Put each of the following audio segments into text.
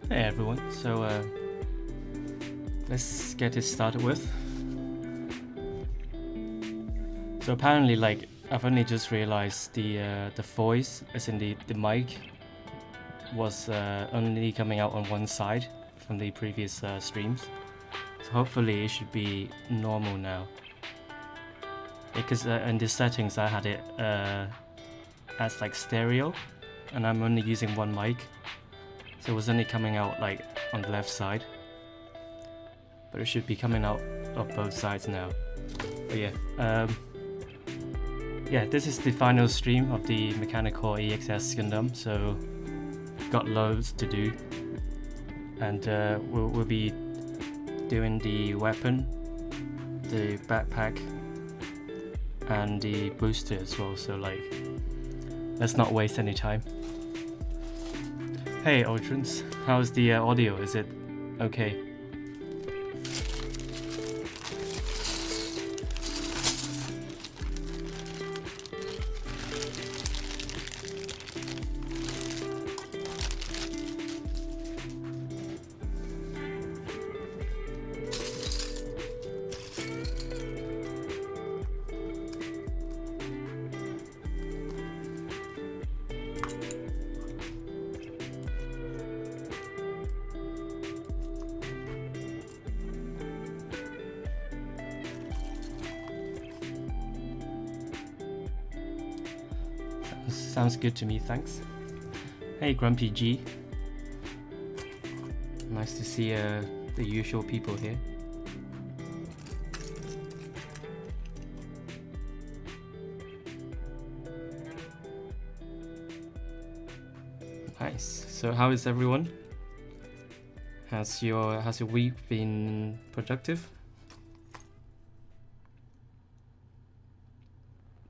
Hey everyone, so let's get this started with. So apparently, like, I've only just realized the voice, as in the mic, was only coming out on one side from the previous streams. So hopefully it should be normal now. Because in the settings I had it as like stereo, and I'm only using one mic. So it was only coming out like on the left side, but it should be coming out of both sides now. But yeah, this is the final stream of the Mechanicore EXS Gundam, so got loads to do, and we'll be doing the weapon, the backpack, and the booster as well. So like, let's not waste any time. Hey Ultrans, how's the audio? Is it okay? Sounds good to me, thanks. Hey Grumpy G. Nice to see the usual people here. Nice. So how is everyone? Has your week been productive?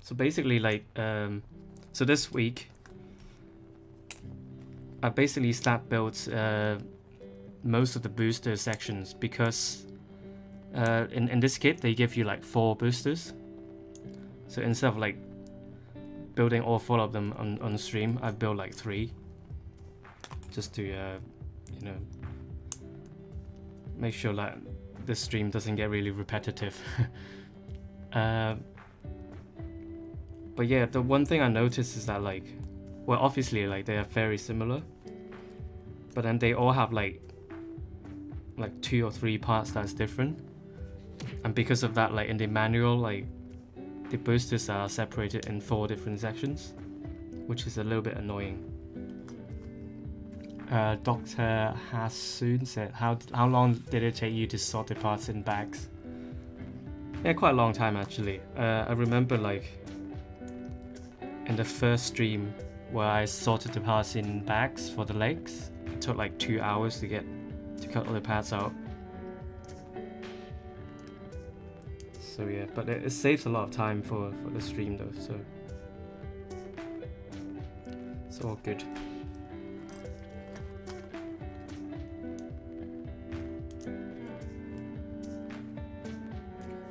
So basically, like, so this week, I basically stat built most of the booster sections because in this kit they give you like 4 boosters. So instead of like building all 4 of them on stream, I built like 3, just to you know, make sure that this stream doesn't get really repetitive. But yeah, the one thing I noticed is that, like, well, obviously, like, they are very similar, but then they all have like 2 or 3 parts that's different, and because of that, like in the manual, like the boosters are separated in 4 different sections, which is a little bit annoying. Dr. Hasoon said, how long did it take you to sort the parts in bags? Yeah, quite a long time actually. I remember, like, in the first stream where I sorted the parts in bags for the legs, it took like 2 hours to cut all the parts out. So yeah, but it saves a lot of time for the stream though, so it's all good.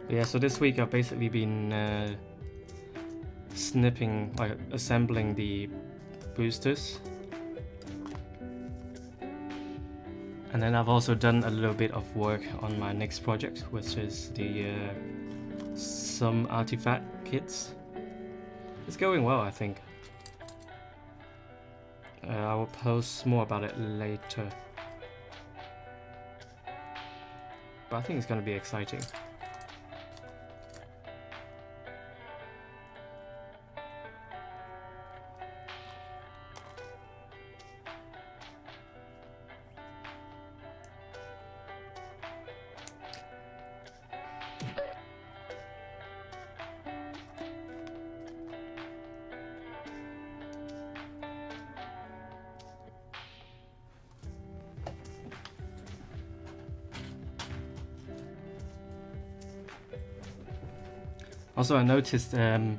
But yeah, so this week I've basically been snipping, like assembling the boosters, and then I've also done a little bit of work on my next project, which is the some artifact kits. It's going well, I think. I will post more about it later, but I think it's going to be exciting. Also, I noticed, so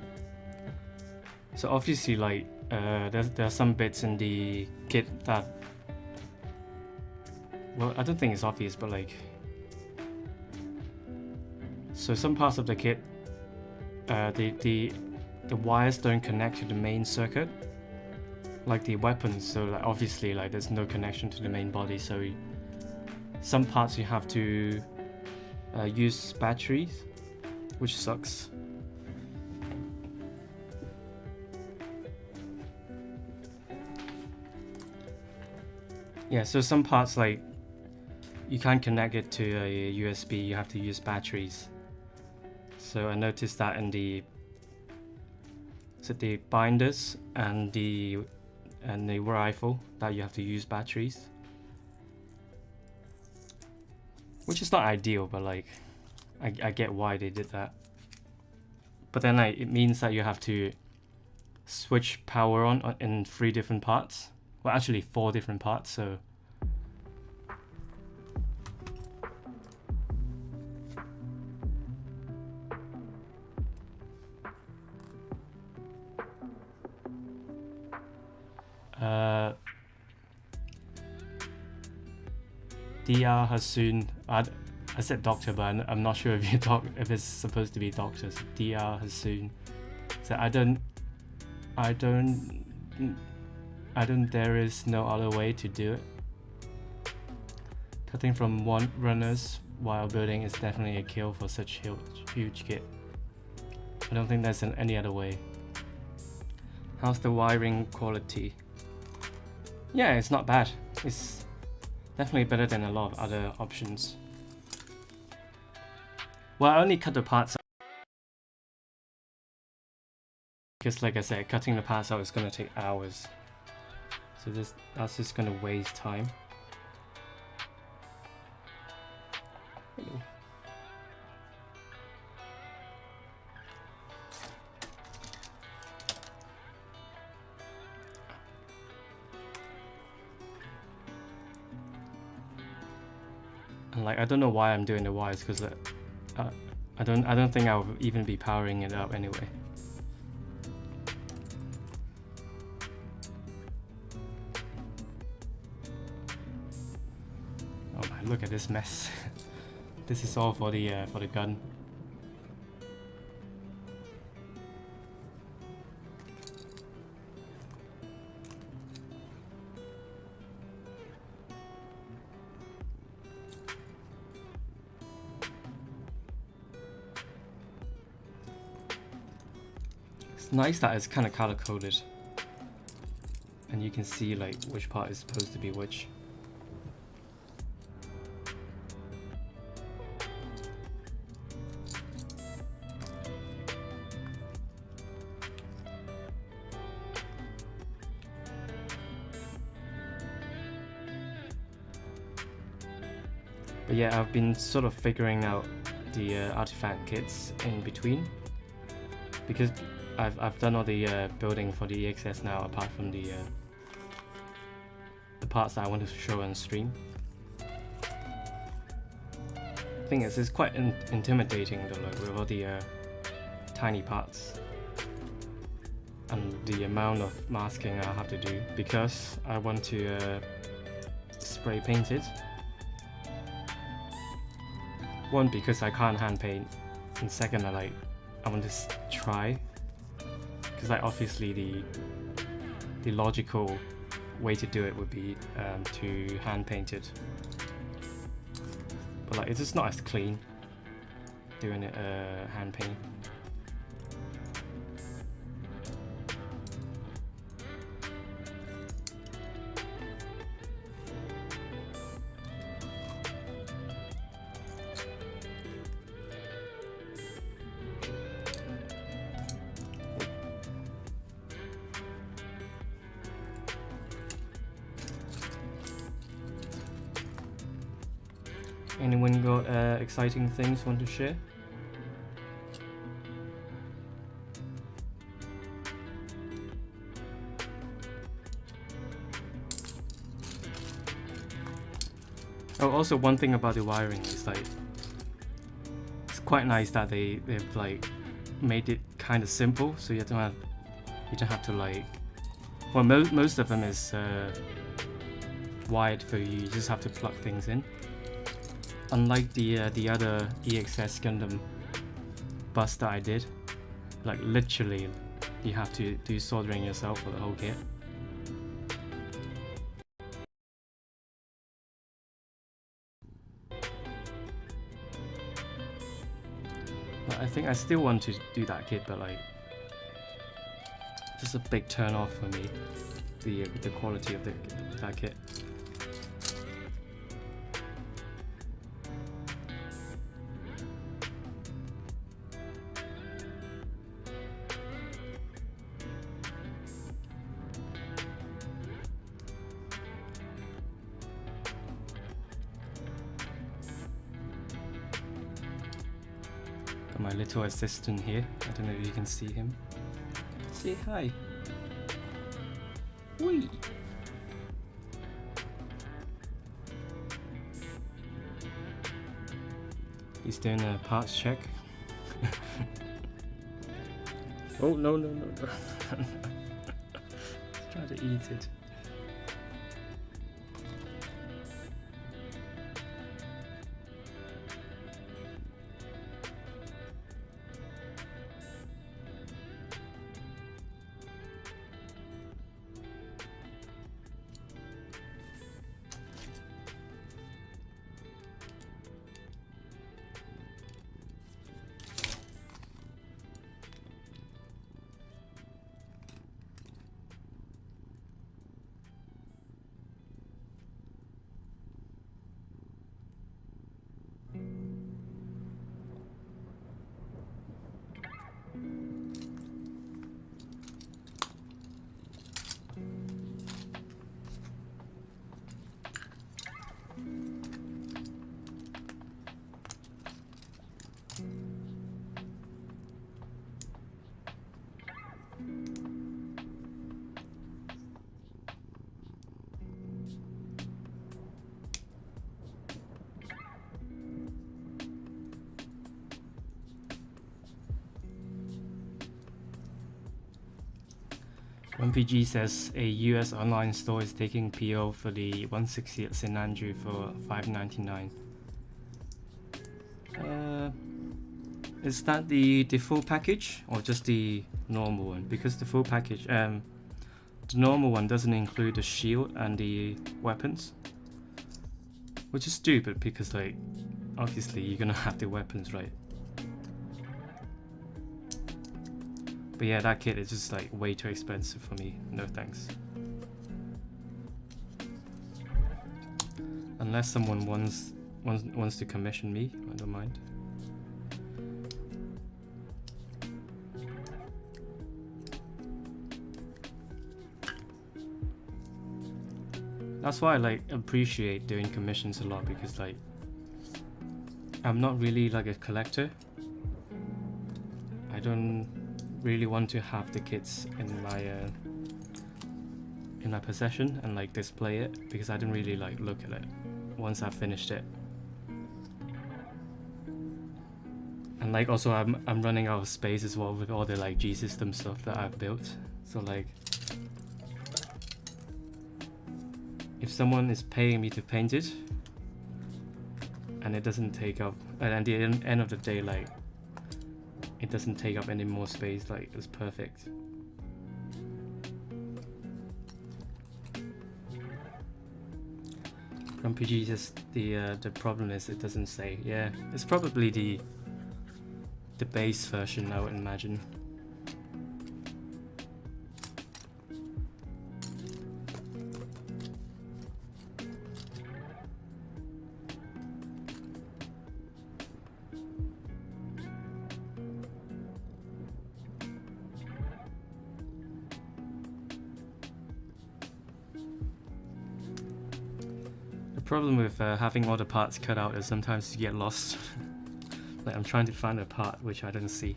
obviously, like, there are some bits in the kit that, well, I don't think it's obvious, but like, so some parts of the kit, the wires don't connect to the main circuit, like the weapons, so like obviously like there's no connection to the main body, so some parts you have to use batteries, which sucks. Yeah, so some parts like you can't connect it to a USB, you have to use batteries. So I noticed that in the binders and the rifle that you have to use batteries, which is not ideal, but like I get why they did that. But then like it means that you have to switch power on in 3 different parts. Well, actually 4 different parts, so DR Hasoon, I said doctor, but I'm not sure if if it's supposed to be doctors. DR Hasoon. So there is no other way to do it. Cutting from one runners while building is definitely a kill for such huge kit. I don't think there's any other way. How's the wiring quality? Yeah, it's not bad. It's definitely better than a lot of other options. Well, I only cut the parts out because, like I said, cutting the parts out is going to take hours. So that's just going to waste time. Hello. And like, I don't know why I'm doing the wires, because I don't think I'll even be powering it up anyway. Oh man, look at this mess. This is all for the gun. It's nice that it's kind of color coded, and you can see like which part is supposed to be which. But yeah, I've been sort of figuring out the artifact kits in between, because I've done all the building for the EXS now, apart from the parts that I wanted to show on stream. The thing is, it's quite intimidating though, like with all the tiny parts and the amount of masking I have to do, because I want to spray paint it. One, because I can't hand paint, and second, I want to try, because like obviously the logical way to do it would be to hand paint it, but like it's just not as clean doing it hand paint. Anyone got exciting things want to share? Oh, also one thing about the wiring is like, it's quite nice that they've like made it kind of simple, so you don't have to like, well, most of them is wired for you. You just have to plug things in. Unlike the other EXS Gundam bus that I did, like literally you have to do soldering yourself for the whole kit. think I still want to do that kit, but like, just a big turn off for me, the quality of that kit. Got my little assistant here. I don't know if you can see him. Say hi. Whee! He's doing a parts check. Oh, no. Try to eat it. MPG says a US online store is taking PO for the 160 at St. Andrew for $5.99. Is that the full package or just the normal one? Because the full package, the normal one doesn't include the shield and the weapons, which is stupid because like obviously you're gonna have the weapons, right? But yeah, that kit is just like way too expensive for me. No thanks. Unless someone wants to commission me, I don't mind. That's why I like appreciate doing commissions a lot, because like I'm not really like a collector. I don't really want to have the kits in my possession and like display it, because I don't really like look at it once I've finished it. And like also I'm running out of space as well with all the like G system stuff that I've built. So like if someone is paying me to paint it and it doesn't take up, and at the end of the day like it doesn't take up any more space, like it's perfect. From PG just the problem is it doesn't say. Yeah, it's probably the base version, I would imagine. The problem with having all the parts cut out is sometimes you get lost. Like I'm trying to find a part which I don't see.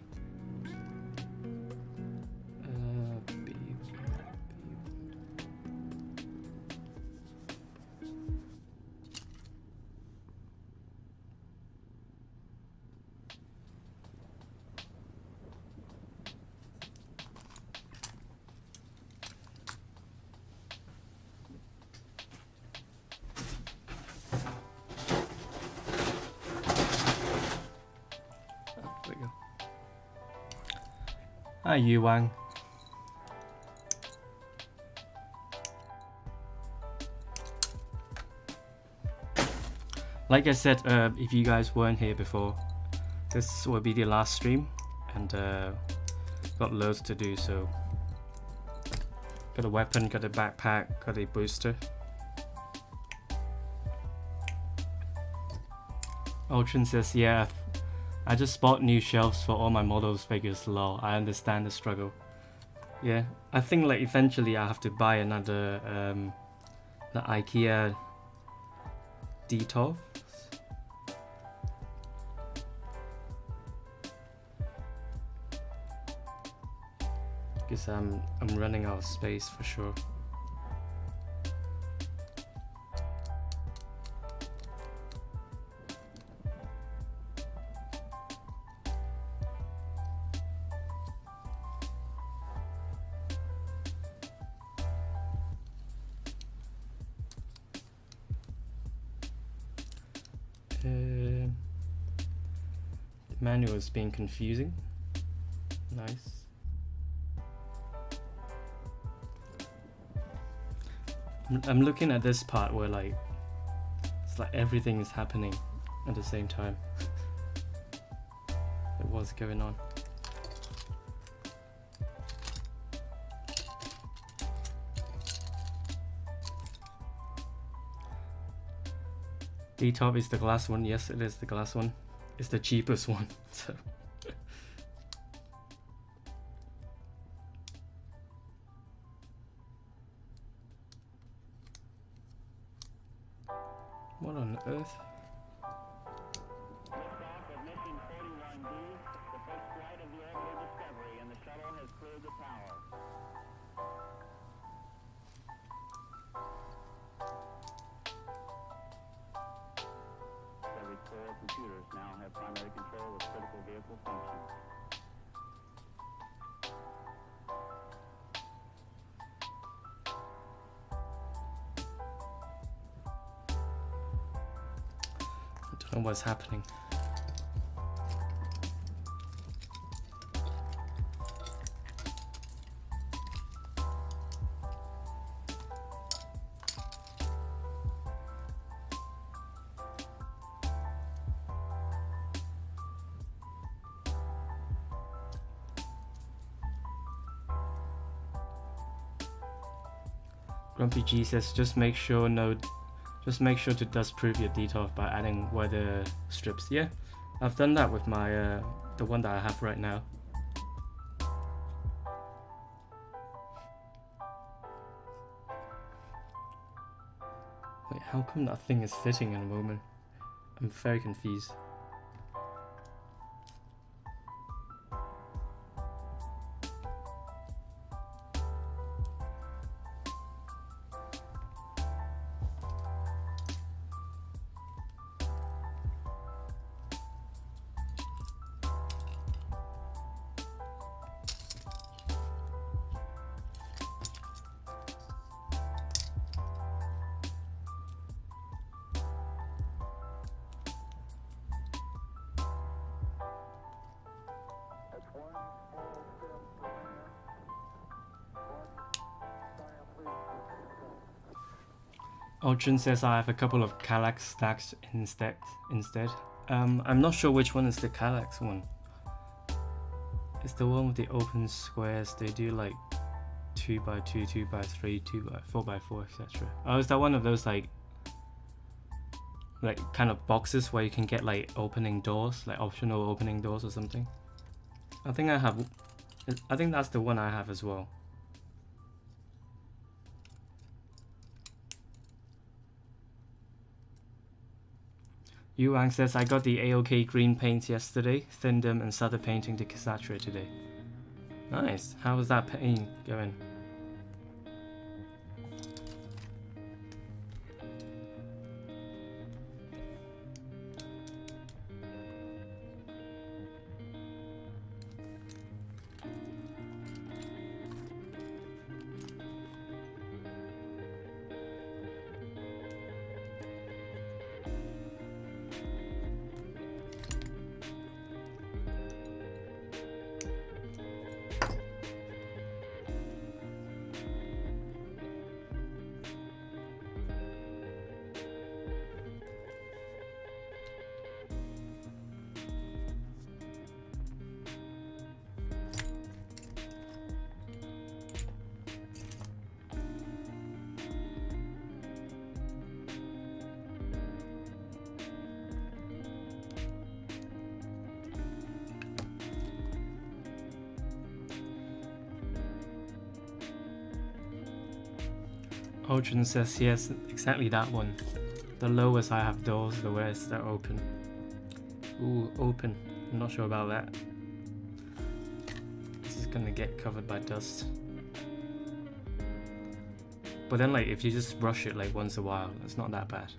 Hi, Yu Wang. Like I said, if you guys weren't here before, this will be the last stream, and got loads to do, so got a weapon, got a backpack, got a booster. Ultron says, yeah, I just bought new shelves for all my models figures, lol. I understand the struggle. Yeah, I think like eventually I have to buy another the IKEA Detolf. Because I'm running out of space for sure. The manual is being confusing. Nice. I'm looking at this part where like it's like everything is happening at the same time. Like, what's going on? D-top is the glass one. Yes, it is the glass one. It's the cheapest one. So. What on earth? Computers now have primary control of critical vehicle functions. I don't know what's happening. Grumpy G says, just make sure to dust proof your detail by adding weather strips. Yeah, I've done that with my the one that I have right now. Wait, how come that thing is fitting in a moment? I'm very confused. Ultron says I have a couple of Kallax stacks instead. I'm not sure which one is the Kallax one. It's the one with the open squares. They do like 2x2, 2x3, 4x4, etc. Oh, is that one of those like kind of boxes where you can get like opening doors, like optional opening doors or something? I think that's the one I have as well. Yuang says, I got the AOK green paint yesterday, thinned them and started painting the Kisatra today. Nice. How was that paint going? Ultron says yes, exactly that one. The lowest I have doors, the rest are open. Ooh, open. I'm not sure about that. This is gonna get covered by dust. But then like if you just brush it like once a while, it's not that bad.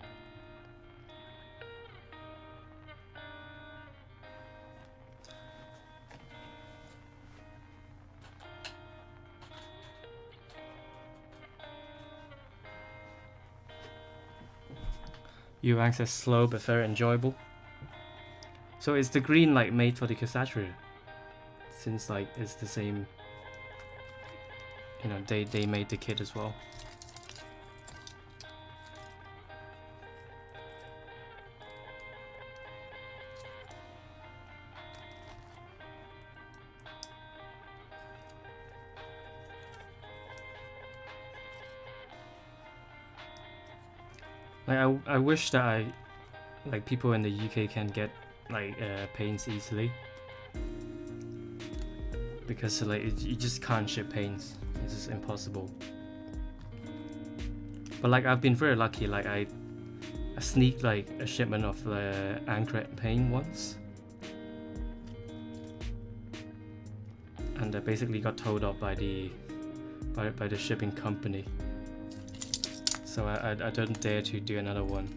Yuang says slow but very enjoyable. So is the green like made for the Cassandra? Since like it's the same, you know, they made the kit as well. Like I wish that like people in the UK can get like paints easily, because like you just can't ship paints. It's just impossible. But like I've been very lucky. Like I sneaked like a shipment of Ankret paint once, and I basically got told off by the shipping company. So I don't dare to do another one.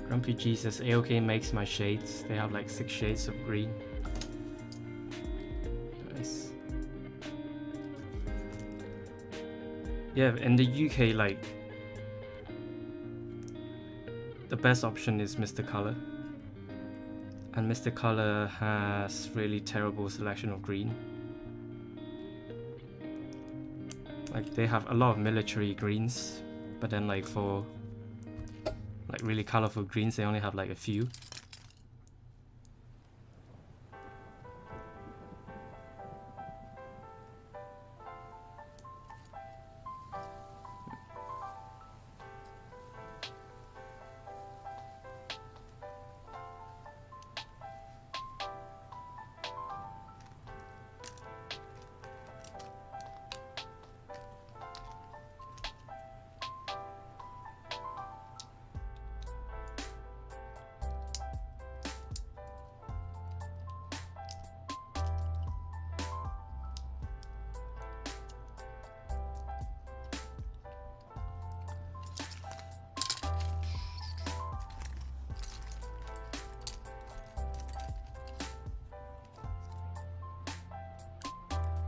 Grumpy G says AOK makes my shades. They have like 6 shades of green. Nice. Yeah, in the UK, like the best option is Mr. Color, and Mr. Color has really terrible selection of green. Like they have a lot of military greens, but then like for like really colorful greens they only have like a few.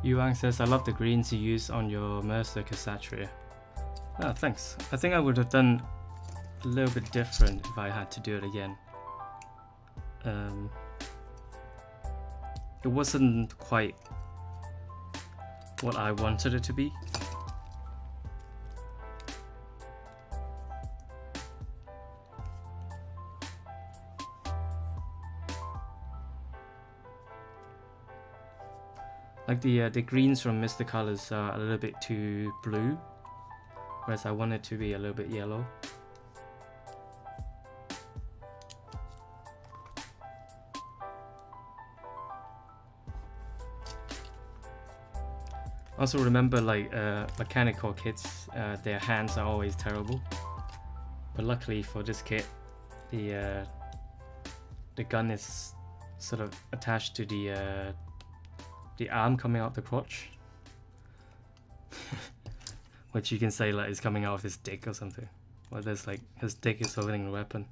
Yuang says, I love the greens you use on your Mercer Cassandra. Oh, thanks. I think I would have done a little bit different if I had to do it again. It wasn't quite what I wanted it to be. Like the greens from Mr. Colors are a little bit too blue, whereas I want it to be a little bit yellow. Also remember, like Mechanicore kits, their hands are always terrible. But luckily for this kit, the gun is sort of attached to the arm coming out the crotch, which you can say like is coming out of his dick or something. Well, there's like his dick is holding the weapon.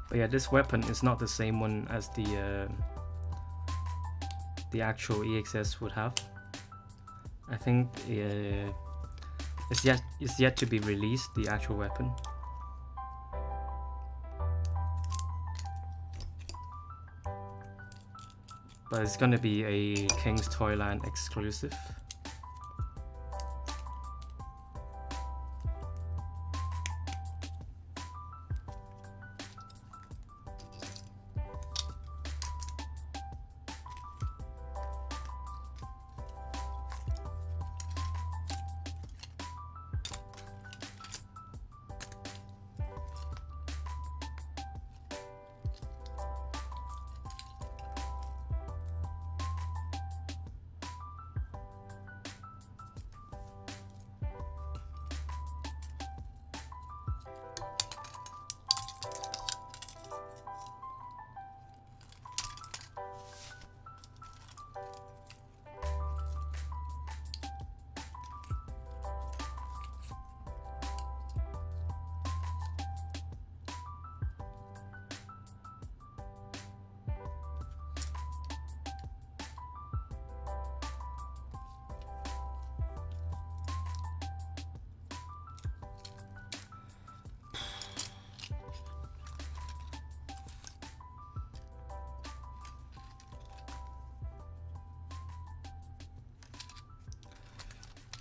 But yeah, this weapon is not the same one as the actual EXS would have. I think it's yet to be released, the actual weapon. but it's gonna be a King's Toyland exclusive.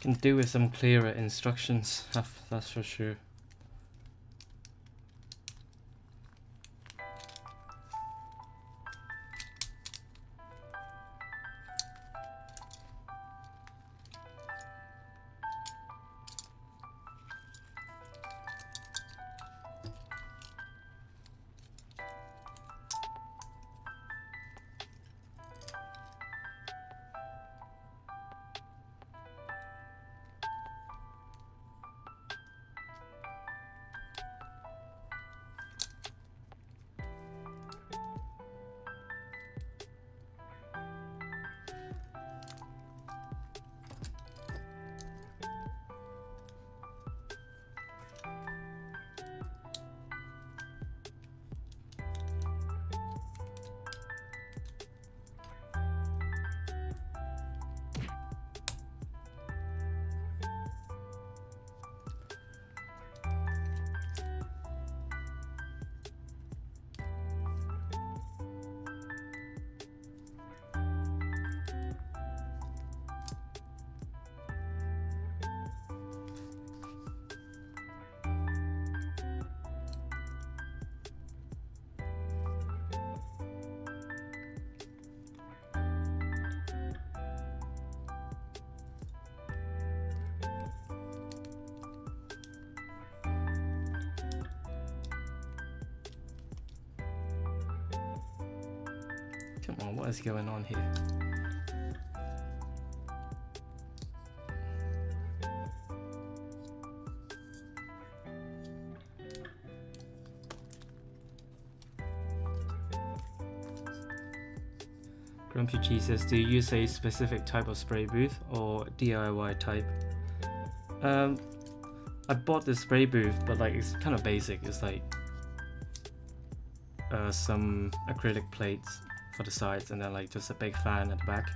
Can do with some clearer instructions, that's for sure. Come on, what is going on here? Grumpy G says, do you use a specific type of spray booth or DIY type? I bought this spray booth, but like it's kind of basic. It's like some acrylic plates for the sides and then like just a big fan at the back.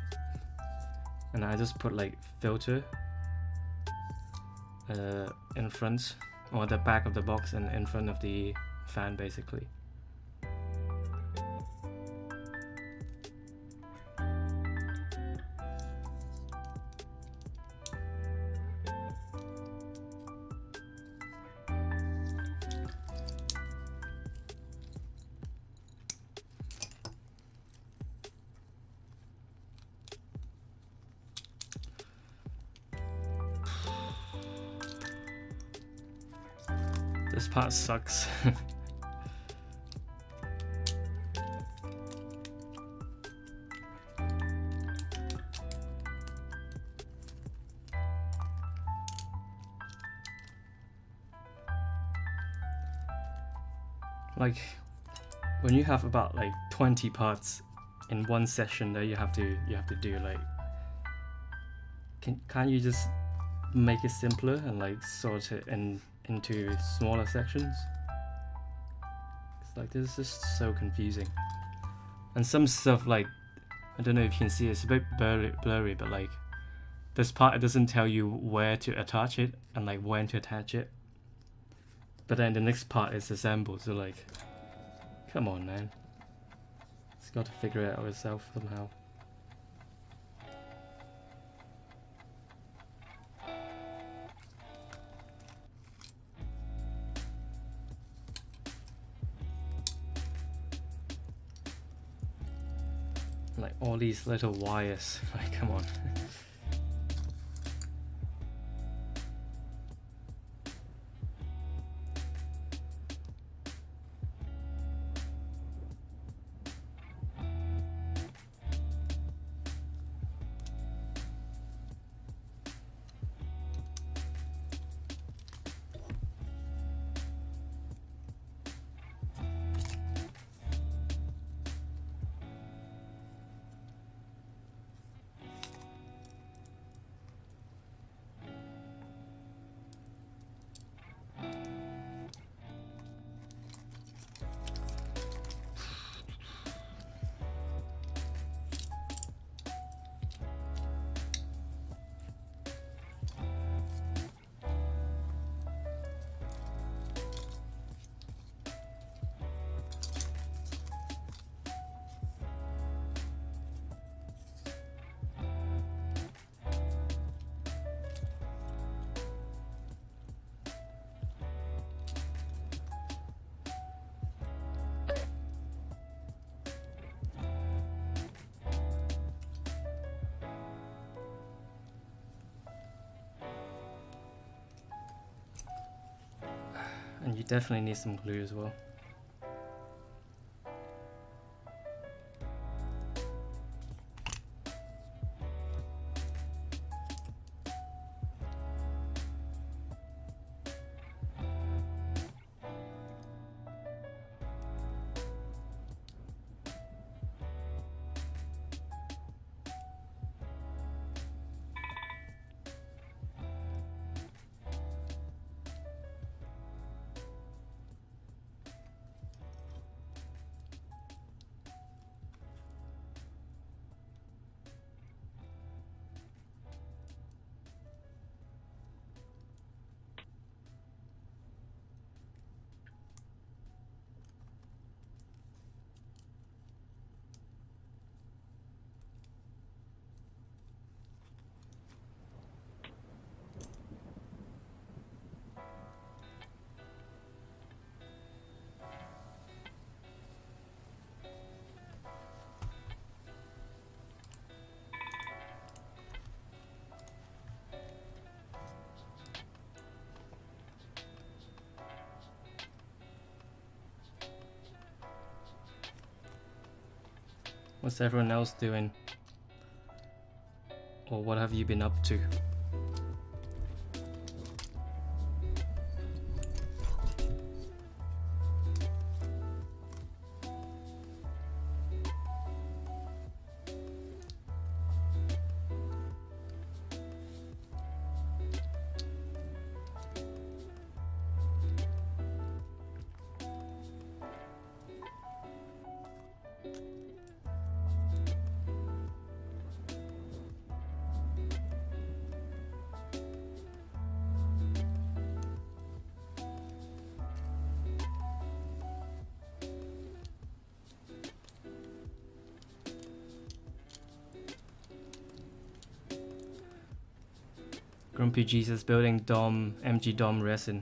And I just put like filter in front, or the back of the box and in front of the fan basically. This part sucks. Like when you have about like 20 parts in one session that you have to do, like can't you just make it simpler and like sort it into smaller sections? It's like this is just so confusing. And some stuff, like I don't know if you can see, it's a bit blurry, but like this part, it doesn't tell you where to attach it and like when to attach it, but then the next part is assembled, so like come on man, it's got to figure it out yourself somehow. Like all these little wires. Like, come on. And you definitely need some glue as well. What's everyone else doing? Or what have you been up to? Grumpy Jesus building DOM, MG DOM resin.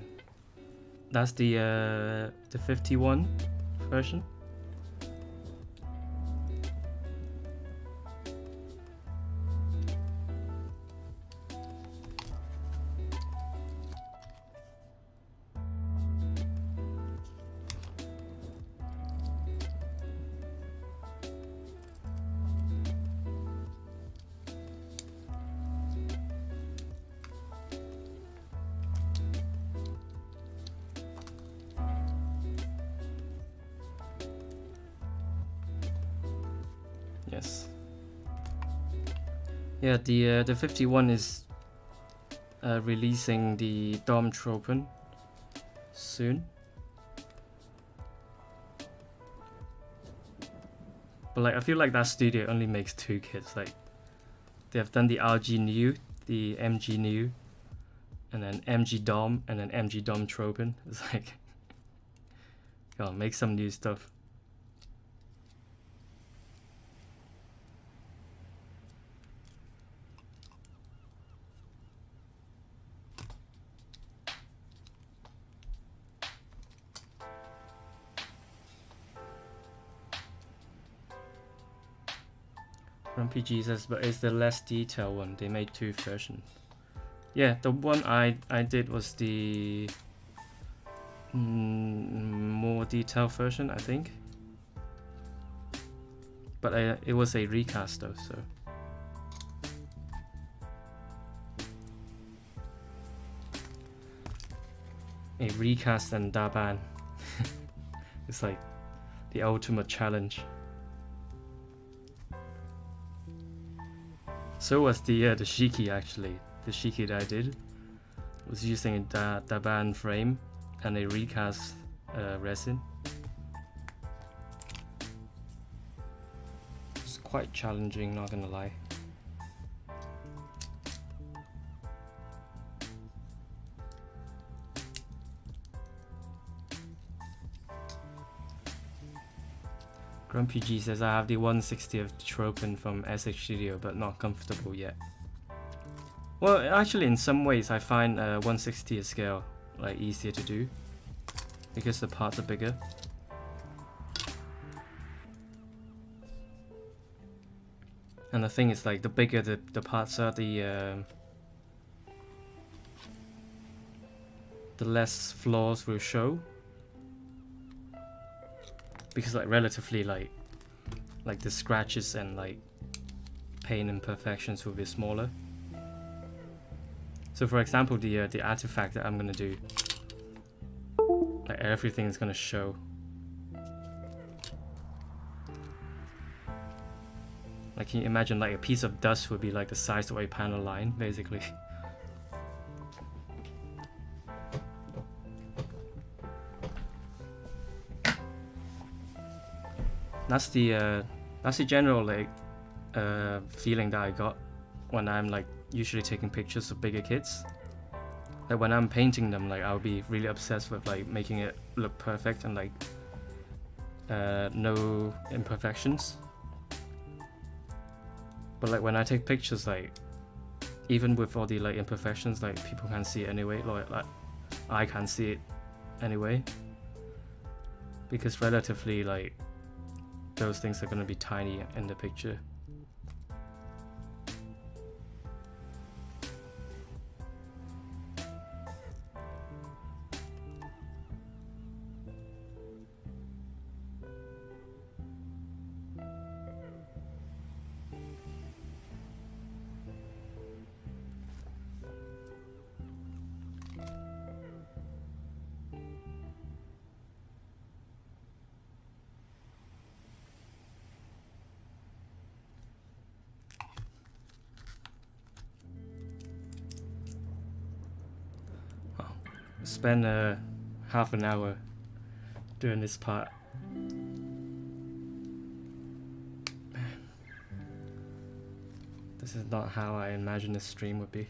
That's the 51 version. Yes. Yeah, the 51 is releasing the Dom Tropen soon. But like I feel like that studio only makes 2 kits. Like they have done the RG new, the MG new, and then MG Dom, and then MG Dom Tropen. It's like, come on, make some new stuff. Grumpy Jesus, but it's the less detailed one. They made 2 versions. Yeah, the one I did was the more detailed version, I think. But it was a recast though, so. A recast and Daban. It's like the ultimate challenge. So was the Shiki actually. The Shiki that I did was using a Daban frame and a recast resin. It's quite challenging, not gonna lie. Grumpy G says, I have the 1/60th Tropen from SH Studio, but not comfortable yet. Well, actually, in some ways, I find 1/60th scale like easier to do because the parts are bigger. And the thing is, like, the bigger the parts are, the less flaws will show. Because like relatively like the scratches and like paint imperfections will be smaller. So for example, the artifact that I'm gonna do, like everything is gonna show. Like, can you imagine like a piece of dust would be like the size of a panel line, basically. That's the general like feeling that I got when I'm like usually taking pictures of bigger kids. Like when I'm painting them, like I'll be really obsessed with like making it look perfect and like no imperfections. But like when I take pictures, like even with all the like imperfections, like people can't see it anyway. Like I can't see it anyway, because relatively like those things are gonna be tiny in the picture. Spend half an hour doing this part. This is not how I imagined this stream would be.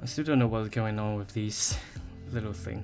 I still don't know what's going on with these little thing.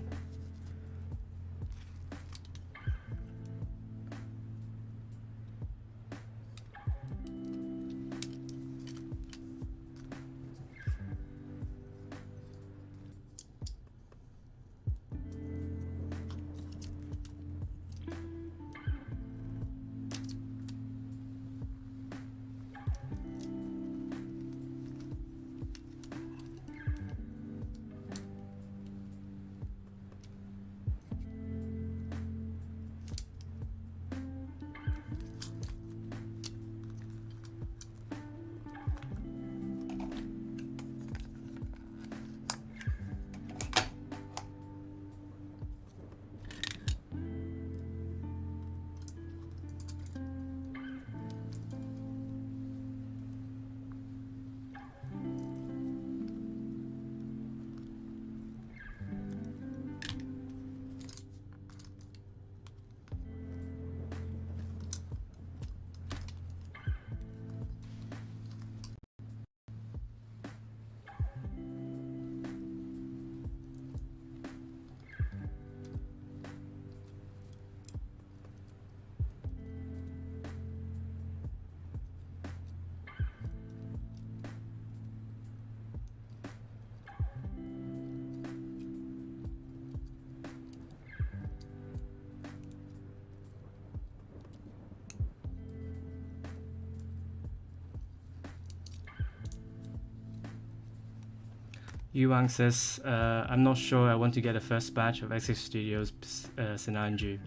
Yuang says, I'm not sure I want to get the first batch of XX Studios Sinanju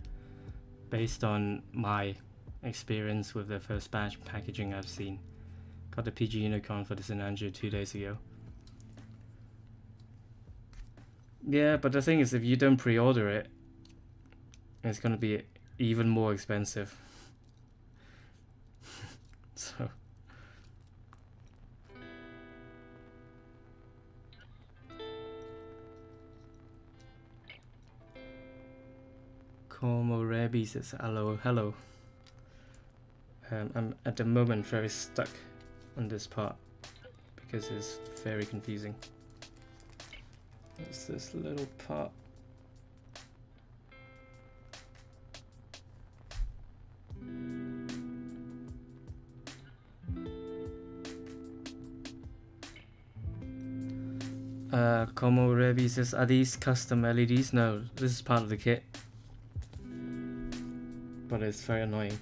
based on my experience with the first batch packaging I've seen. Got the PG Unicorn for the Sinanju 2 days ago. Yeah, but the thing is, if you don't pre-order it, it's gonna be even more expensive. So... Komorebi says hello. I'm at the moment very stuck on this part because it's very confusing. It's this little part. Komorebi says, are these custom LEDs? No, this is part of the kit. But it's very annoying.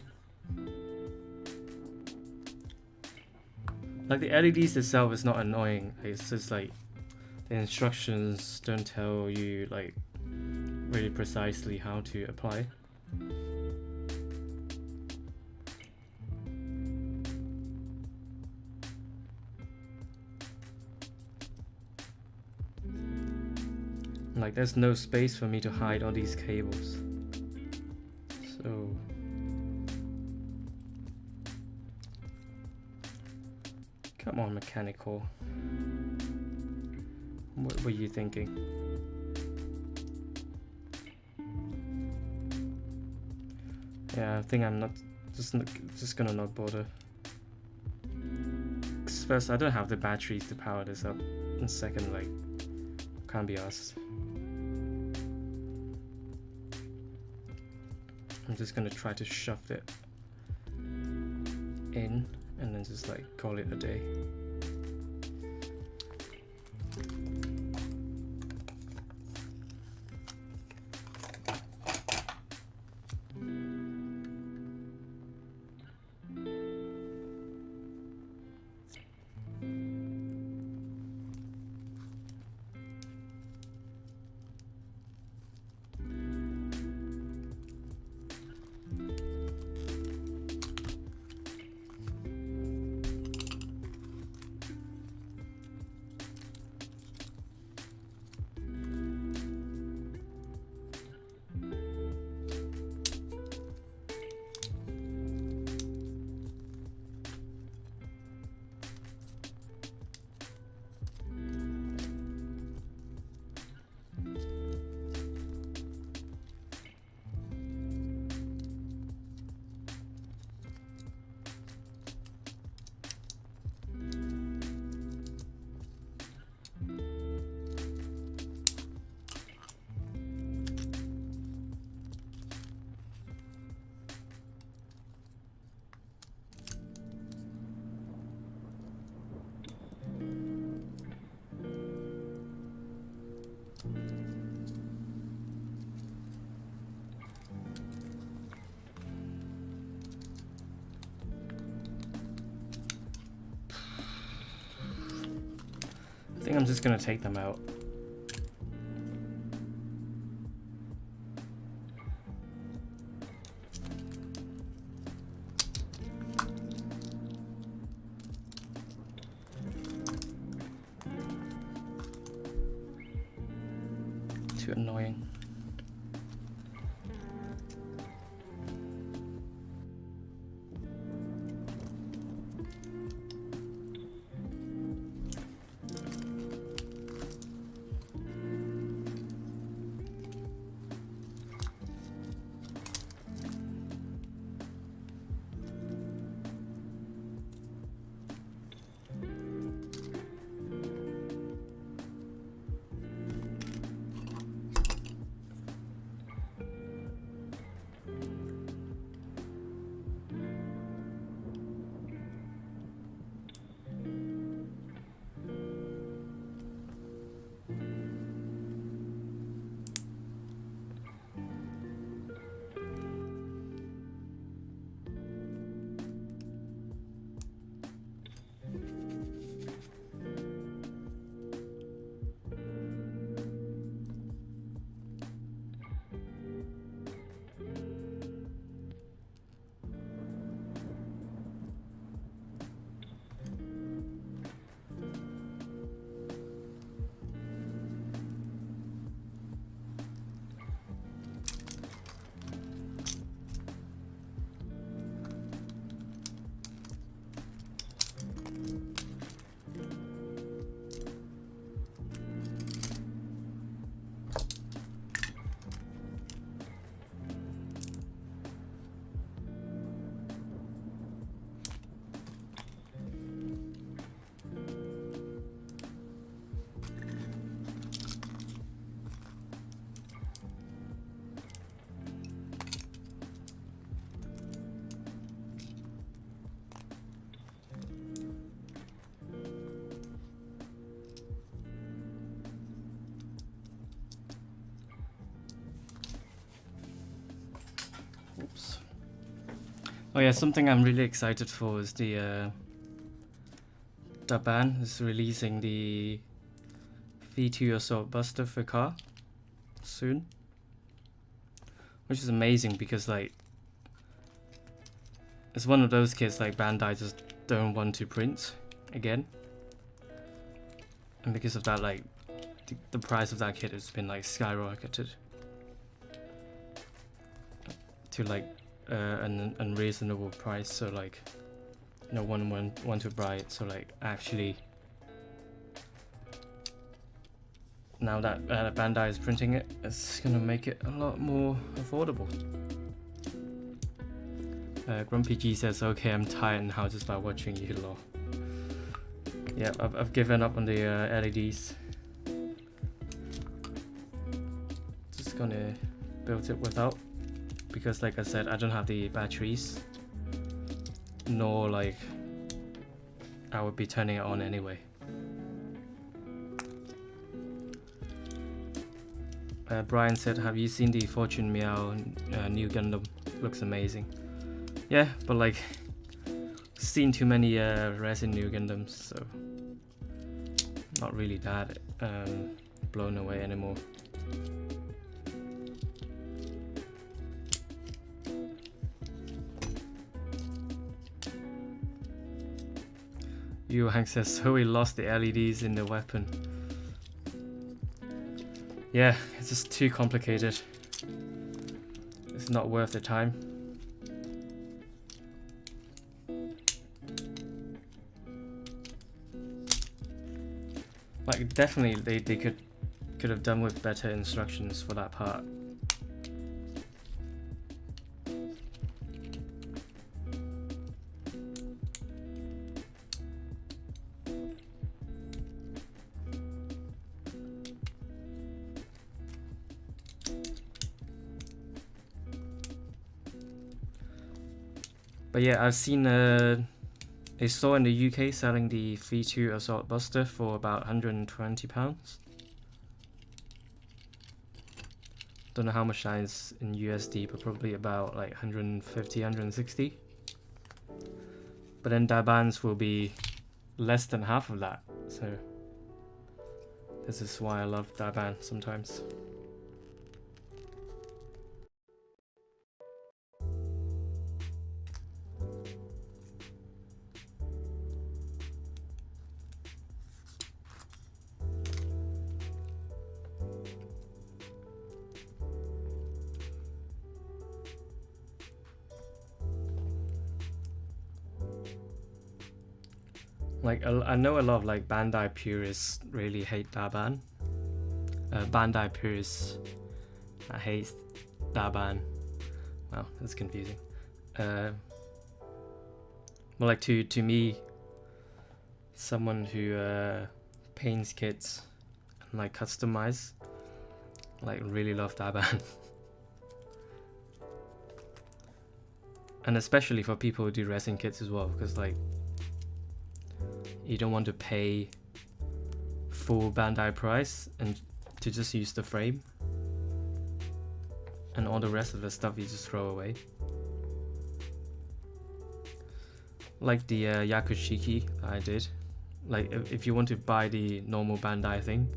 Like, the LEDs itself is not annoying, it's just like the instructions don't tell you like really precisely how to apply. Like, there's no space for me to hide all these cables. So come on, Mechanicore. What were you thinking? Yeah, I think I'm just gonna not bother. 'Cause first, I don't have the batteries to power this up, and second, like, can't be asked. I'm just gonna try to shove it in and then just like call it a day. I think I'm just gonna take them out. Too annoying. Oh yeah, something I'm really excited for is the Japan is releasing the V2 Assault Buster for car soon, which is amazing because like it's one of those kits like Bandai just don't want to print again, and because of that, like the price of that kit has been like skyrocketed to like an unreasonable price. So like no one want to buy it. So like actually now that Bandai is printing it, it's gonna make it a lot more affordable. Grumpy G says, okay, I'm tired now just by watching you, lol. Yeah, I've given up on the LEDs. Just gonna build it without, because like I said, I don't have the batteries, nor like I would be turning it on anyway. Brian said, have you seen the Fortune Meow new Gundam? Looks amazing. Yeah, but like seen too many resin new Gundams, so not really that blown away anymore. Yu Hank says, so we lost the LEDs in the weapon. Yeah, it's just too complicated. It's not worth the time. Like definitely they could have done with better instructions for that part. But yeah, I've seen a store in the UK selling the V2 Assault Buster for about £120. Don't know how much that is in USD, but probably about like 150, 160. But then Daibans will be less than half of that, so this is why I love Daiban sometimes. Like I know a lot of like Bandai purists really hate Daban. Bandai purists that hate Daban. Wow, that's confusing. But like to me, someone who paints kits and like customize, like really love Daban. And especially for people who do resin kits as well, because like you don't want to pay full Bandai price and to just use the frame, and all the rest of the stuff you just throw away. Like the Yakushiki I did. Like if you want to buy the normal Bandai thing,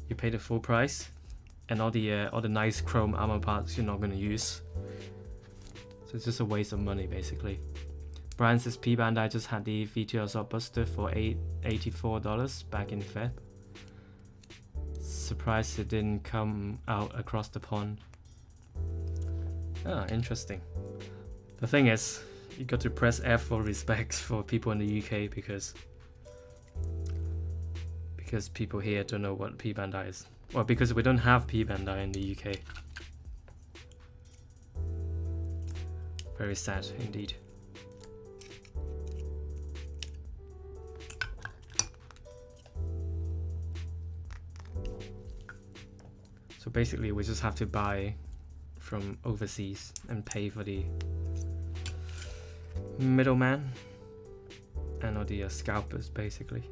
you pay the full price, and all the nice chrome armor parts you're not gonna use. So it's just a waste of money basically. Brian says P Bandai just had the V2 Assault Buster for $84 back in Feb. Surprised it didn't come out across the pond. Ah, interesting. The thing is, you got to press F for respect for people in the UK because people here don't know what P Bandai is. Well, because we don't have P Bandai in the UK. Very sad indeed. So basically we just have to buy from overseas and pay for the middleman and all the scalpers basically.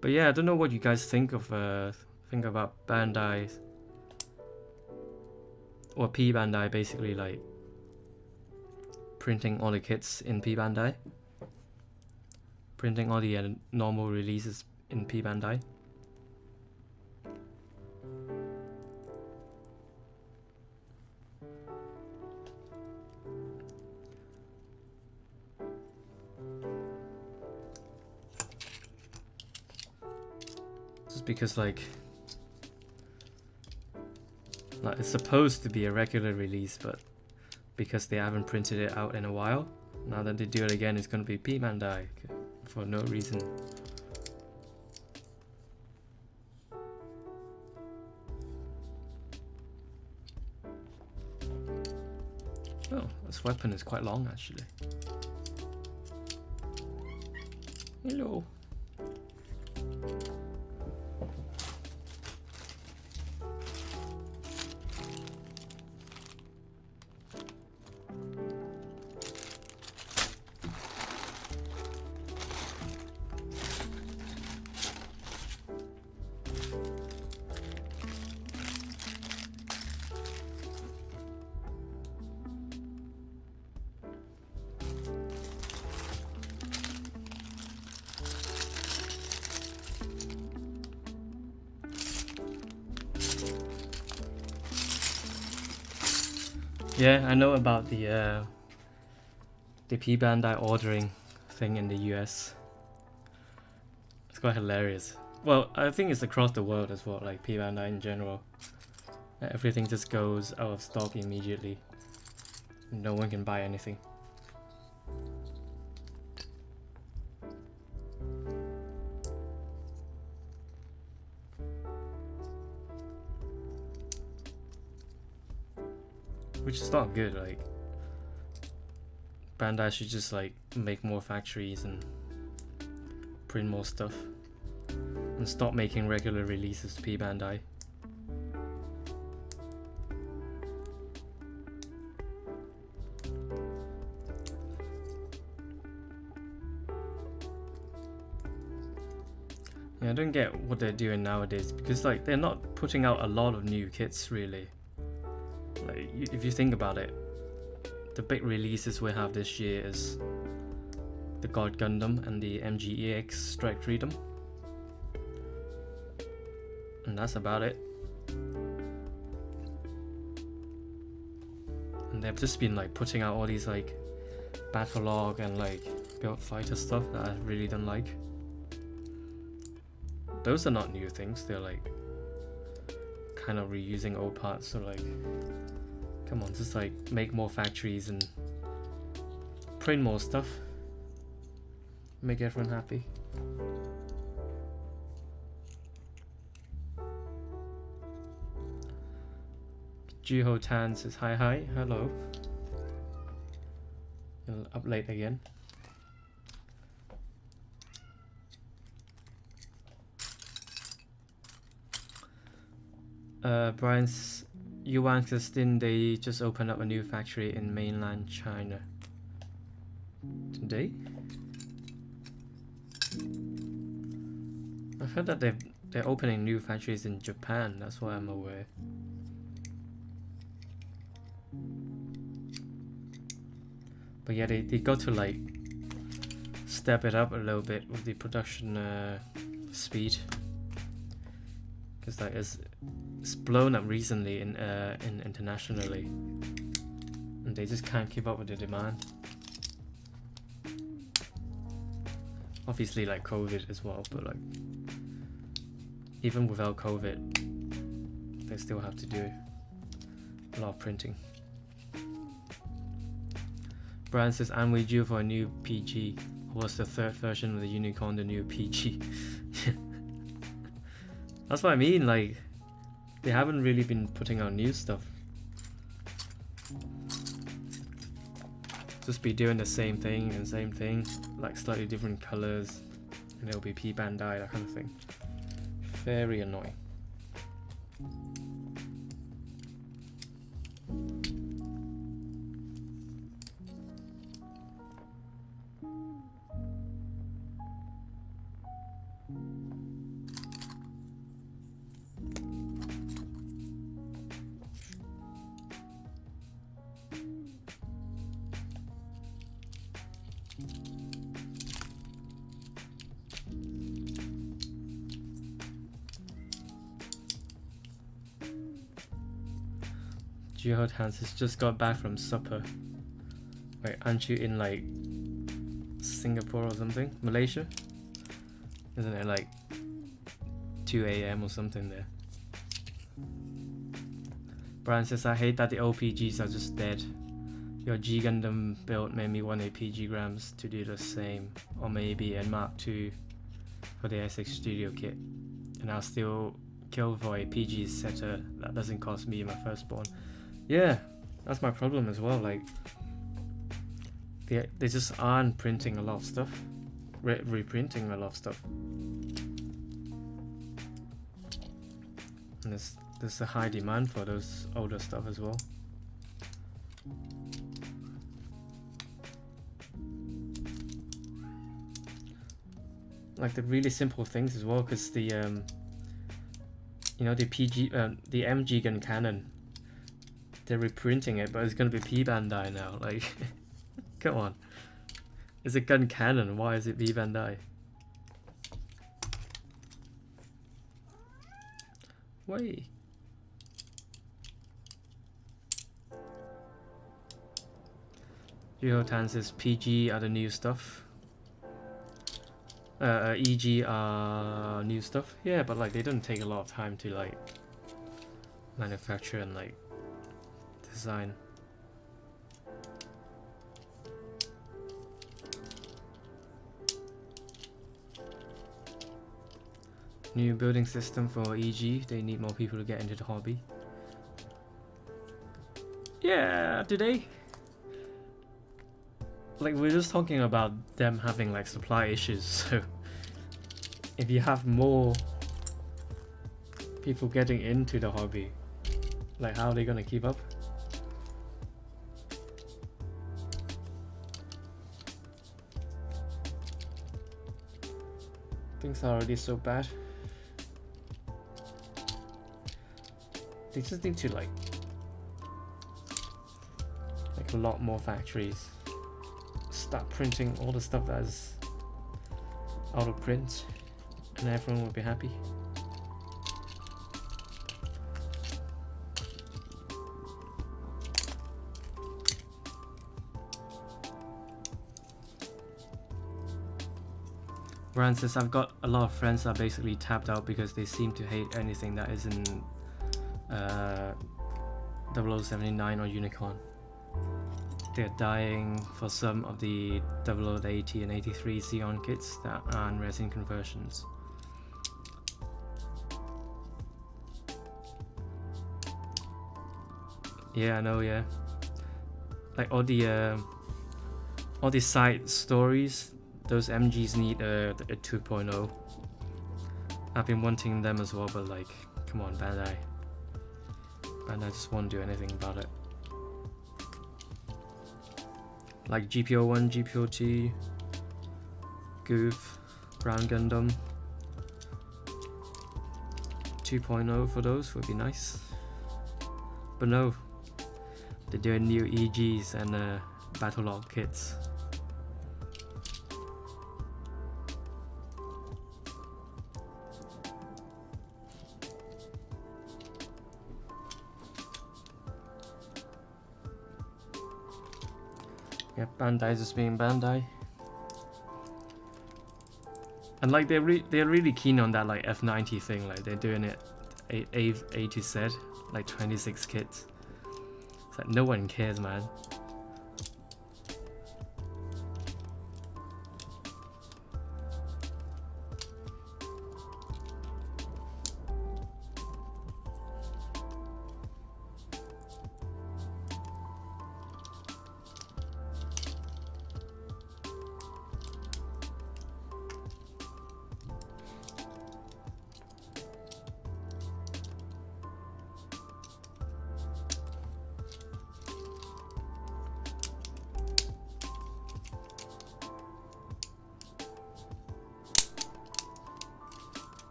But yeah, I don't know what you guys think of think about Bandai or P Bandai basically like printing all the kits in P Bandai, printing all the normal releases in P Bandai. Just because like it's supposed to be a regular release, but because they haven't printed it out in a while, now that they do it again, it's going to be P Bandai for no reason. Oh, this weapon is quite long actually. Hello. Yeah, I know about the P Bandai ordering thing in the US. It's quite hilarious. Well, I think it's across the world as well, like P Bandai in general. Everything just goes out of stock immediately. No one can buy anything. Which is not good. Like Bandai should just like make more factories and print more stuff and stop making regular releases to P Bandai. Yeah, I don't get what they're doing nowadays, because like they're not putting out a lot of new kits really. Like if you think about it, the big releases we have this year is the God Gundam and the MGEX Strike Freedom, and that's about it. And they've just been like putting out all these like battle log and like build fighter stuff that I really don't like. Those are not new things, they're like kind of reusing old parts, so like come on, just like make more factories and print more stuff. Make everyone happy. Juho Tan says hi, hello. You're up late again. Brian's Yuan says, didn't they just open up a new factory in mainland China today? I've heard that they're opening new factories in Japan, that's why I'm aware. But yeah, they got to like step it up a little bit with the production speed, because like it's blown up recently in internationally, and they just can't keep up with the demand. Obviously like COVID as well, but like even without COVID they still have to do a lot of printing. Brian says, and we due for a new PG. Was the third version of the Unicorn the new PG? That's what I mean, like they haven't really been putting out new stuff. Just be doing the same thing, like slightly different colors, and it'll be P Bandai, that kind of thing. Very annoying. Geotans has just got back from supper. Wait, aren't you in like Singapore or something? Malaysia? Isn't it like 2 a.m. or something there? Brian says, I hate that the OPGs are just dead. Your G Gundam build made me want a PG grams to do the same, or maybe a Mark II for the SX Studio kit, and I'll still kill for a PG setter that doesn't cost me my firstborn. Yeah, that's my problem as well. Like, they just aren't printing a lot of stuff, reprinting a lot of stuff, and there's a high demand for those older stuff as well. Like the really simple things as well, because the you know, the MG gun cannon, they're reprinting it, but it's gonna be P Bandai now. Like, come on, it's a gun cannon. Why is it P Bandai? Wait. Geotan says PG are the new stuff. EG are new stuff. Yeah, but like they don't take a lot of time to like manufacture and like design. New building system for EG. They need more people to get into the hobby. Yeah, today. Like, we're just talking about them having like supply issues, so if you have more people getting into the hobby, like how are they gonna keep up? Things are already so bad. They just need to like a lot more factories start printing all the stuff that is out of print, and everyone will be happy. Brian says, I've got a lot of friends that are basically tapped out because they seem to hate anything that isn't 0079 or Unicorn. They're dying for some of the 0080 and 83 Xeon kits that aren't resin conversions. Yeah, I know, yeah. Like all the side stories, those MGs need a 2.0. I've been wanting them as well, but like, come on, Bandai just won't do anything about it. Like GPO1, GPO2, Goof, Brown Gundam 2.0 for those would be nice. But no, they're doing new EGs and battle log kits. Yeah, Bandai's just being Bandai. And like they're really keen on that like F90 thing. Like they're doing it A to Z, like 26 kits. It's like no one cares, man.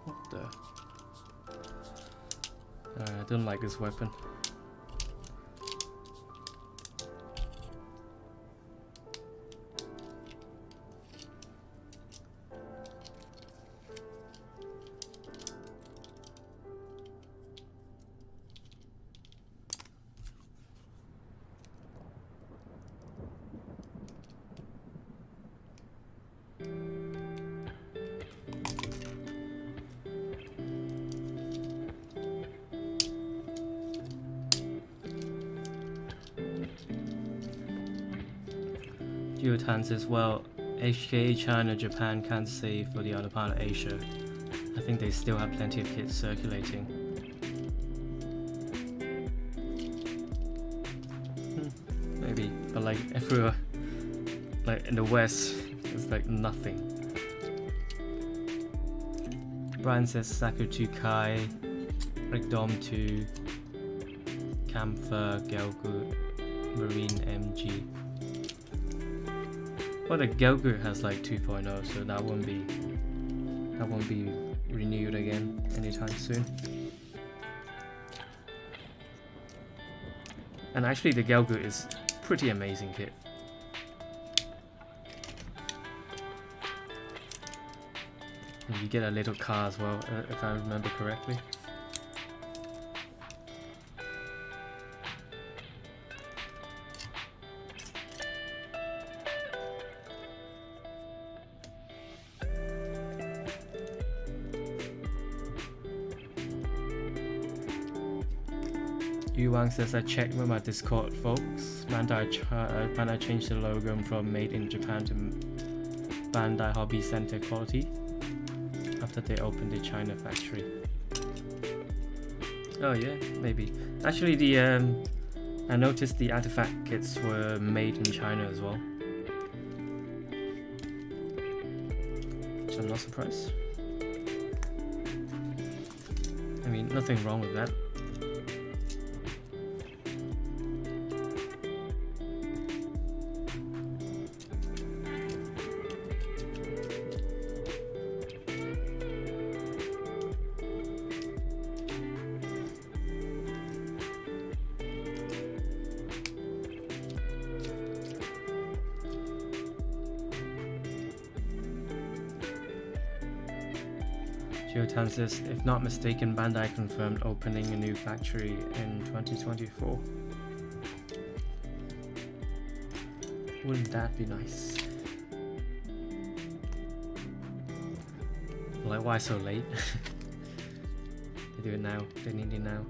What the? I don't like this weapon. Geotan says, well, HK, China, Japan can't say for the other part of Asia. I think they still have plenty of kits circulating. Maybe, but like everywhere, like in the West, it's like nothing. Brian says Saku 2 Kai, Rickdom 2, Camphor, Gelgood, Marine MG. Well, the Gelgood has like 2.0, so that won't be renewed again anytime soon. And actually, the Gelgood is pretty amazing kit. And you get a little car as well, if I remember correctly. Yuang says, I checked with my Discord folks. Bandai changed the logo from Made in Japan to Bandai Hobby Center Quality after they opened the China factory. Oh yeah, maybe. Actually, the I noticed the artifact kits were made in China as well, so I'm not surprised. I mean, nothing wrong with that. Geotan says, if not mistaken, Bandai confirmed opening a new factory in 2024. Wouldn't that be nice? Like, why so late? They do it now. They need it now.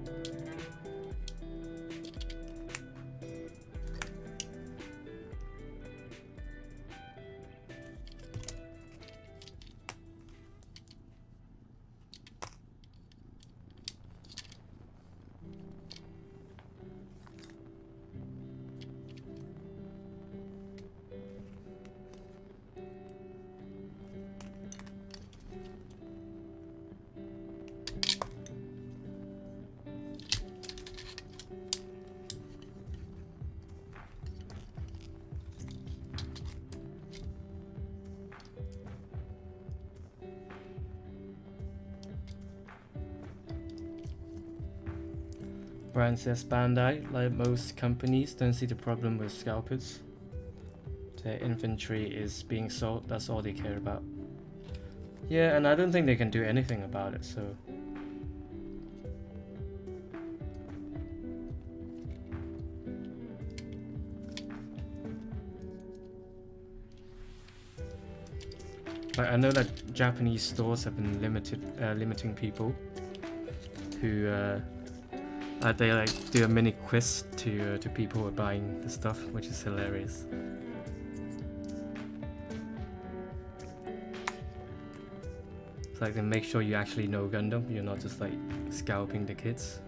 Brian says Bandai, like most companies, don't see the problem with scalpers. Their inventory is being sold, that's all they care about. Yeah, and I don't think they can do anything about it, so... Like, I know that Japanese stores have been limiting people who they like do a mini quiz to people who are buying the stuff, which is hilarious. It's like they make sure you actually know Gundam, you're not just like scalping the kids.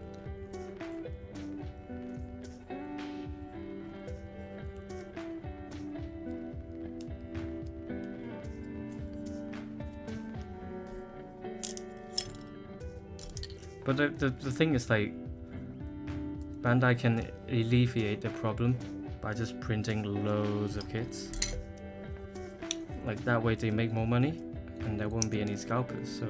But the thing is, like, Bandai can alleviate the problem by just printing loads of kits. Like, that way they make more money and there won't be any scalpers, so...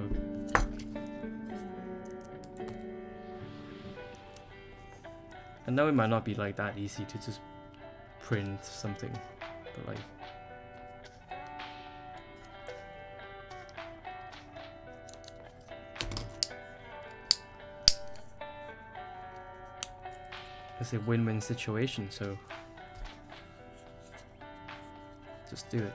I know it might not be like that easy to just print something, but like it's a win-win situation, so just do it.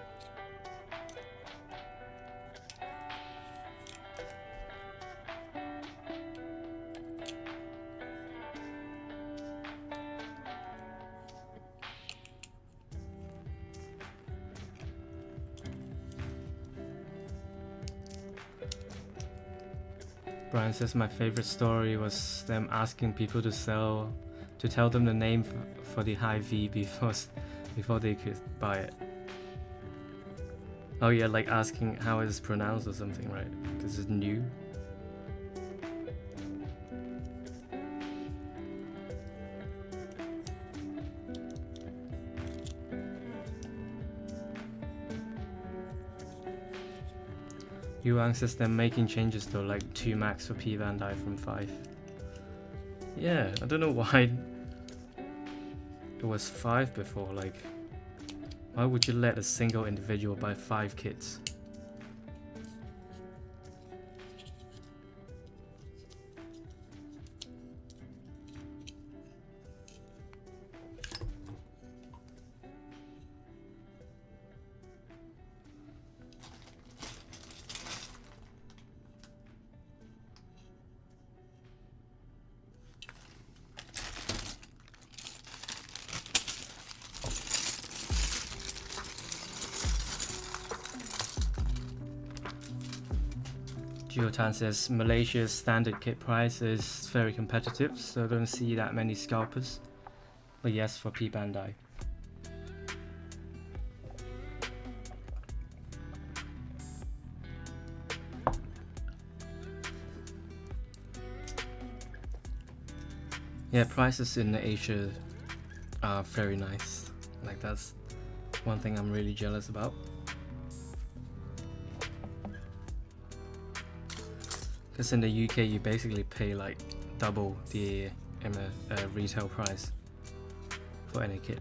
Brian says my favorite story was them asking people to tell them the name for the high V before they could buy it. Oh yeah, like asking how it's pronounced or something, right? Because it's new. Yuang says they're making changes though, like 2 max for P Bandai from 5. Yeah, I don't know why it was 5 before, like why would you let a single individual buy 5 kits? Geotan says Malaysia's standard kit price is very competitive, so don't see that many scalpers. But yes, for P Bandai. Yeah, prices in Asia are very nice. Like that's one thing I'm really jealous about. Because in the UK you basically pay like double the retail price for any kit.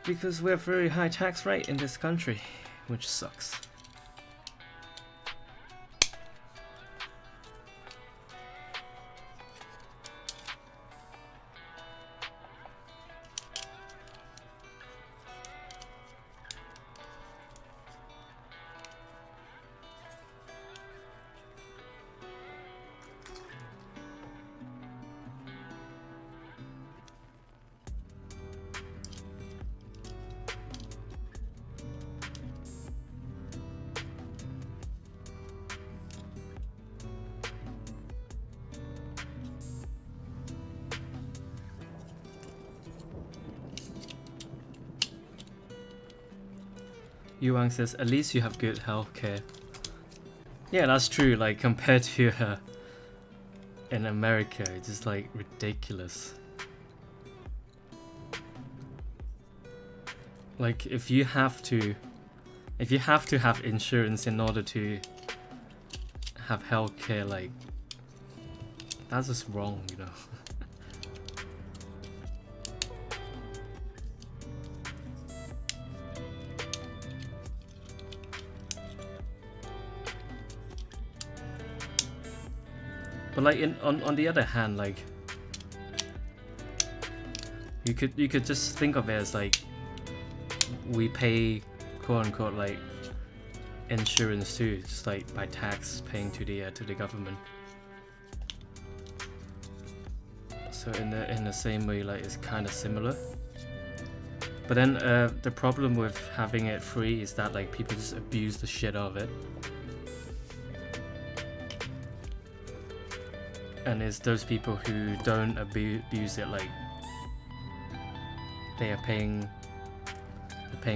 Because we have very high tax rate in this country, which sucks. Yuang says, at least you have good healthcare. Yeah, that's true. Like compared to in America, it's just like ridiculous. Like if you have to have insurance in order to have healthcare, like that's just wrong, you know. But like on the other hand, like you could just think of it as like we pay quote unquote like insurance too, just like by tax paying to the government. So in the same way, like it's kind of similar. But then the problem with having it free is that like people just abuse the shit out of it. And it's those people who don't abuse it, like they are paying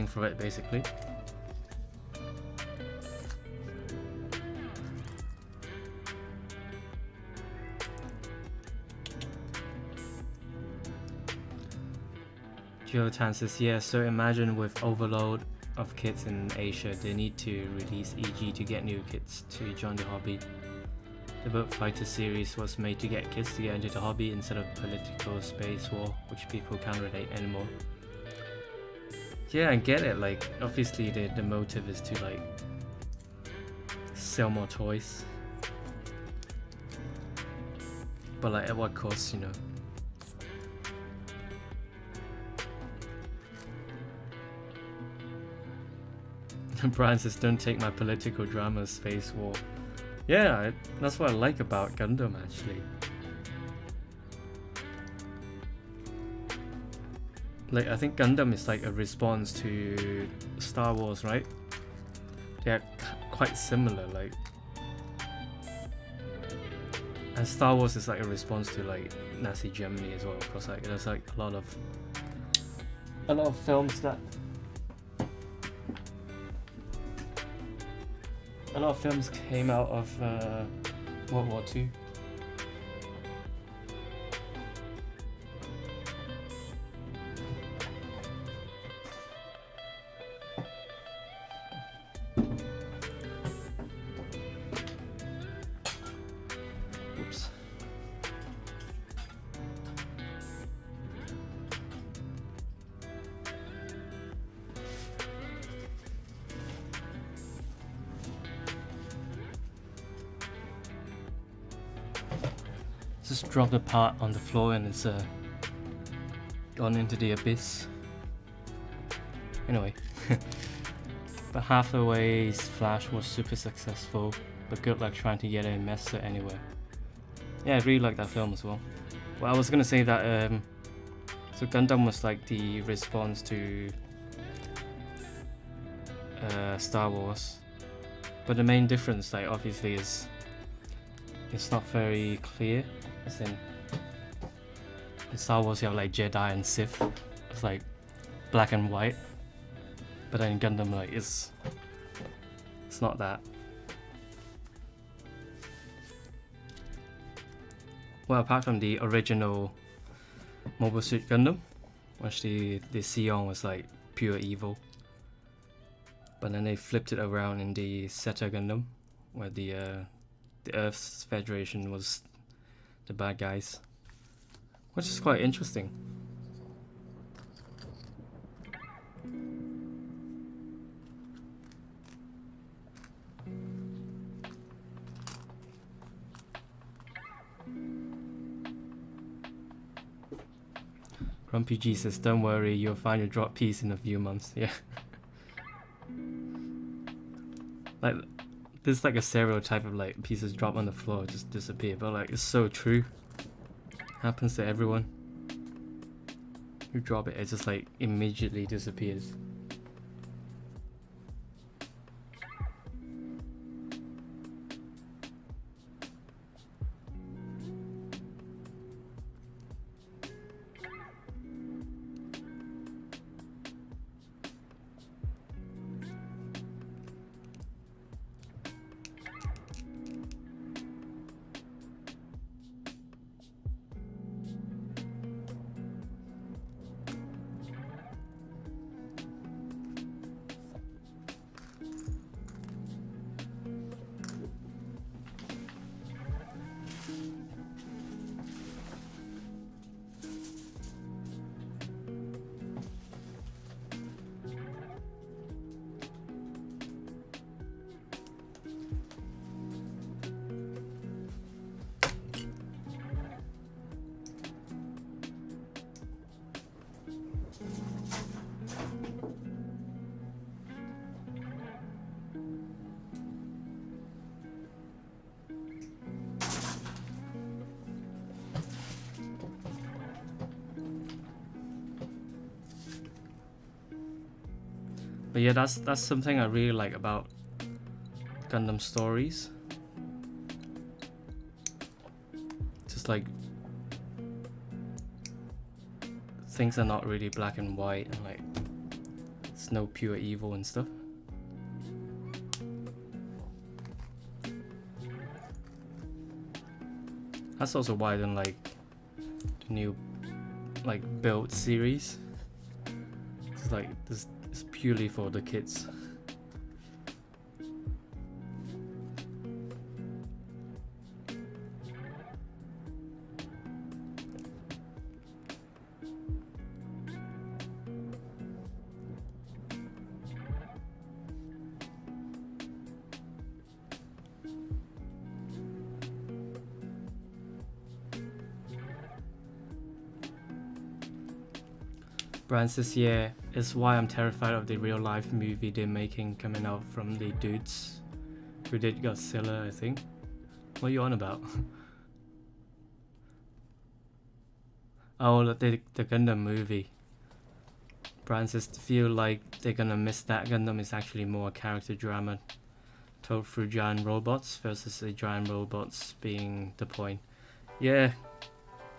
for it basically. Geotan says, yeah, so imagine with overload of kits in Asia, they need to release EG to get new kits to join the hobby. The Boat Fighter series was made to get kids to get into the hobby instead of political space war, which people can't relate anymore. Yeah, I get it. Like, obviously the motive is to like sell more toys, but like at what cost, you know? Brian says, "Don't take my political drama as space war." Yeah, that's what I like about Gundam actually. Like, I think Gundam is like a response to Star Wars, right? They're quite similar, like. And Star Wars is like a response to like Nazi Germany as well, because like there's like a lot of films that a lot of films came out of World War II. Oops. Just dropped a part on the floor and it's gone into the abyss. Anyway, but half the way Flash was super successful, but good luck trying to get a master anywhere. Yeah, I really like that film as well. Well, I was gonna say that so Gundam was like the response to Star Wars, but the main difference, like obviously, is it's not very clear. As in Star Wars, you have like Jedi and Sith. It's like black and white. But then Gundam, like, it's not that. Well, apart from the original Mobile Suit Gundam, which the Sion was like pure evil. But then they flipped it around in the Zeta Gundam, where the Earth's Federation was the bad guys, which is quite interesting. Grumpy G says, "Don't worry, you'll find your drop piece in a few months." Yeah. Like, there's like a stereotype of like pieces drop on the floor just disappear, but like it's so true. Happens to everyone. You drop it, it just like immediately disappears. But yeah, that's something I really like about Gundam stories. Just like things are not really black and white, and like it's no pure evil and stuff. That's also why I don't like the new like Build series. It's like this is purely for the kids. Brand says, yeah, it's why I'm terrified of the real life movie they're making coming out from the dudes who did Godzilla, I think. What are you on about? Oh, the Gundam movie. Brand says, feel like they're gonna miss that. Gundam is actually more a character drama told through giant robots versus the giant robots being the point. Yeah,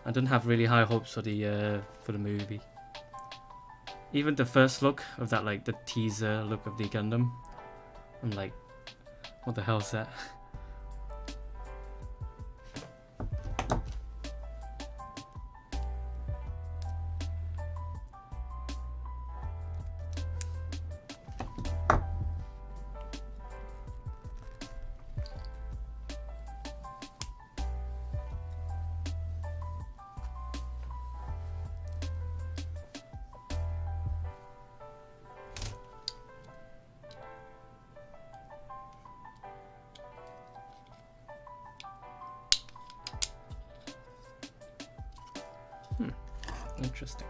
I don't have really high hopes for the movie. Even the first look of that, like the teaser look of the Gundam, I'm like, what the hell is that? Interesting.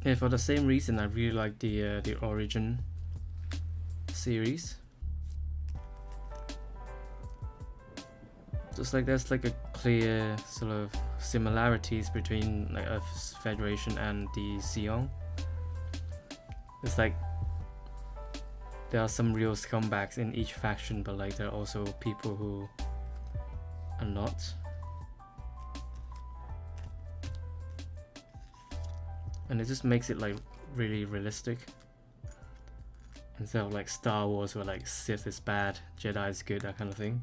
Yeah, for the same reason, I really like the Origin series. Just like there's like a clear sort of similarities between like Earth's Federation and the Xion. It's like there are some real scumbags in each faction, but like there are also people who are not. And it just makes it like really realistic. Instead of like Star Wars where like Sith is bad, Jedi is good, that kind of thing.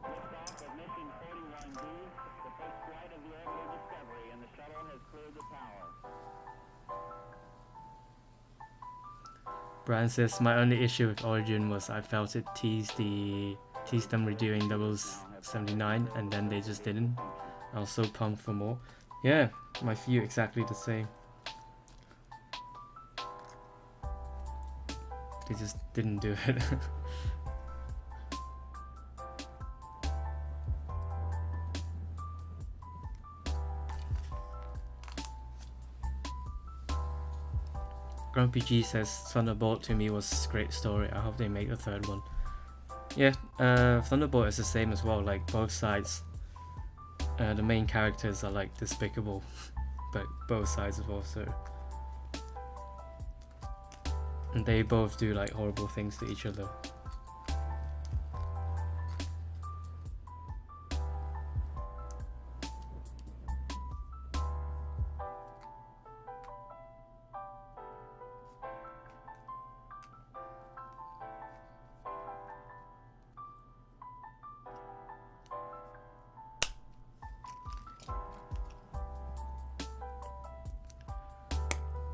Liftoff of mission 41B, the first flight of the orbital Discovery, and the shuttle has cleared the tower. Brian says, my only issue with Origin was I felt it teased them redoing 079 and then they just didn't. I was so pumped for more. Yeah, my view exactly the same. They just didn't do it. Grumpy G says Thunderbolt to me was a great story. I hope they make a third one. Yeah, Thunderbolt is the same as well. Like both sides, the main characters are like despicable, but both sides as well. So, and they both do like horrible things to each other.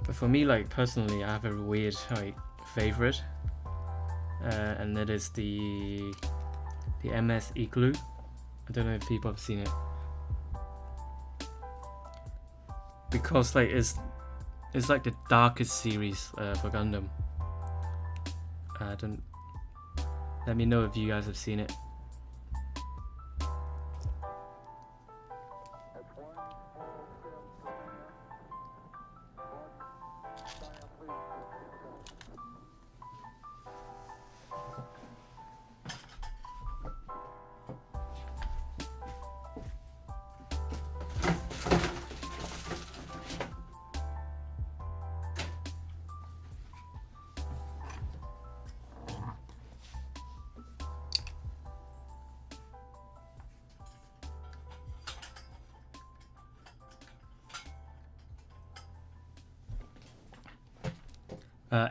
But for me, like personally, I have a weird like favorite, and that is the MS Igloo. I don't know if people have seen it, because like it's like the darkest series for Gundam. Don't let me know if you guys have seen it.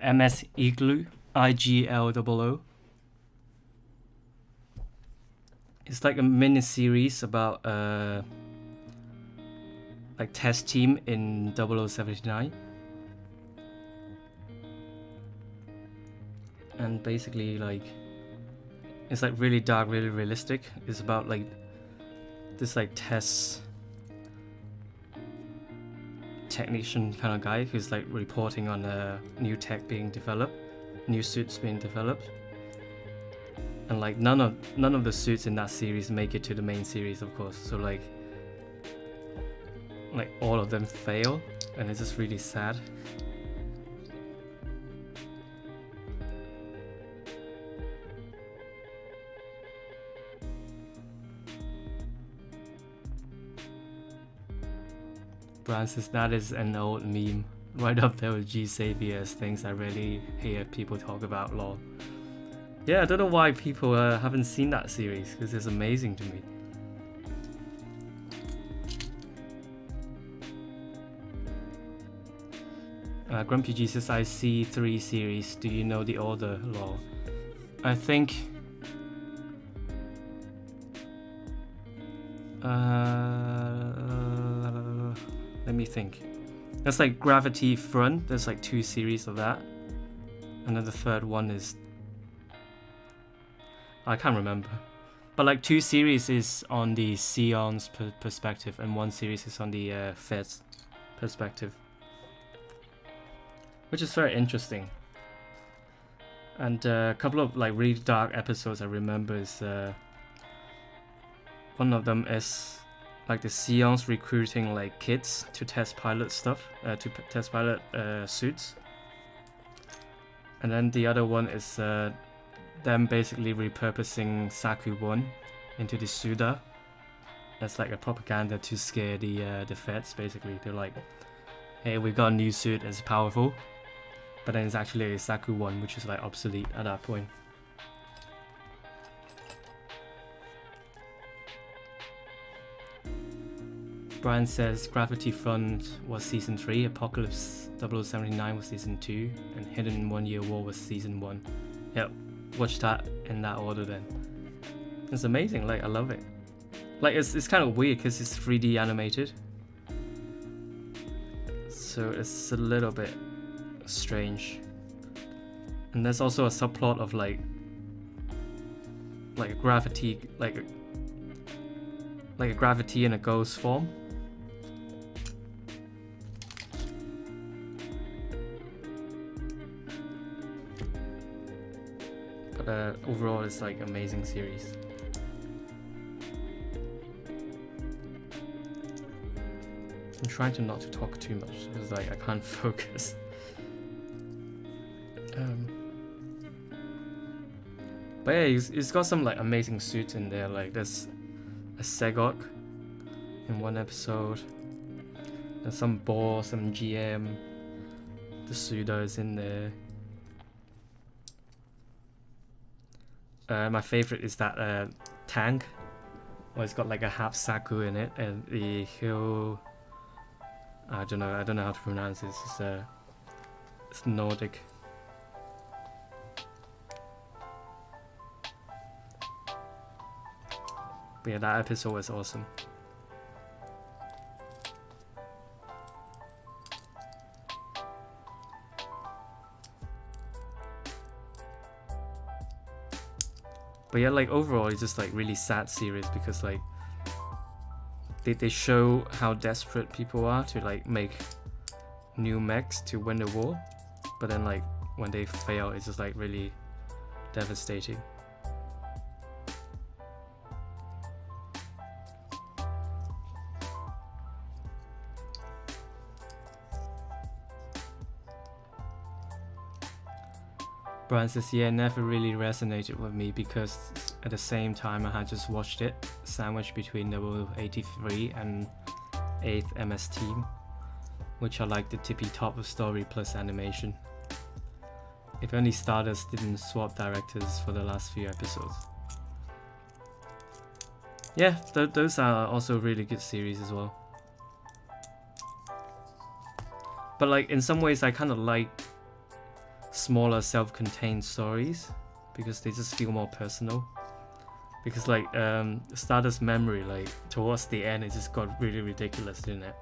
MS Igloo, IGLOO. It's like a mini series about like test team in 0079. And basically like it's like really dark, really realistic. It's about like this like test technician kind of guy who's like reporting on new tech being developed, new suits being developed. And like none of the suits in that series make it to the main series, of course. So like all of them fail, and it's just really sad. Brian says that is an old meme, right up there with G Savier's things I really hear people talk about. Lol. Yeah, I don't know why people haven't seen that series, because it's amazing to me. Grumpy G says, I see 3 series. Do you know the order? Lol. I think... let me think. There's like Gravity Front. There's like 2 series of that. And then the third one is... I can't remember. But like 2 series is on the Sion's perspective, and 1 series is on the Fed's perspective. Which is very interesting. And a couple of like really dark episodes I remember is one of them is like the Sion's recruiting like kids to test pilot stuff, to test pilot suits. And then the other one is them basically repurposing Saku 1 into the Suda. That's like a propaganda to scare the Feds. Basically, they're like, "Hey, we got a new suit. It's powerful," but then it's actually a Saku 1, which is like obsolete at that point. Brian says Gravity Front was season 3, Apocalypse 0079 was season 2, and Hidden in 1 Year War was season 1. Yep, watch that in that order then. It's amazing, like I love it. Like it's kind of weird because it's 3D animated, so it's a little bit strange. And there's also a subplot of like a gravity, like a gravity in a ghost form. But overall, it's like amazing series. I'm trying to not to talk too much because like I can't focus. But yeah, it's got some like amazing suits in there. Like there's a Segok in 1 episode. There's some Boar, some GM. The Suda is in there. My favorite is that tank, where it's got like a half Saku in it, and the hill. I don't know how to pronounce this. It's Nordic. But yeah, that episode was awesome. But yeah, like overall, it's just like really sad series because like they show how desperate people are to like make new mechs to win the war, but then like when they fail, it's just like really devastating. Brian says, yeah, it never really resonated with me because at the same time I had just watched it, sandwiched between 0083 and 8th MS Team, which I like the tippy top of story plus animation. If only Stardust didn't swap directors for the last few episodes. Yeah, those are also really good series as well. But like in some ways I kind of like smaller self-contained stories because they just feel more personal. because like Stardust Memory, like towards the end, it just got really ridiculous, didn't it?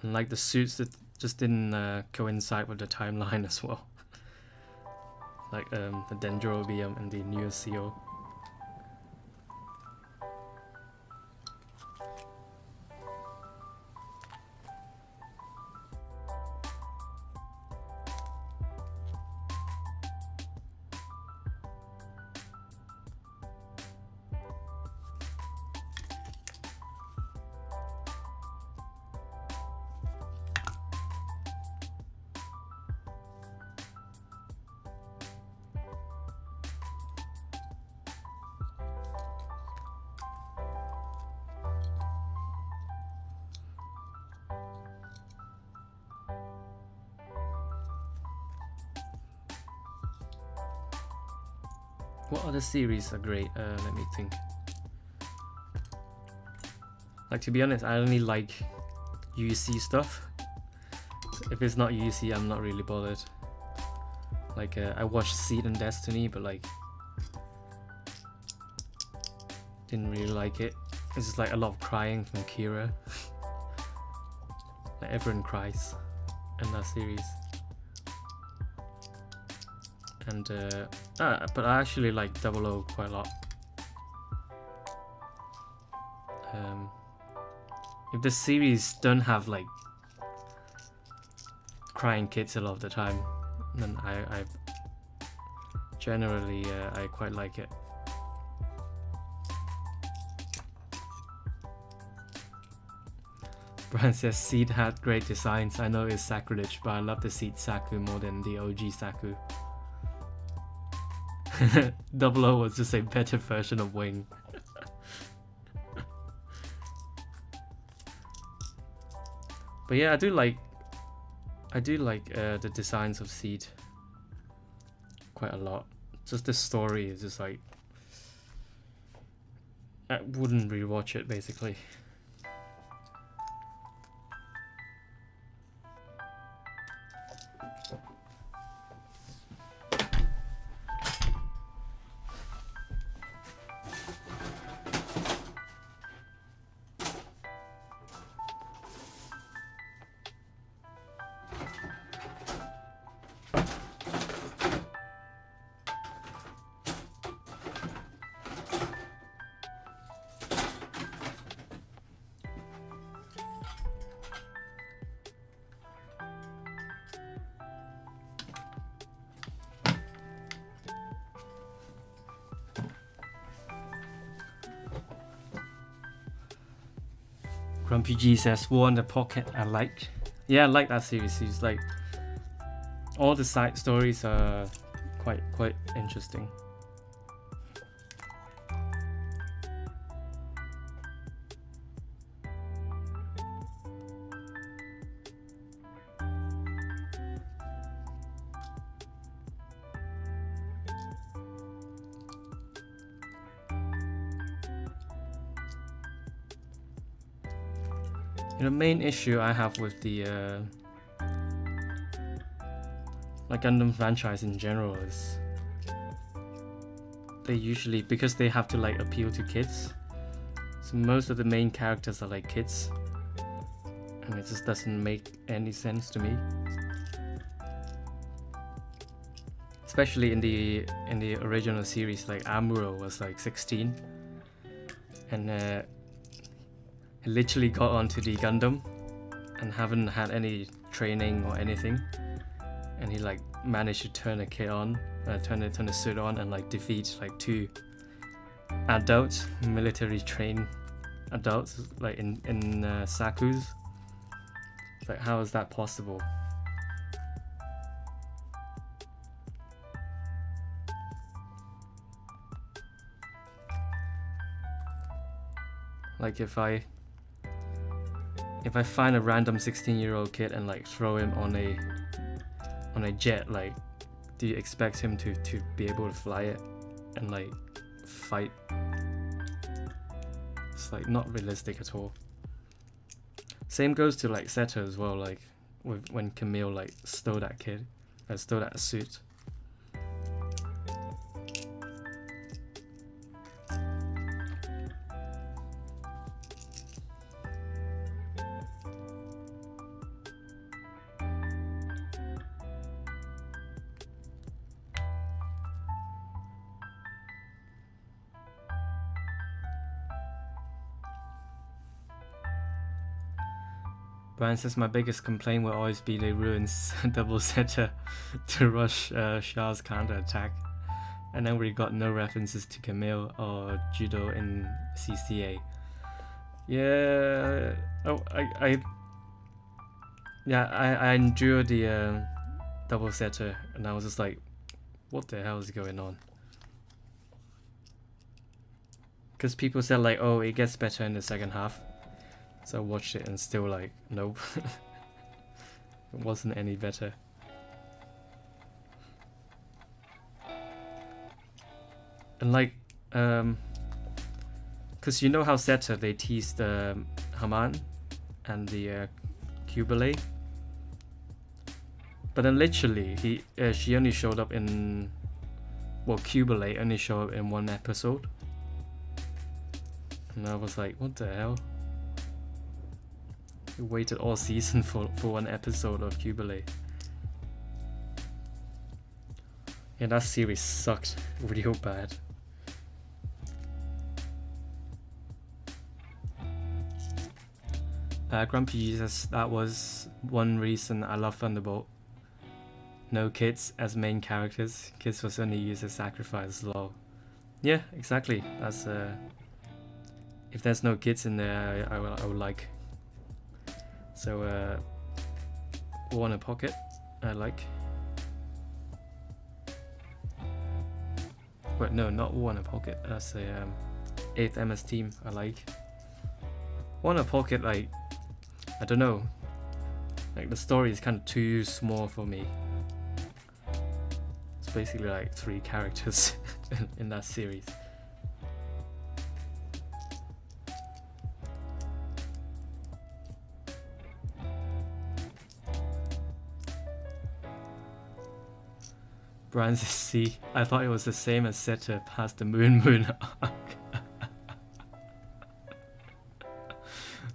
And like the suits that just didn't coincide with the timeline as well. Like the Dendrobium and the Neo Seal. What other series are great? Let me think. Like, to be honest, I only like UC stuff. If it's not UC, I'm not really bothered. Like, I watched Seed and Destiny, but like, didn't really like it. It's just like a lot of crying from Kira. Like, everyone cries in that series. And but I actually like 00 quite a lot. If the series don't have like crying kids a lot of the time, then I generally I quite like it. Brian says Seed had great designs. I know it's sacrilege, but I love the Seed Saku more than the OG Saku. 00 was just a better version of Wing. But yeah, I do like the designs of Seed quite a lot. Just the story is just like, I wouldn't rewatch it basically. Grumpy G says War in the Pocket I like. Yeah, I like that series. It's like all the side stories are quite interesting. The main issue I have with the like Gundam franchise in general is they usually, because they have to like appeal to kids, so most of the main characters are like kids, and it just doesn't make any sense to me. Especially in the original series, like Amuro was like 16, and he literally got onto the Gundam and haven't had any training or anything, and he like managed to turn a kit on, turn the suit on, and like defeat like 2 adults, military trained adults, like in Saku's. It's like, how is that possible? Like if I find a random 16-year-old kid and like throw him on a jet, like, do you expect him to be able to fly it and like fight. It's like not realistic at all. Same goes to like Zeta as well, like when Camille like stole that kid, stole that suit. Brian says my biggest complaint will always be they ruin double Zeta to rush Char's counter attack, and then we got no references to Camille or Judo in CCA. Yeah, I endured the double Zeta, and I was just like, what the hell is going on? Because people said like, oh, it gets better in the second half. So I watched it and still like, nope. It wasn't any better. And like, cause you know how Zeta they teased Haman and the Cubile, but then literally she only showed up in, well, Cubile only showed up in one episode, and I was like, what the hell? We waited all season for one episode of Cubile. Yeah, that series sucked real bad. Grumpy says that was one reason I love Thunderbolt. No kids as main characters. Kids was only used as sacrifice lol. Yeah, exactly. That's if there's no kids in there, I would like. So War in a Pocket, I like. Wait, no, not War in a Pocket. That's a 8th MS Team. I like. War in a Pocket, like, I don't know. Like the story is kind of too small for me. It's basically like 3 characters in that series. Brian says, see, I thought it was the same as Zeta past the Moon arc.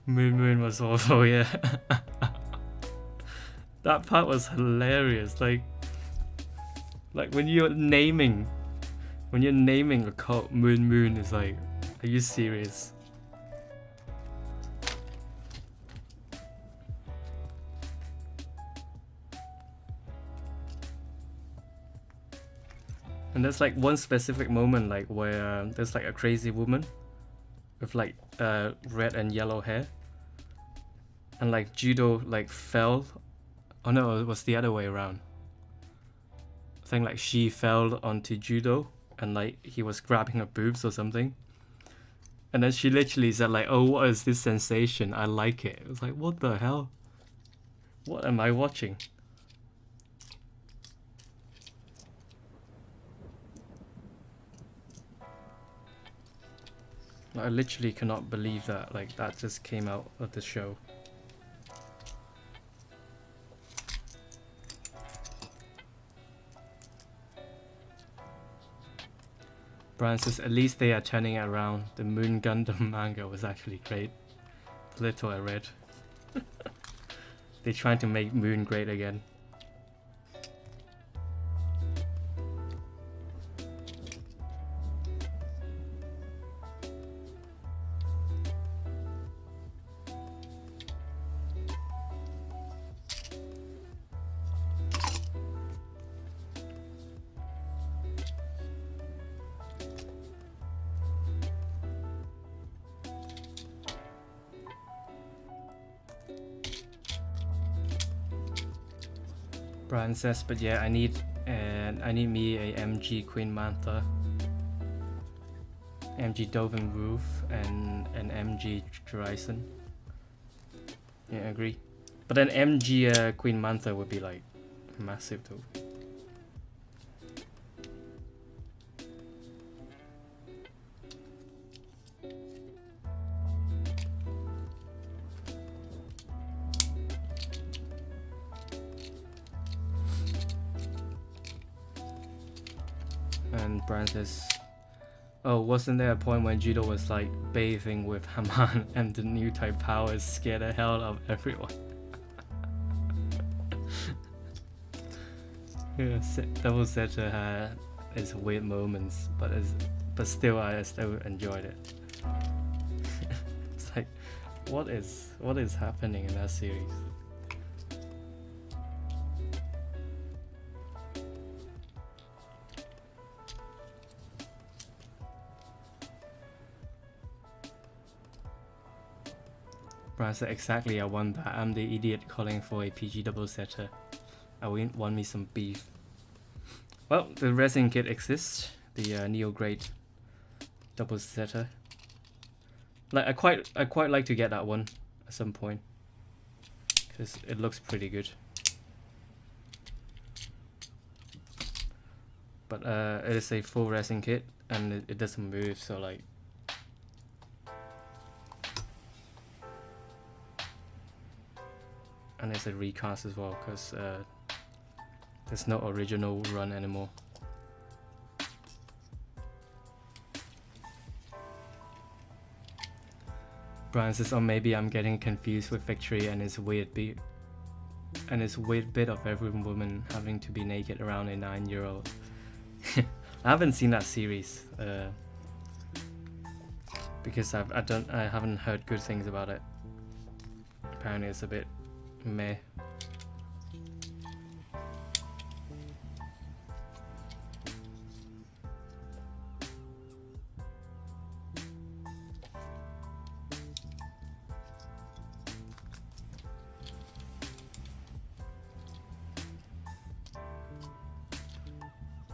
Moon was awful, yeah. That part was hilarious. Like when you're naming a cult Moon, it's like, are you serious? And there's like one specific moment like where there's like a crazy woman with like red and yellow hair, and like Judo like fell. Oh no, it was the other way around. I think like she fell onto Judo and like he was grabbing her boobs or something. And then she literally said like, oh, what is this sensation? I like it. It was like, what the hell? What am I watching? I literally cannot believe that, like, that just came out of the show. Brian says, at least they are turning it around. The Moon Gundam manga was actually great. The little I read. They're trying to make Moon great again. Brian says, but yeah, I need me a MG Queen Mantha, MG Dovin Roof, and an MG Horizon. Yeah, I agree. But then MG Queen Mantha would be like massive though. And Brian says, oh, wasn't there a point when Judo was like bathing with Haman and the new type powers scared the hell out of everyone? Yeah, Double Setter had its weird moments, but still I still enjoyed it. It's like, what is happening in that series? Brian said, exactly, I want that. I'm the idiot calling for a PG Double Setter. I want me some beef. Well, the resin kit exists, the Neo Grade Double Setter. Like I quite like to get that one at some point, because it looks pretty good. But it is a full resin kit and it doesn't move, so like. And it's a recast as well, because there's no original run anymore. Brian says, oh, maybe I'm getting confused with Victory and its weird bit of every woman having to be naked around a 9-year-old. I haven't seen that series because I haven't heard good things about it. Apparently it's a bit meh.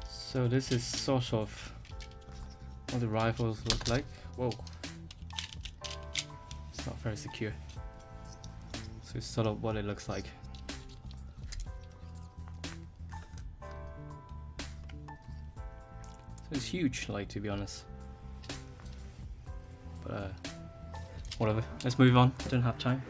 So this is sort of what the rifles look like. Whoa, it's not very secure. So it's sort of what it looks like. So it's huge, like, to be honest. But whatever. Let's move on. I don't have time.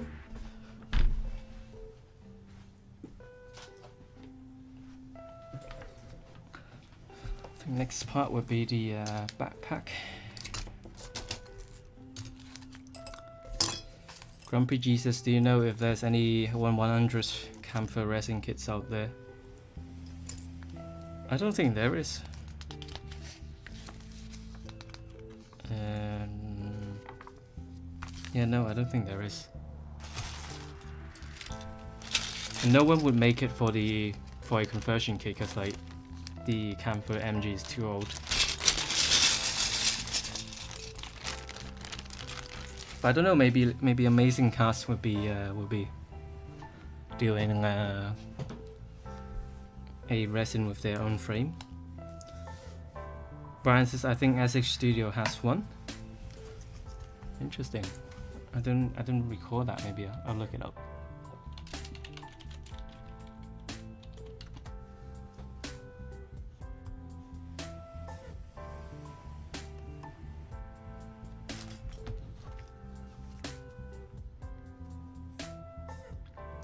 The next part would be the backpack. Grumpy Jesus, do you know if there's any 1/100 camphor resin kits out there? I don't think there is. Yeah, no, I don't think there is. And no one would make it for a conversion kit, because like the camphor MG is too old. But I don't know. Maybe Amazing Cast would be doing a resin with their own frame. Brian says, I think SH Studio has one. Interesting. I don't recall that. Maybe I'll look it up.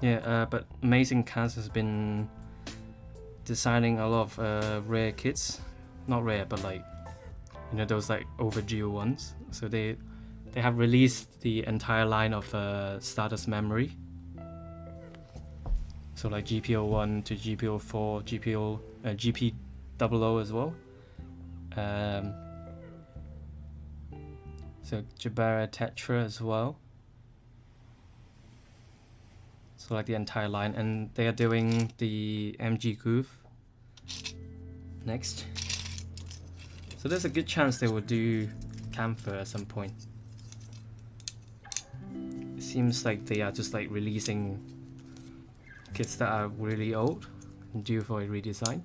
Yeah, but Amazing Cast has been designing a lot of rare kits. Not rare, but like, you know, those like overdue ones. So they have released the entire line of Stardust Memory. So like GP01 to GP04, GP00 as well. So Jabara Tetra as well. So like the entire line, and they are doing the MG Groove next. So there's a good chance they will do camphor at some point. It seems like they are just like releasing kits that are really old and due for a redesign.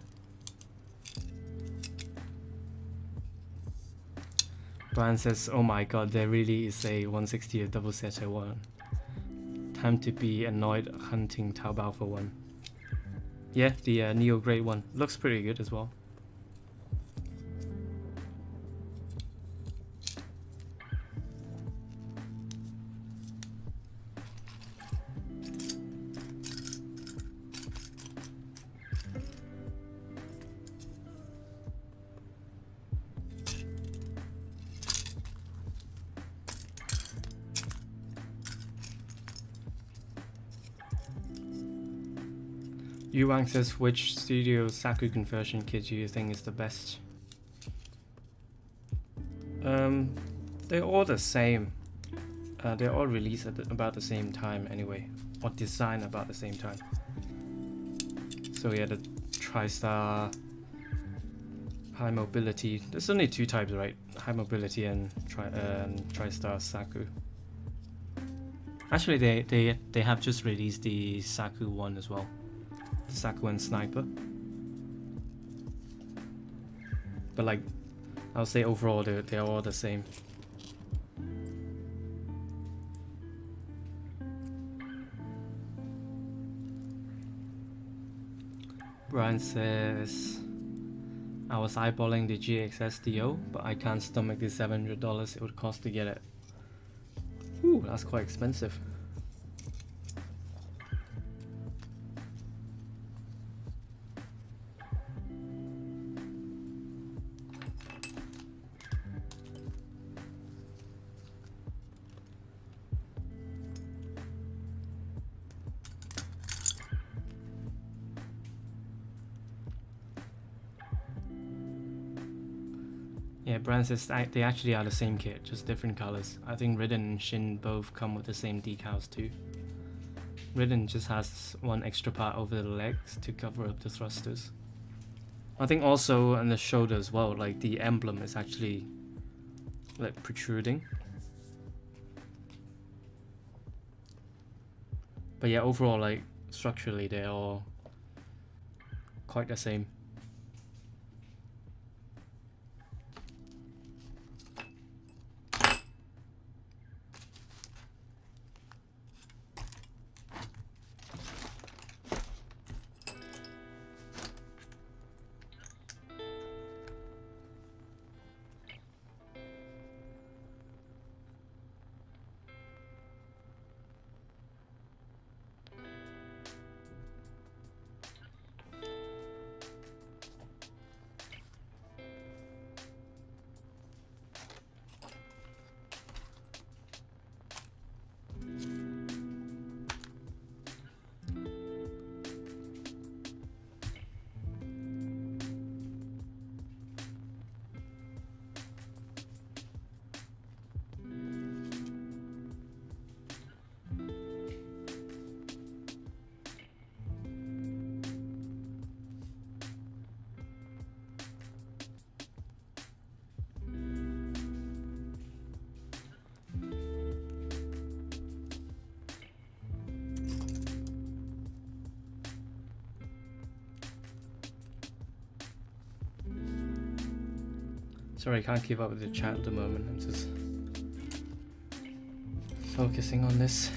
Brian says, oh my god, there really is a 160 double setter one. Time to be annoyed hunting Taobao for one. Yeah, the Neo Grade one looks pretty good as well. Yuang says, which studio Saku conversion kit do you think is the best? They're all the same. They're all released at about the same time anyway, or designed about the same time. So yeah, the TriStar High Mobility. There's only two types, right? High Mobility and TriStar Saku. Actually, they have just released the Saku one as well, the Saku and Sniper. But like, I'll say overall they're all the same. Brian says, I was eyeballing the GXS DO, but I can't stomach the $700 it would cost to get it. Ooh, that's quite expensive. Yeah, Brand says they actually are the same kit, just different colors. I think Ridden and Shin both come with the same decals too. Ridden just has one extra part over the legs to cover up the thrusters. I think also on the shoulder as well, like the emblem is actually like protruding. But yeah, overall, like structurally they're all quite the same. Sorry, I can't keep up with the chat at the moment. I'm just focusing on this.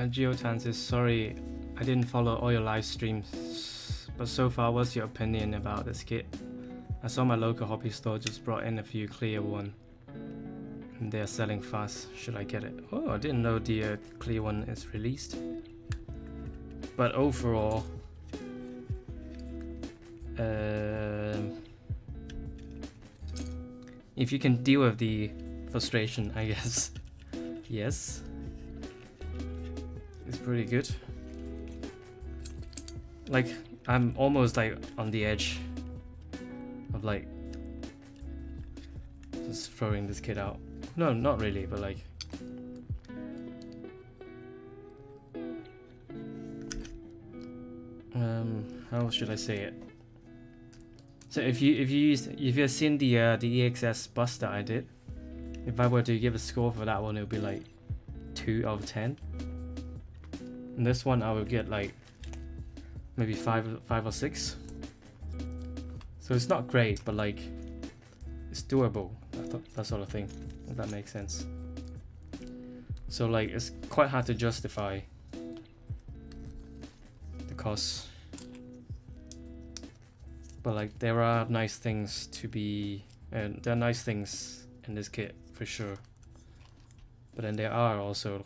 Geotansis, sorry I didn't follow all your live streams, but so far what's your opinion about this kit? I saw my local hobby store just brought in a few clear one and they're selling fast. Should I get it? Oh, I didn't know the clear one is released. But overall, if you can deal with the frustration, I guess, yes, it's pretty good. Like, I'm almost like on the edge of like just throwing this kit out. No, not really, but like how should I say it? So if you've seen the EXS bus that I did, if I were to give a score for that one, it would be like 2 out of 10. And this one I would get like maybe 5 or 6. So it's not great, but like it's doable, that sort of thing, if that makes sense. So like it's quite hard to justify the cost. But like there are nice things to be, and there are nice things in this kit for sure. But then there are also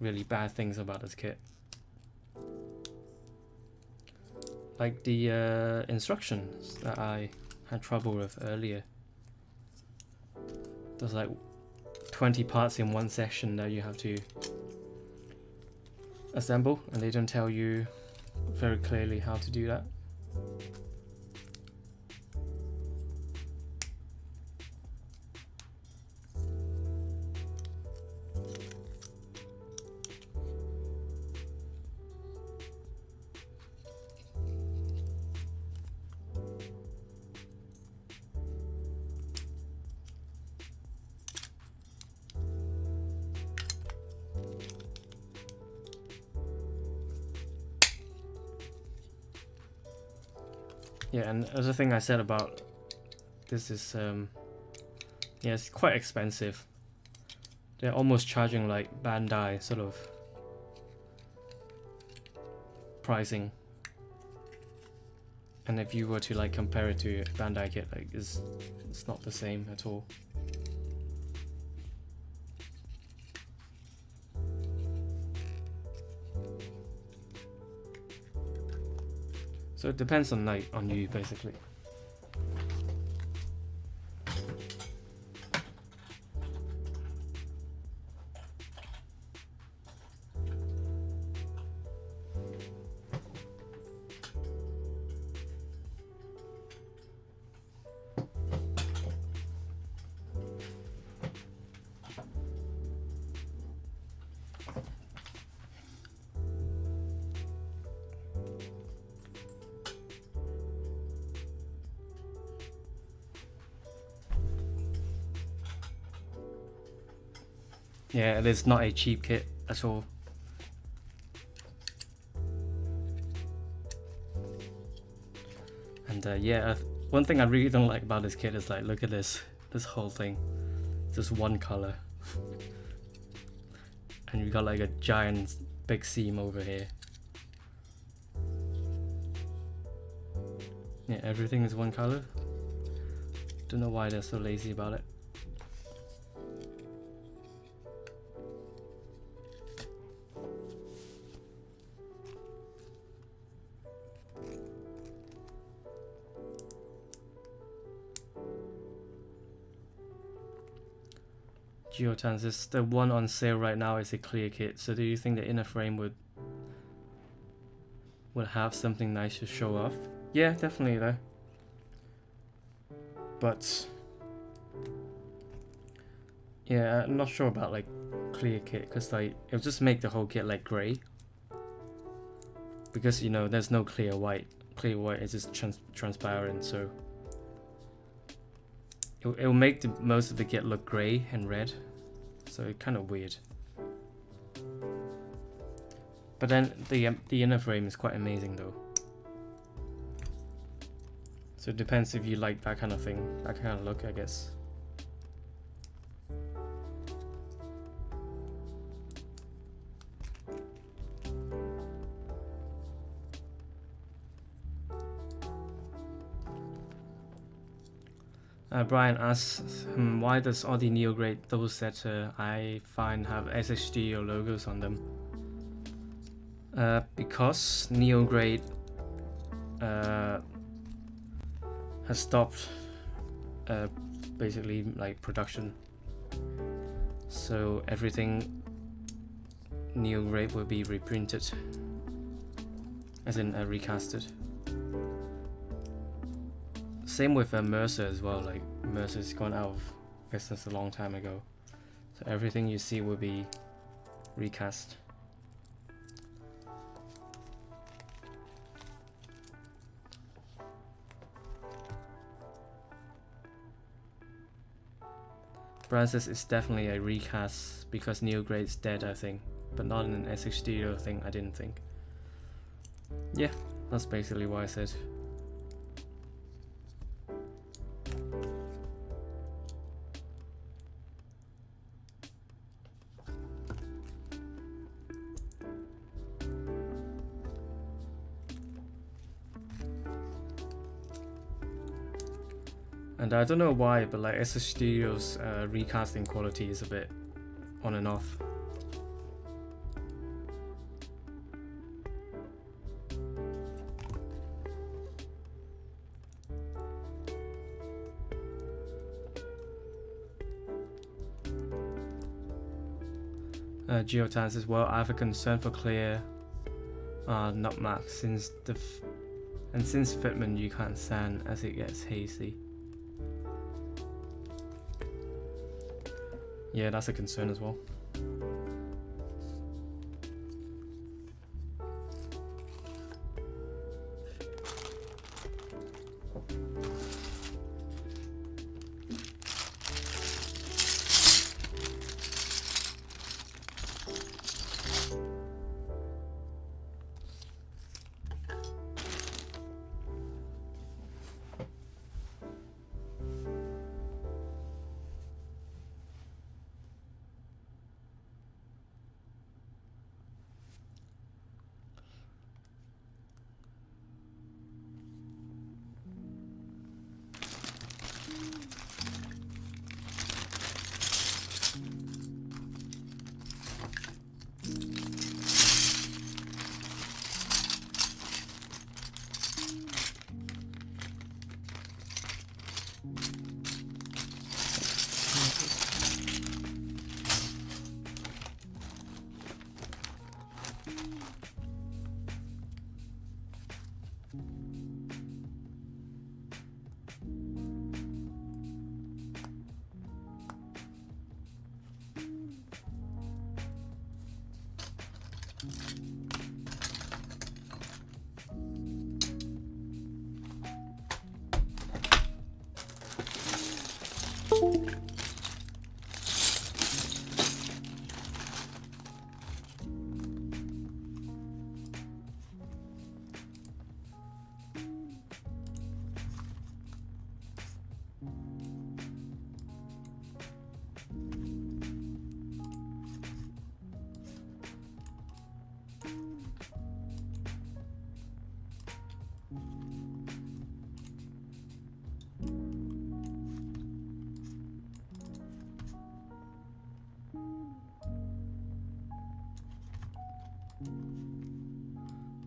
really bad things about this kit. Like the instructions that I had trouble with earlier. There's like 20 parts in one section that you have to assemble, and they don't tell you very clearly how to do that. Yeah, and the other thing I said about this is, yeah, it's quite expensive. They're almost charging like Bandai sort of pricing. And if you were to like compare it to Bandai kit, like it's not the same at all. So it depends on like on you basically. Yeah, it is not a cheap kit at all. And yeah, one thing I really don't like about this kit is like, look at this whole thing, just one color. And you got like a giant big seam over here. Yeah, everything is one color. Don't know why they're so lazy about it. Geotansis, the one on sale right now is a clear kit, so do you think the inner frame would have something nice to show off? Yeah, definitely though. But yeah, I'm not sure about like clear kit, because like it'll just make the whole kit like grey, because you know there's no clear white. Clear white is just transparent, so it'll make most of the kit look grey and red, so it's kind of weird. But then the inner frame is quite amazing though. So it depends if you like that kind of thing, that kind of look, I guess. Brian asks, why does all the Neo grade those that I find have SHD or logos on them? Because Neo grade has stopped basically like production, so everything Neo grade will be reprinted, as in recasted. Same with Mercer as well, like Mercer's gone out of business a long time ago, so everything you see will be recast. Brian says it's definitely a recast because Neo Grade's dead, I think, but not an SHD thing, I didn't think. Yeah, that's basically what I said. And I don't know why, but like SHD's recasting quality is a bit on and off. Geotan says, well, I have a concern for clear nutmeg since since fitment you can't sand as it gets hazy. Yeah, that's a concern as well.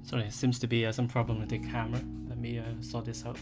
Sorry, it seems to be some problem with the camera. Let me sort this out.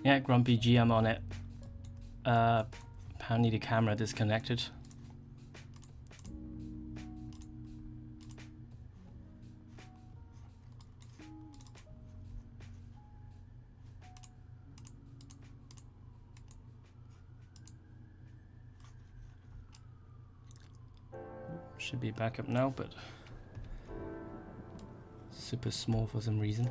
Yeah, Grumpy G, I'm on it. Apparently the camera disconnected. Should be back up now, but super small for some reason.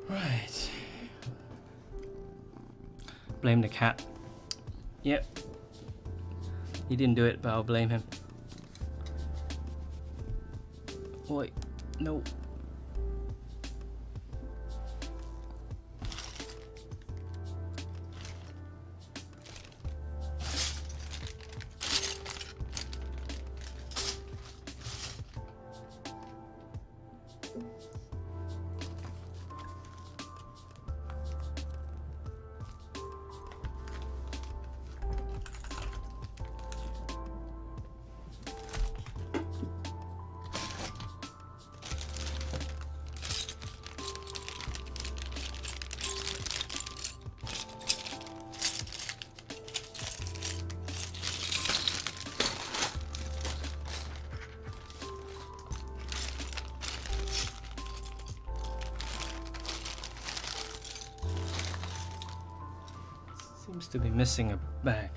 Right. Blame the cat. Yep. He didn't do it, but I'll blame him. Wait, no. Seems to be missing a bag.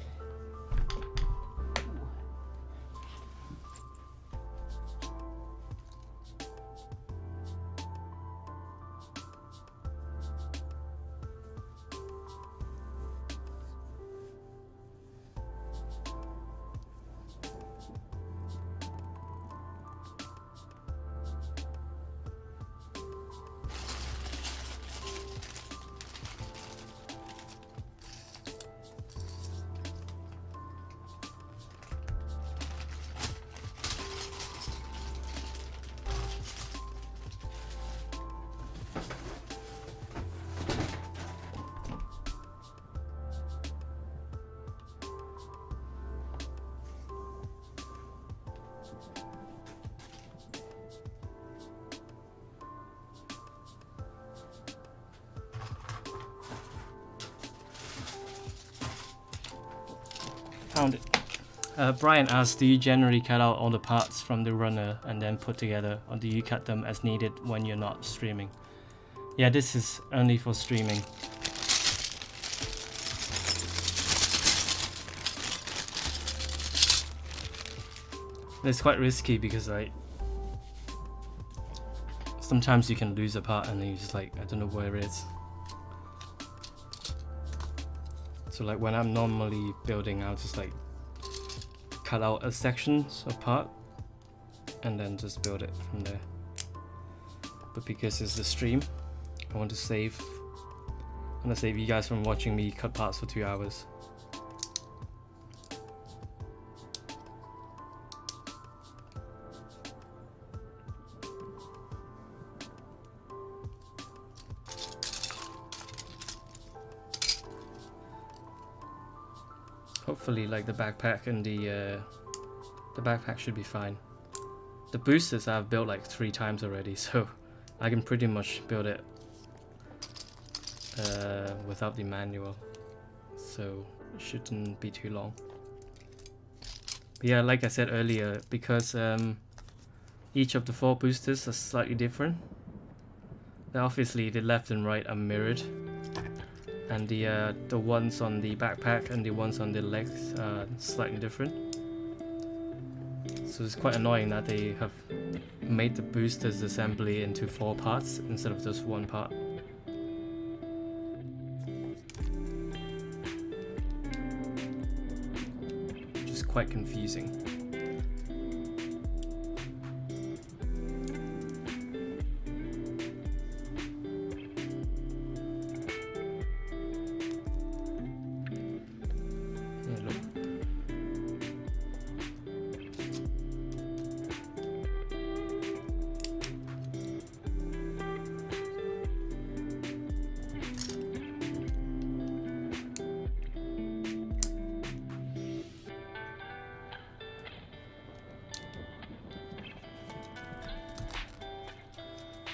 Found it. Brian asked, do you generally cut out all the parts from the runner and then put together, or do you cut them as needed when you're not streaming? Yeah, this is only for streaming. It's quite risky because like sometimes you can lose a part and then you just like, I don't know where it is. So like when I'm normally building, I'll just like cut out a section of part and then just build it from there. But because it's the stream, I want to save you guys from watching me cut parts for 2 hours. Hopefully like the backpack and the backpack should be fine. The boosters I've built like 3 times already, so I can pretty much build it without the manual, so it shouldn't be too long. But yeah, like I said earlier, because each of the 4 boosters are slightly different. Obviously the left and right are mirrored, and the ones on the backpack and the ones on the legs are slightly different. So it's quite annoying that they have made the boosters assembly into 4 parts instead of just 1 part. Which is quite confusing.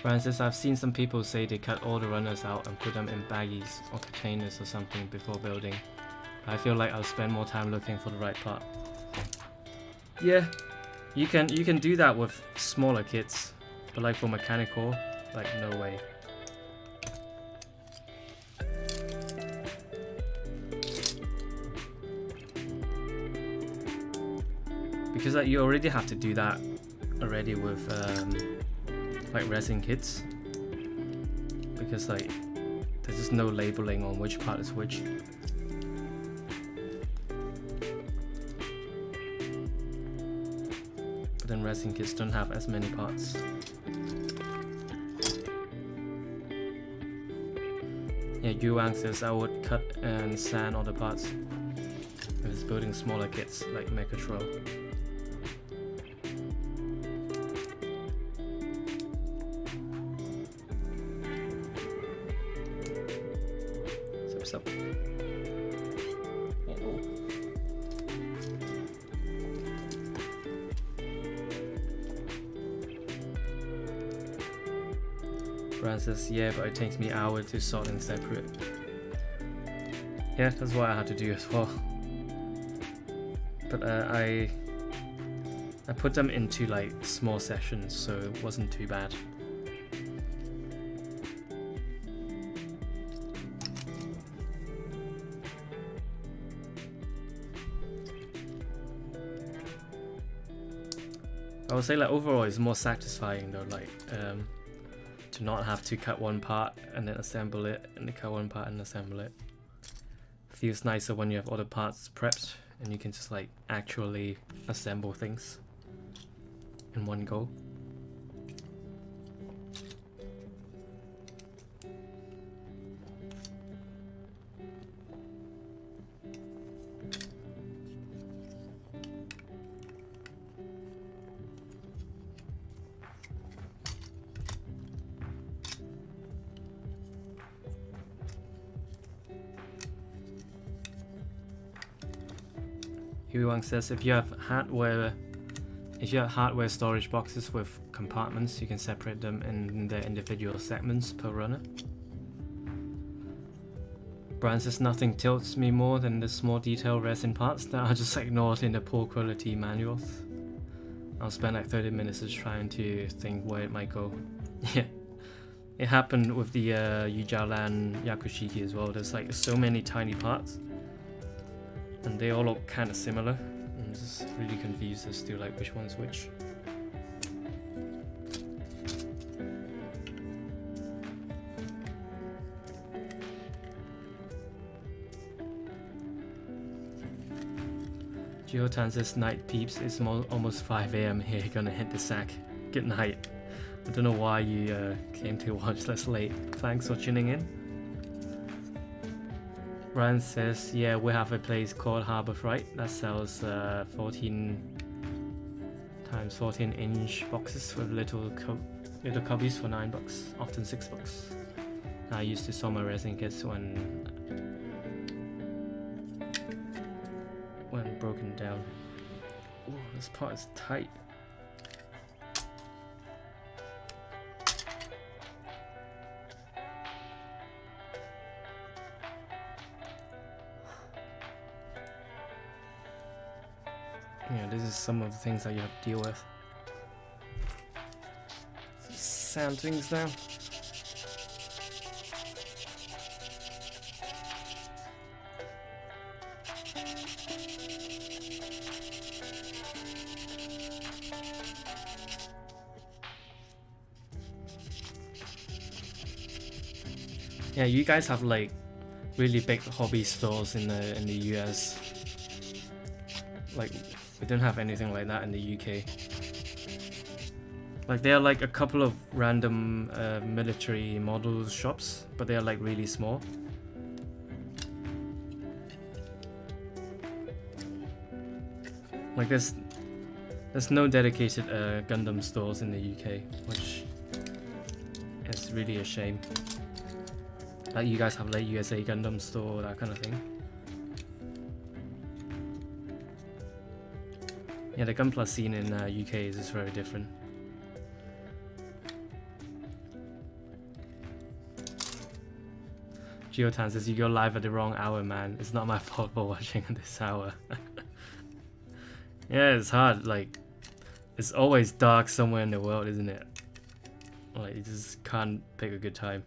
Francis, I've seen some people say they cut all the runners out and put them in baggies or containers or something before building. I feel like I'll spend more time looking for the right part. Yeah, you can do that with smaller kits, but like for Mechanicore, like no way. Because like you already have to do that already with like resin kits, because like there's just no labeling on which part is which. But then resin kits don't have as many parts. Yeah, Yuang says I would cut and sand all the parts if it's building smaller kits like Mechanicore. Up. Oh. Brian says, yeah, but it takes me hours to sort and separate. Yeah, that's what I had to do as well. But I put them into like small sessions, so it wasn't too bad. I would say like overall it's more satisfying though, like to not have to cut one part and then assemble it, and then cut one part and assemble it. Feels nicer when you have all the parts prepped and you can just like actually assemble things in one go. Yuang says if you have hardware storage boxes with compartments, you can separate them in their individual segments per runner. Brian says nothing tilts me more than the small detail resin parts that are just ignored in the poor quality manuals. I'll spend like 30 minutes just trying to think where it might go. Yeah, it happened with the Yujalan Yakushiki as well. There's like so many tiny parts, and they all look kind of similar. I'm just really confused as to like which one's which. Geotan says night peeps, it's almost 5 AM here, gonna hit the sack. Good night. I don't know why you came to watch this late. Thanks for tuning in. Ryan says, yeah, we have a place called Harbor Freight that sells 14 times 14 inch boxes with little cubbies for $9, often $6. I used to sell my resin kits when broken down. Ooh, this part is tight. Yeah, this is some of the things that you have to deal with. Sand things down. Yeah, you guys have like really big hobby stores in the US. Like, we don't have anything like that in the UK. Like, there are like a couple of random military model shops, but they are like really small. Like, there's no dedicated Gundam stores in the UK, which is really a shame. Like, you guys have like USA Gundam store, that kind of thing. Yeah, the Gunpla scene in UK is just very different. Geotan says you go live at the wrong hour, man. It's not my fault for watching at this hour. Yeah, it's hard. Like, it's always dark somewhere in the world, isn't it? Like, you just can't pick a good time.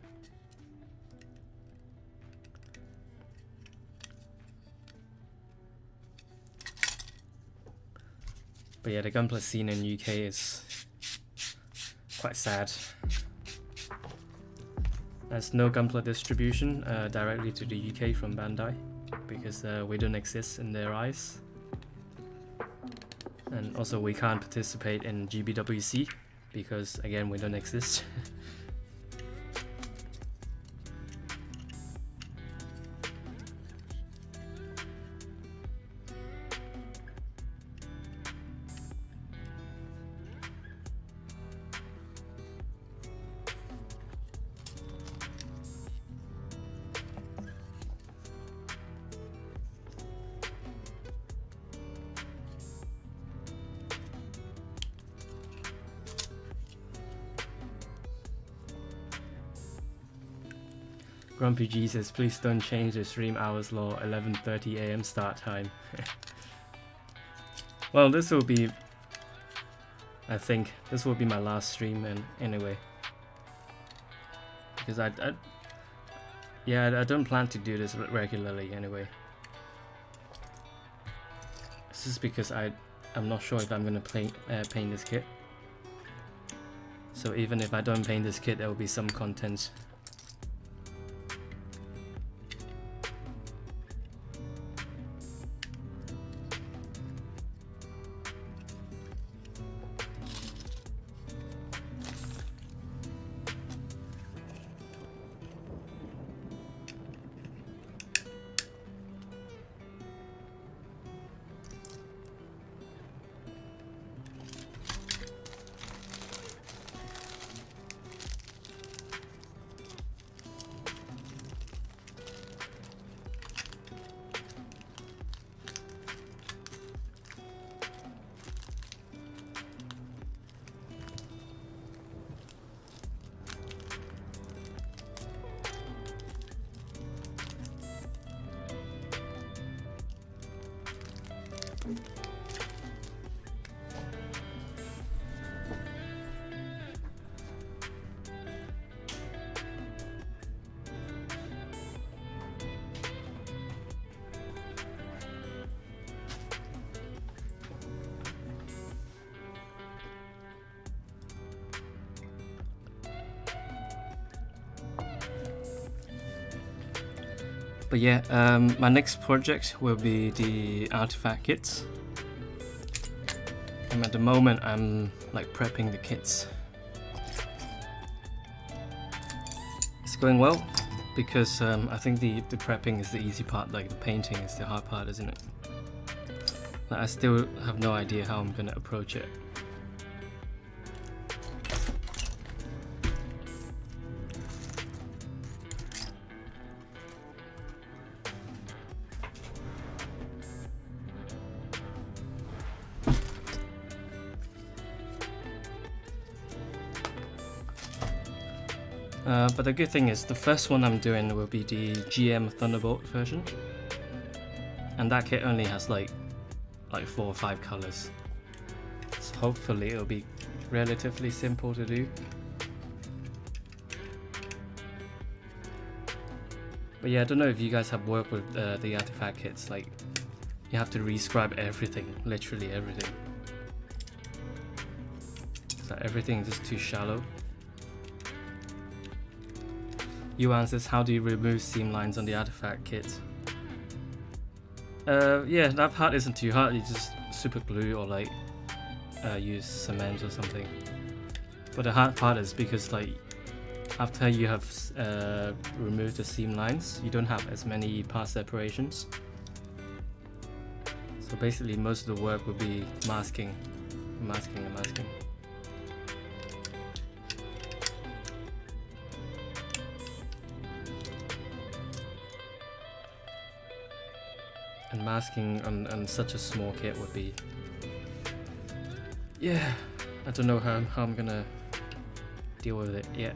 But yeah, the gunplay scene in UK is quite sad. There's no gunplay distribution directly to the UK from Bandai because we don't exist in their eyes. And also we can't participate in GBWC because again we don't exist. Grumpy G says, please don't change the stream hours law, 11:30 AM start time. Well, this will be, I think, this will be my last stream and anyway. Because I don't plan to do this regularly anyway. This is because I'm not sure if I'm gonna paint this kit. So even if I don't paint this kit, there will be some content. But yeah, my next project will be the artifact kits. And at the moment I'm like prepping the kits. It's going well because I think the prepping is the easy part, like the painting is the hard part, isn't it? Like, I still have no idea how I'm gonna approach it. But the good thing is the first one I'm doing will be the GM Thunderbolt version, and that kit only has like 4 or 5 colors, so hopefully it'll be relatively simple to do. But yeah, I don't know if you guys have worked with the artifact kits. Like, you have to rescribe everything, literally everything. So everything is just too shallow. Yuan says, how do you remove seam lines on the artifact kit? Yeah, that part isn't too hard. You just super glue or like use cement or something. But the hard part is because like after you have removed the seam lines, you don't have as many part separations. So basically most of the work will be masking. And masking on such a small kit would be... Yeah, I don't know how I'm gonna deal with it yet.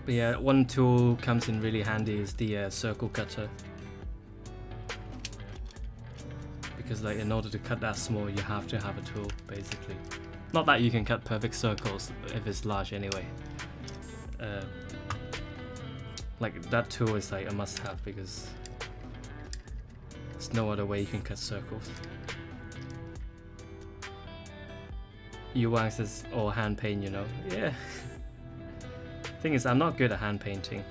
But yeah, one tool comes in really handy is the circle cutter. Because like in order to cut that small, you have to have a tool, basically. Not that you can cut perfect circles if it's large anyway. Like that tool is like a must-have because there's no other way you can cut circles. Yuang says, or hand paint, you know. Yeah. Thing is, I'm not good at hand painting.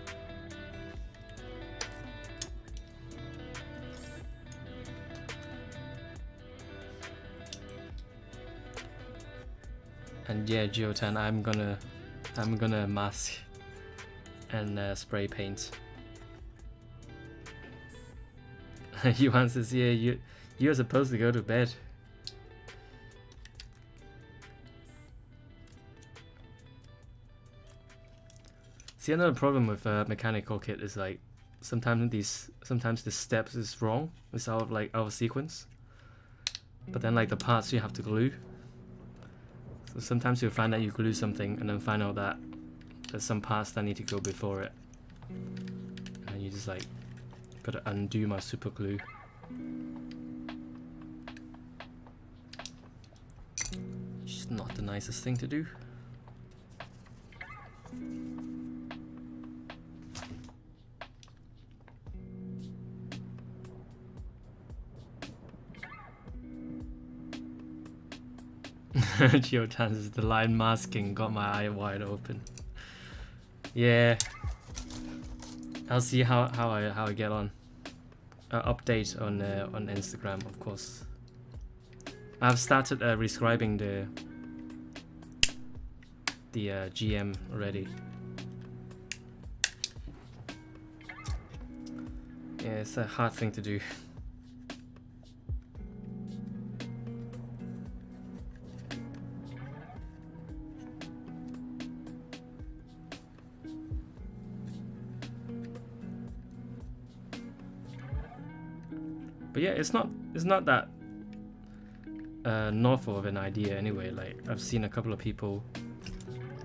And yeah, Geotan, I'm gonna mask and spray paint. Yuan says, yeah, you're supposed to go to bed. See, another problem with Mechanicore kit is like sometimes the steps is wrong. It's out of sequence. But then like the parts you have to glue. So sometimes you'll find that you glue something and then find out that there's some parts that need to go before it. And you just like gotta undo my super glue. Which is not the nicest thing to do. Geotan's the line masking got my eye wide open. Yeah, I'll see how I get on. Update on Instagram, of course. I've started rescribing the GM already. Yeah, it's a hard thing to do. But yeah, it's not that novel of an idea anyway. Like I've seen a couple of people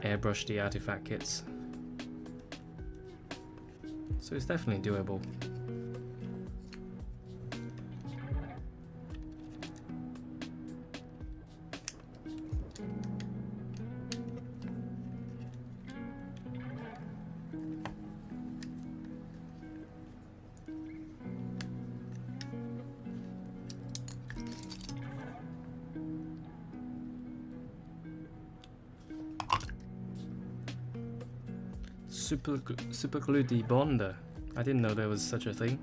airbrush the artifact kits, so it's definitely doable. Super glue debonder. I didn't know there was such a thing.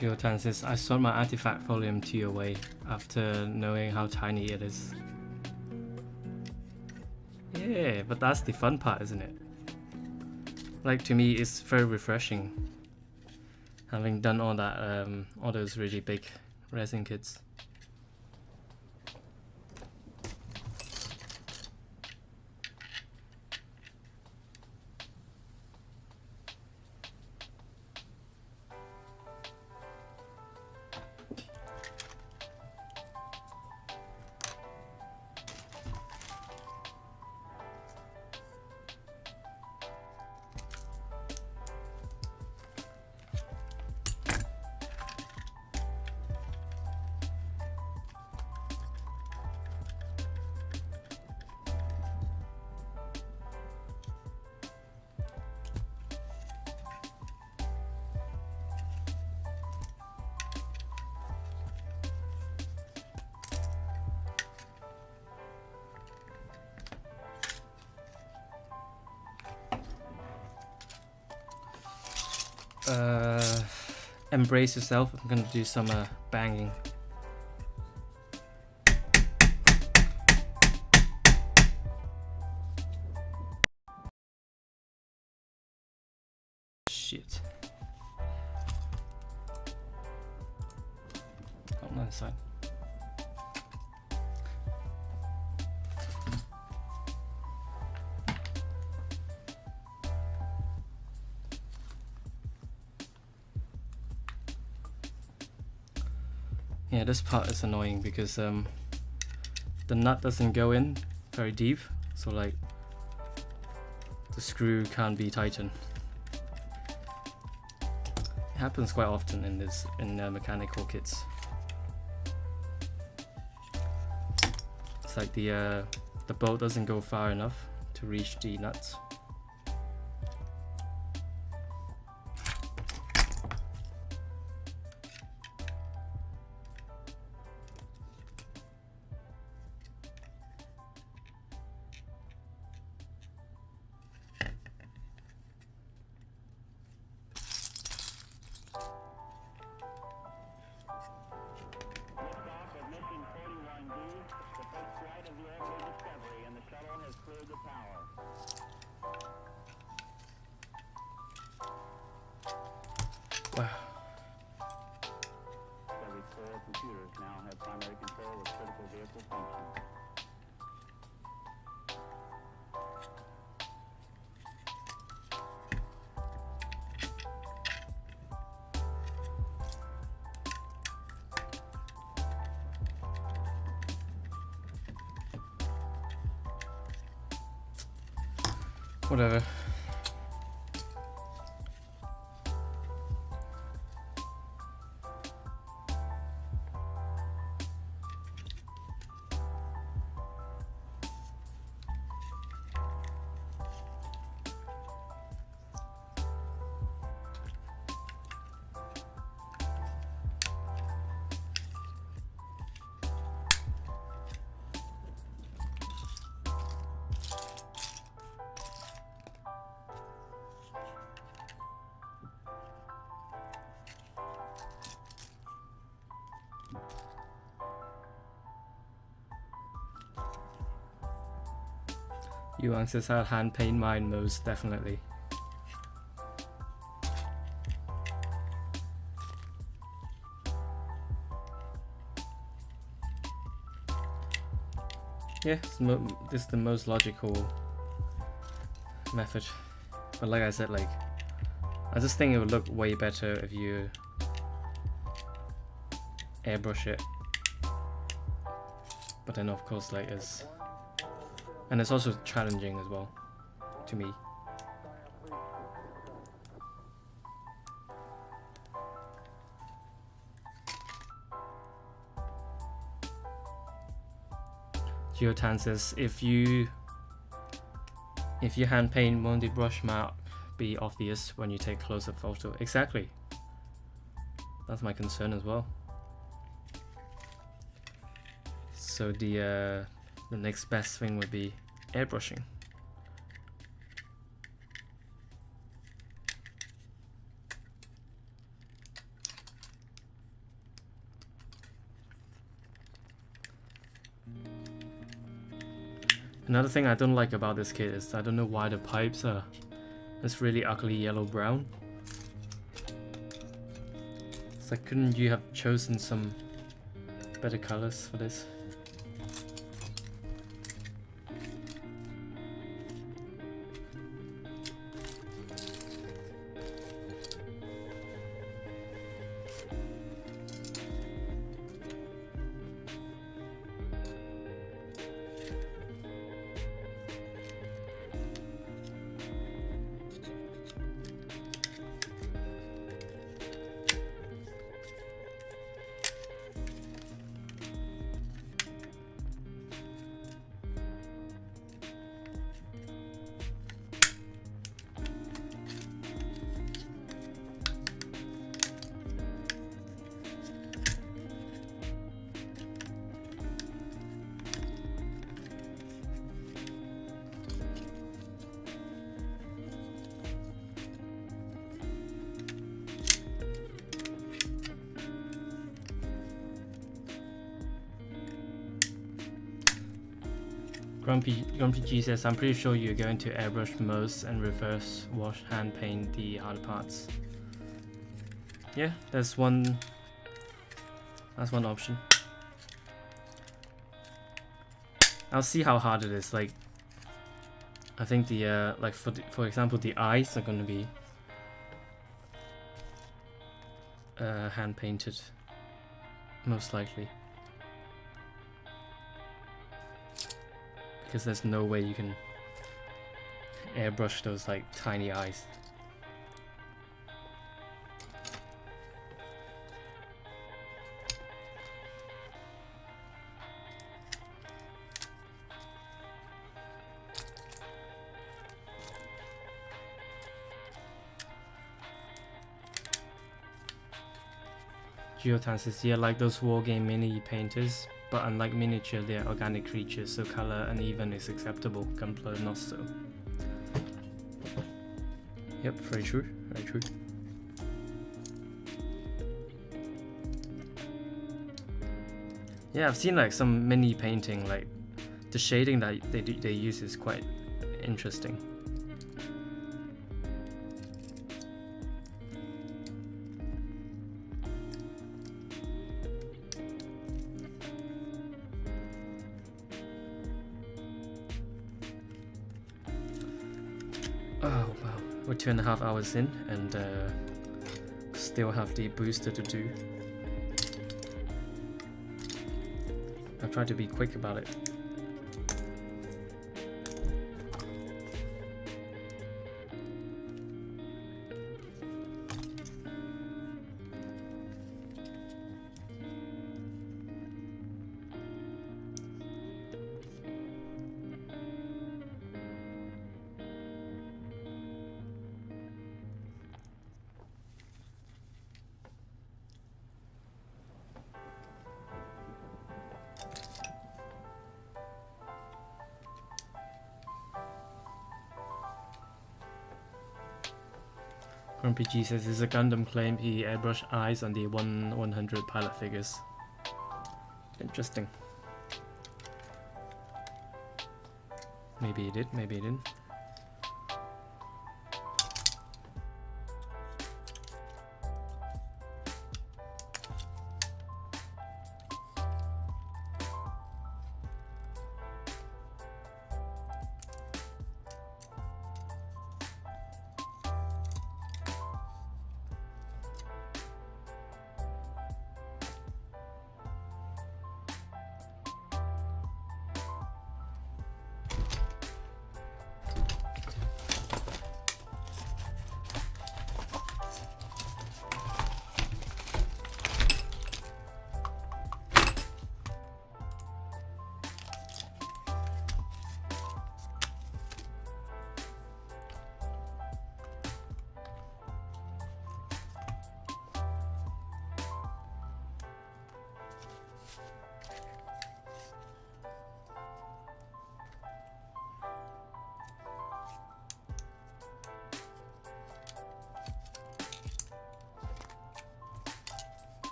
Geotan says, I sold my artifact volume to you away after knowing how tiny it is. Yeah, but that's the fun part, isn't it? Like, to me, it's very refreshing having done all that, all those really big resin kits. embrace yourself. I'm gonna do some banging. Shit. Oh, not inside. Yeah, this part is annoying because the nut doesn't go in very deep, so like the screw can't be tightened. It happens quite often in Mechanicore kits. It's like the bolt doesn't go far enough to reach the nuts. Liftoff of mission 41B, the first flight of the orbital Discovery, and the shuttle has cleared the tower. Wow. Discovery's core computers now have primary control of critical vehicle functions. Whatever. You answers how hand paint mine most definitely. Yeah, this is the most logical method. But like I said, like I just think it would look way better if you airbrush it. But then of course like and it's also challenging as well, to me. Geotan says, if you hand paint, won't the brush mark be obvious when you take close-up photo? Exactly. That's my concern as well. So the next best thing would be airbrushing. Another thing I don't like about this kit is I don't know why the pipes are this really ugly yellow-brown. It's like, couldn't you have chosen some better colors for this? Grumpy G says, I'm pretty sure you're going to airbrush most and reverse wash hand paint the hard parts. Yeah, that's one option. I'll see how hard it is. Like, I think the like for example the eyes are gonna be hand painted, most likely. Because there's no way you can airbrush those like tiny eyes. Geotan says, yeah, like those wargame mini painters, but unlike miniature, they are organic creatures, so color uneven is acceptable. Gunpla not so. Yep, very true, very true. Yeah, I've seen like some mini painting, like the shading that they use is quite interesting. Oh wow, we're 2.5 hours in and still have the booster to do. I'll try to be quick about it. Grumpy G says, is a Gundam claim he airbrush eyes on the 1/100 pilot figures. Interesting. Maybe he did, maybe he didn't.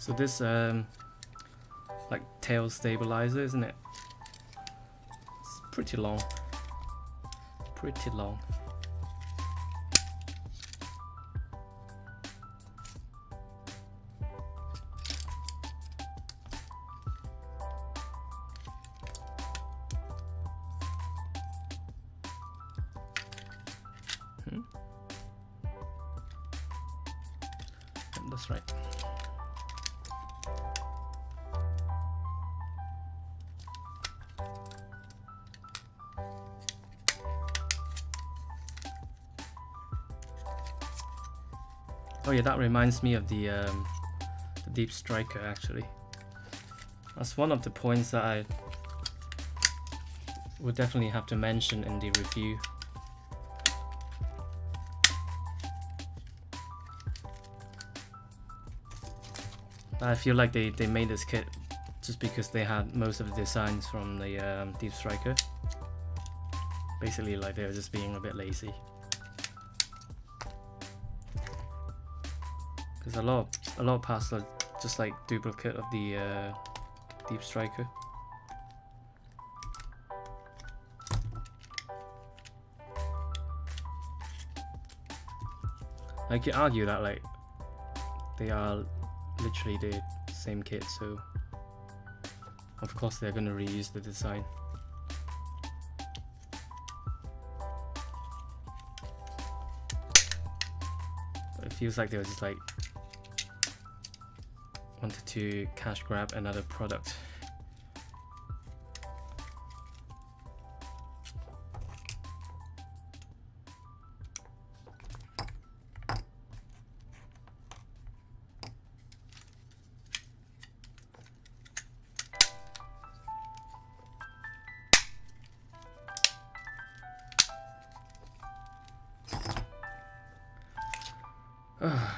So this like tail stabilizer, isn't it? It's pretty long. Pretty long. That's right. Oh yeah, that reminds me of the Deep Striker actually. That's one of the points that I would definitely have to mention in the review. I feel like they made this kit just because they had most of the designs from the Deep Striker. Basically, like they were just being a bit lazy. Because a lot of parts are just like duplicate of the Deep Striker. I could argue that like they are literally the same kit, so of course they're gonna reuse the design. But it feels like they were just like wanted to cash grab another product.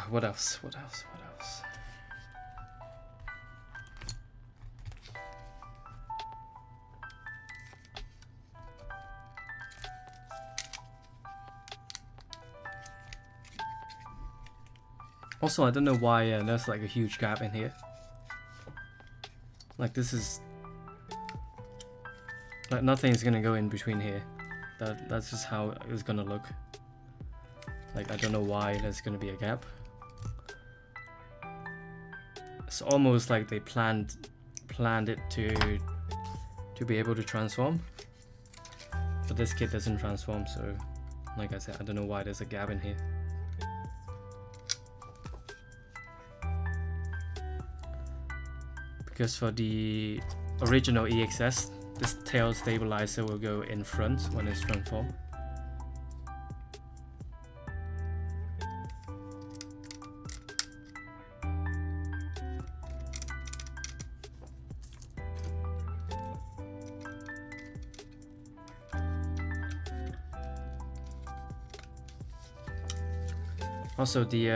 What else? What else? What else? Also, I don't know why there's like a huge gap in here. Like this is like nothing's gonna go in between here. That's just how it's gonna look. Like I don't know why there's gonna be a gap. It's almost like they planned it to be able to transform, but this kit doesn't transform. So, like I said, I don't know why there's a gap in here. Because for the original EXS, this tail stabilizer will go in front when it's transformed. Also, the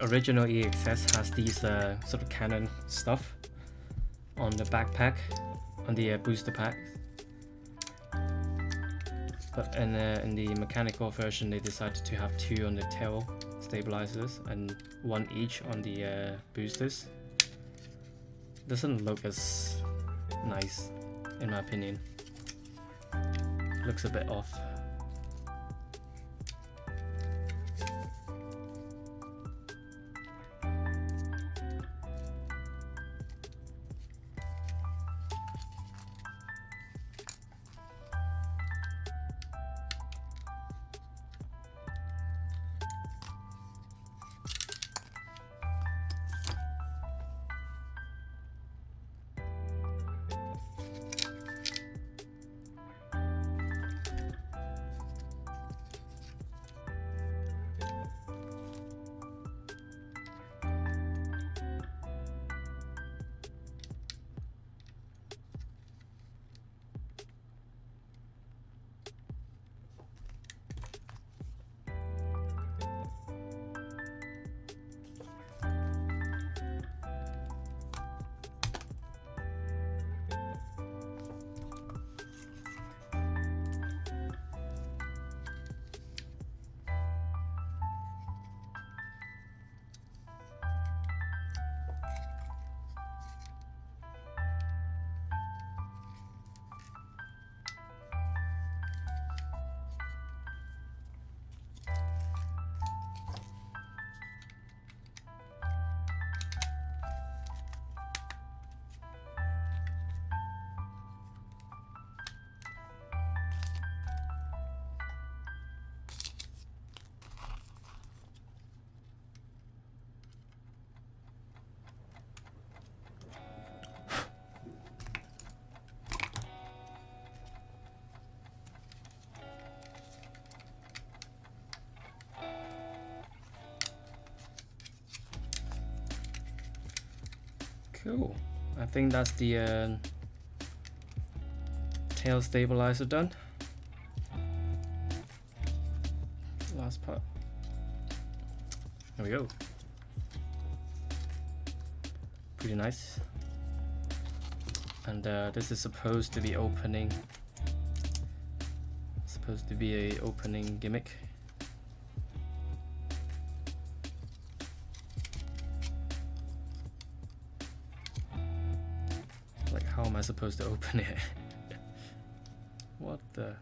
original EXS has these sort of cannon stuff on the backpack, on the booster pack. But in the Mechanicore version, they decided to have 2 on the tail stabilizers and 1 each on the boosters. Doesn't look as nice, in my opinion. Looks a bit off. Cool. I think that's the tail stabilizer done. Last part. There we go. Pretty nice. And this is supposed to be opening. Supposed to be a opening gimmick. Like, how am I supposed to open it? What the?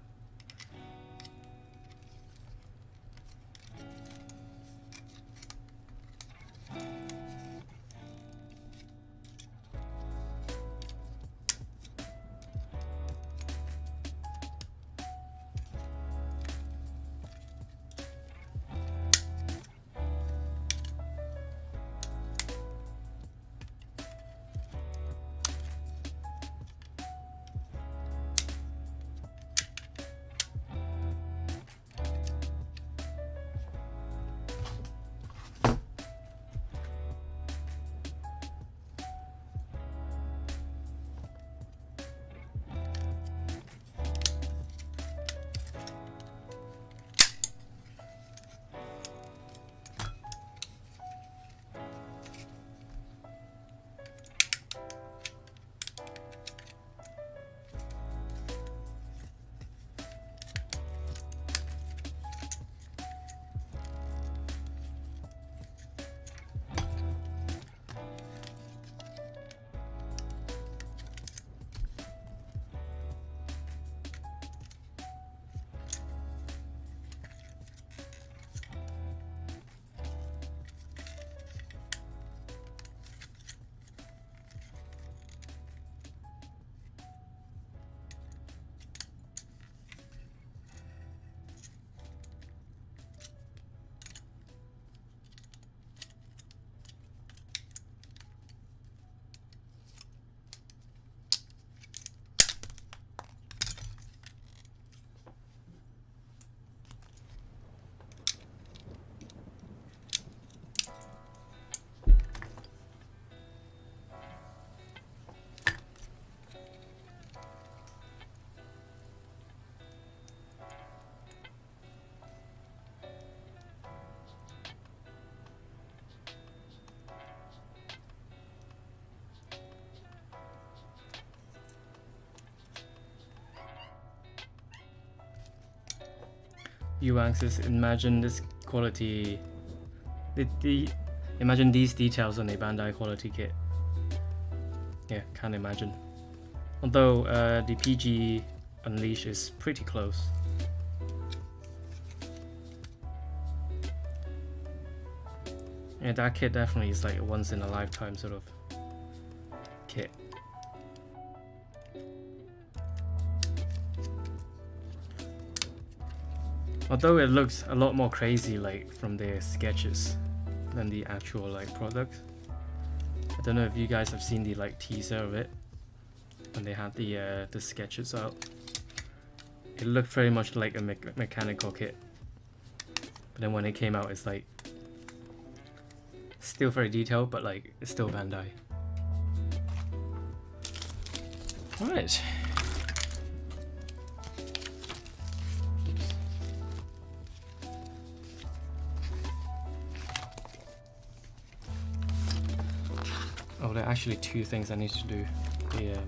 U-axis, imagine this quality, imagine these details on a Bandai quality kit. Yeah, can't imagine. Although the PG Unleash is pretty close. Yeah, that kit definitely is like a once in a lifetime sort of kit. Although it looks a lot more crazy like from their sketches than the actual like product. I don't know if you guys have seen the like teaser of it when they had the sketches out. It looked very much like a Mechanicore kit, but then when it came out, it's like still very detailed, but like it's still Bandai. All right. Oh, there are actually two things I need to do. The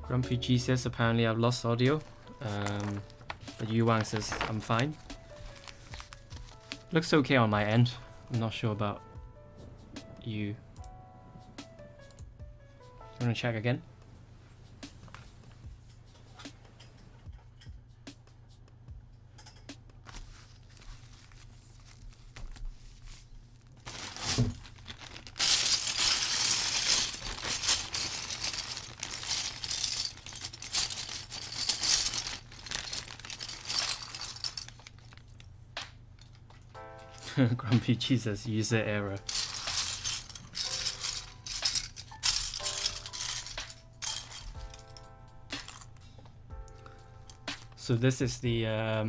Grumpy G says apparently I've lost audio, but Yuang says I'm fine. Looks okay on my end. I'm not sure about you. You wanna check again? Grumpy Jesus, user error. So this is the I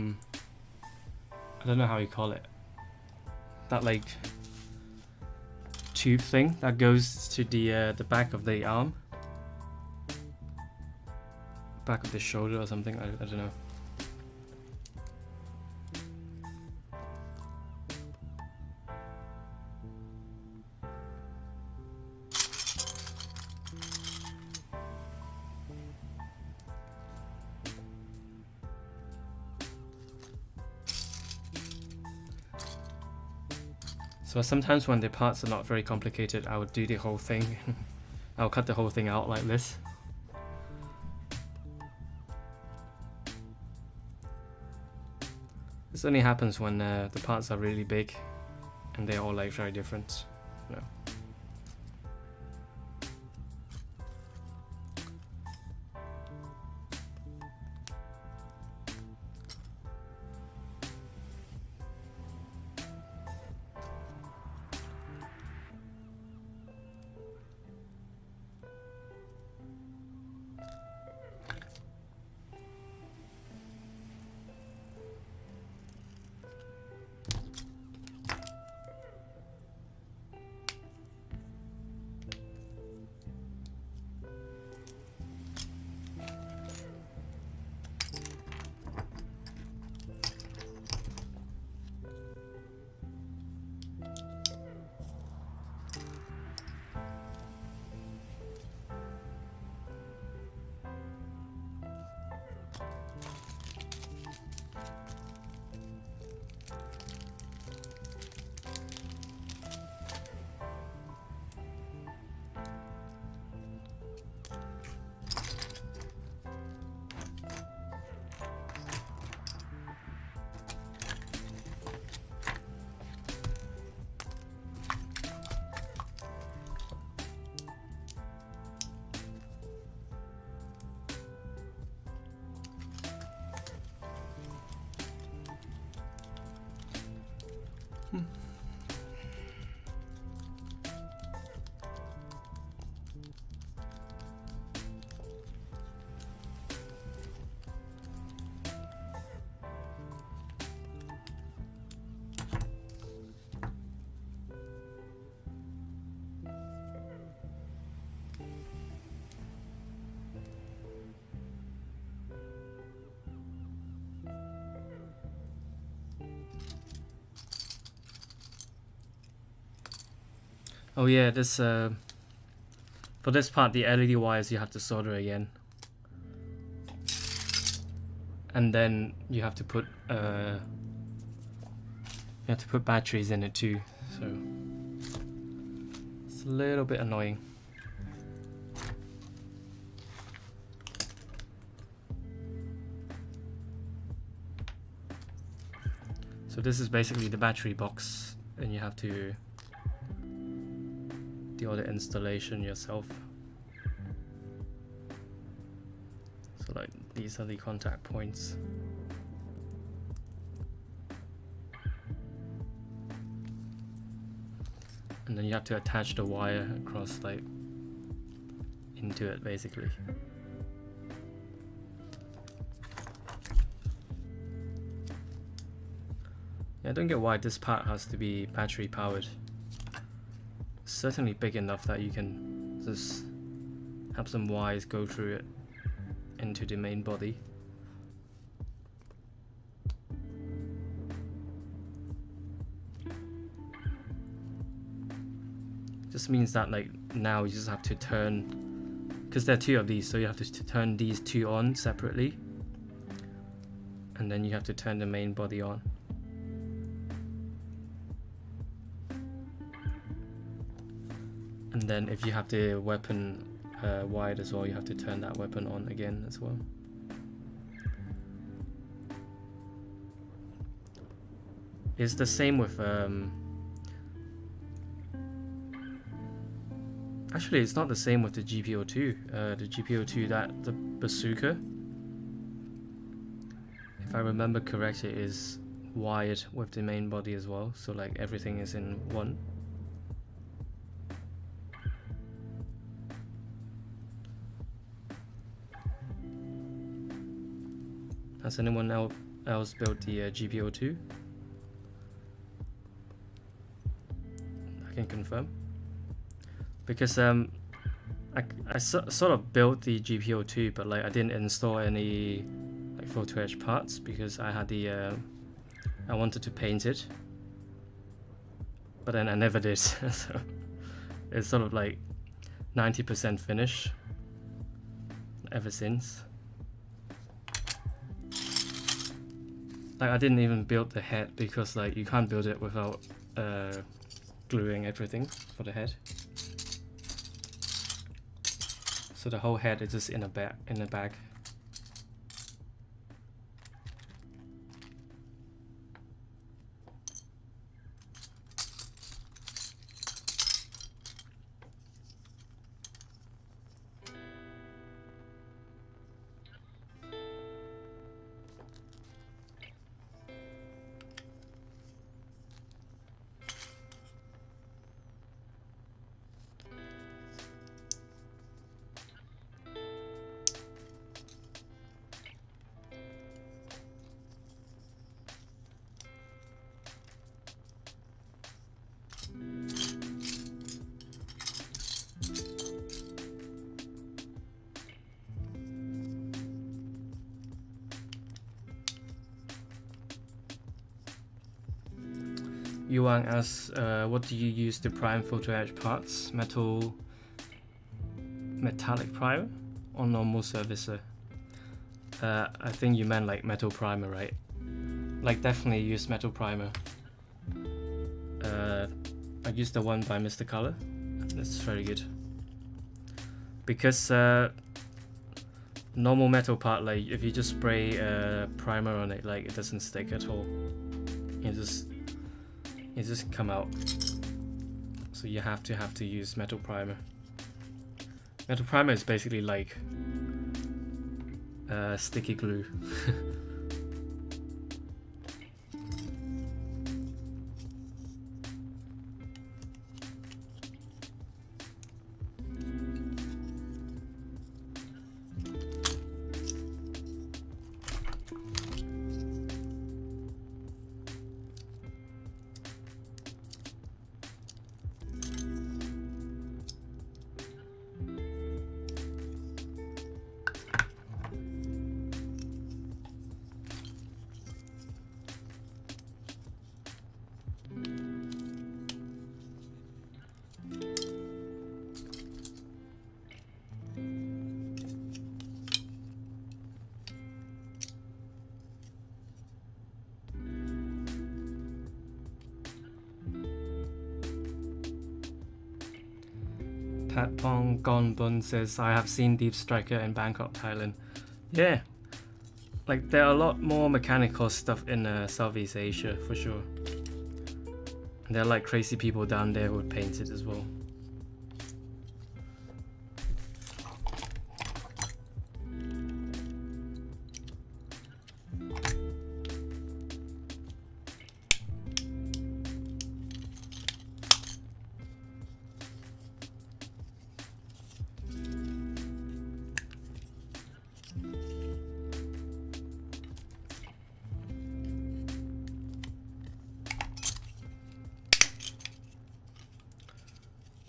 don't know how you call it. That like tube thing that goes to the back of the arm, back of the shoulder or something. I don't know. So sometimes when the parts are not very complicated, I would do the whole thing. I'll cut the whole thing out like this. This only happens when the parts are really big and they're all like very different. No. Oh yeah, this for this part, the LED wires you have to solder again, and then you have to put batteries in it too. So it's a little bit annoying. So this is basically the battery box, and you have to do all the installation yourself. So like these are the contact points. And then you have to attach the wire across like into it basically. Yeah, I don't get why this part has to be battery powered. It's certainly big enough that you can just have some wires go through it into the main body. Just means that like now you just have to turn, because there are two of these, so you have to turn these two on separately, and then you have to turn the main body on. And then if you have the weapon wired as well, you have to turn that weapon on again as well. It's the same with actually it's not the same with the GPO2. The GPO2, that the bazooka, if I remember correctly, is wired with the main body as well, so like everything is in one. Has anyone else built the GPO2? I can confirm. Because I sort of built the GPO2, but like I didn't install any like photo etch parts because I had the I wanted to paint it, but then I never did. So it's sort of like 90% finish ever since. Like I didn't even build the head because like you can't build it without gluing everything for the head. So the whole head is just in a bag. Yuang asks, what do you use to prime photo etch parts? Metallic primer or normal surfacer? I think you meant like metal primer, right? Like definitely use metal primer. I used the one by Mr. Color. That's very good. Because normal metal part, like if you just spray primer on it, like it doesn't stick at all. It just come out. So you have to use metal primer. Metal primer is basically like sticky glue. Pat Pong Gonbun says, I have seen Deep Striker in Bangkok, Thailand. Yeah, like there are a lot more mechanical stuff in Southeast Asia for sure. And there are like crazy people down there who would paint it as well.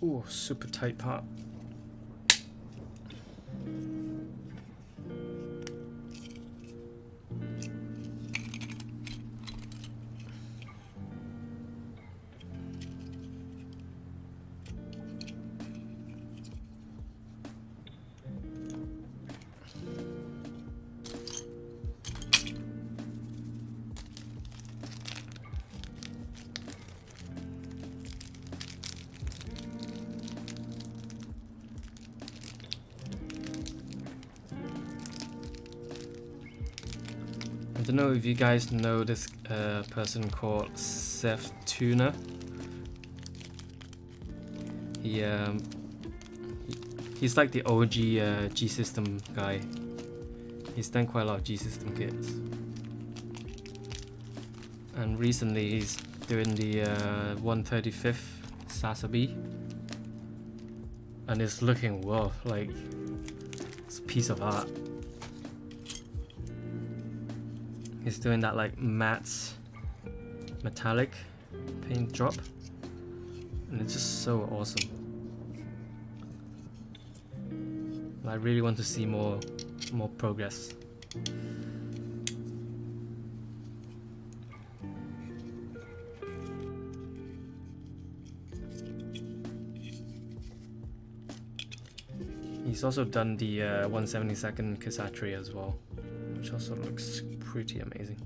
Ooh, super tight part. I don't know if you guys know this person called Seth Tuna. He's like the OG G-System guy. He's done quite a lot of G-System kits. And recently he's doing the 135th Sasabi, and it's looking well, like it's a piece of art. He's doing that like matte metallic paint drop, and it's just so awesome. I really want to see more progress. He's also done the 1/72 Kisatri as well, which also looks pretty amazing.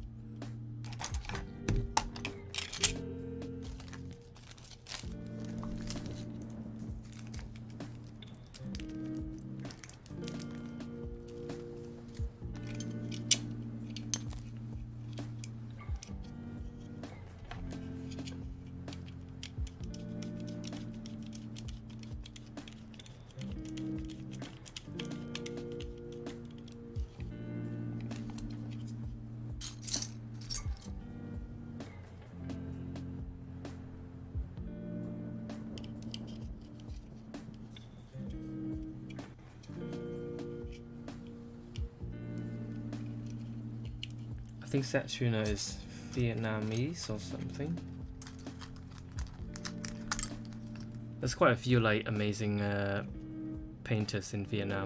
I think Setsuna is Vietnamese or something. There's quite a few like amazing painters in Vietnam.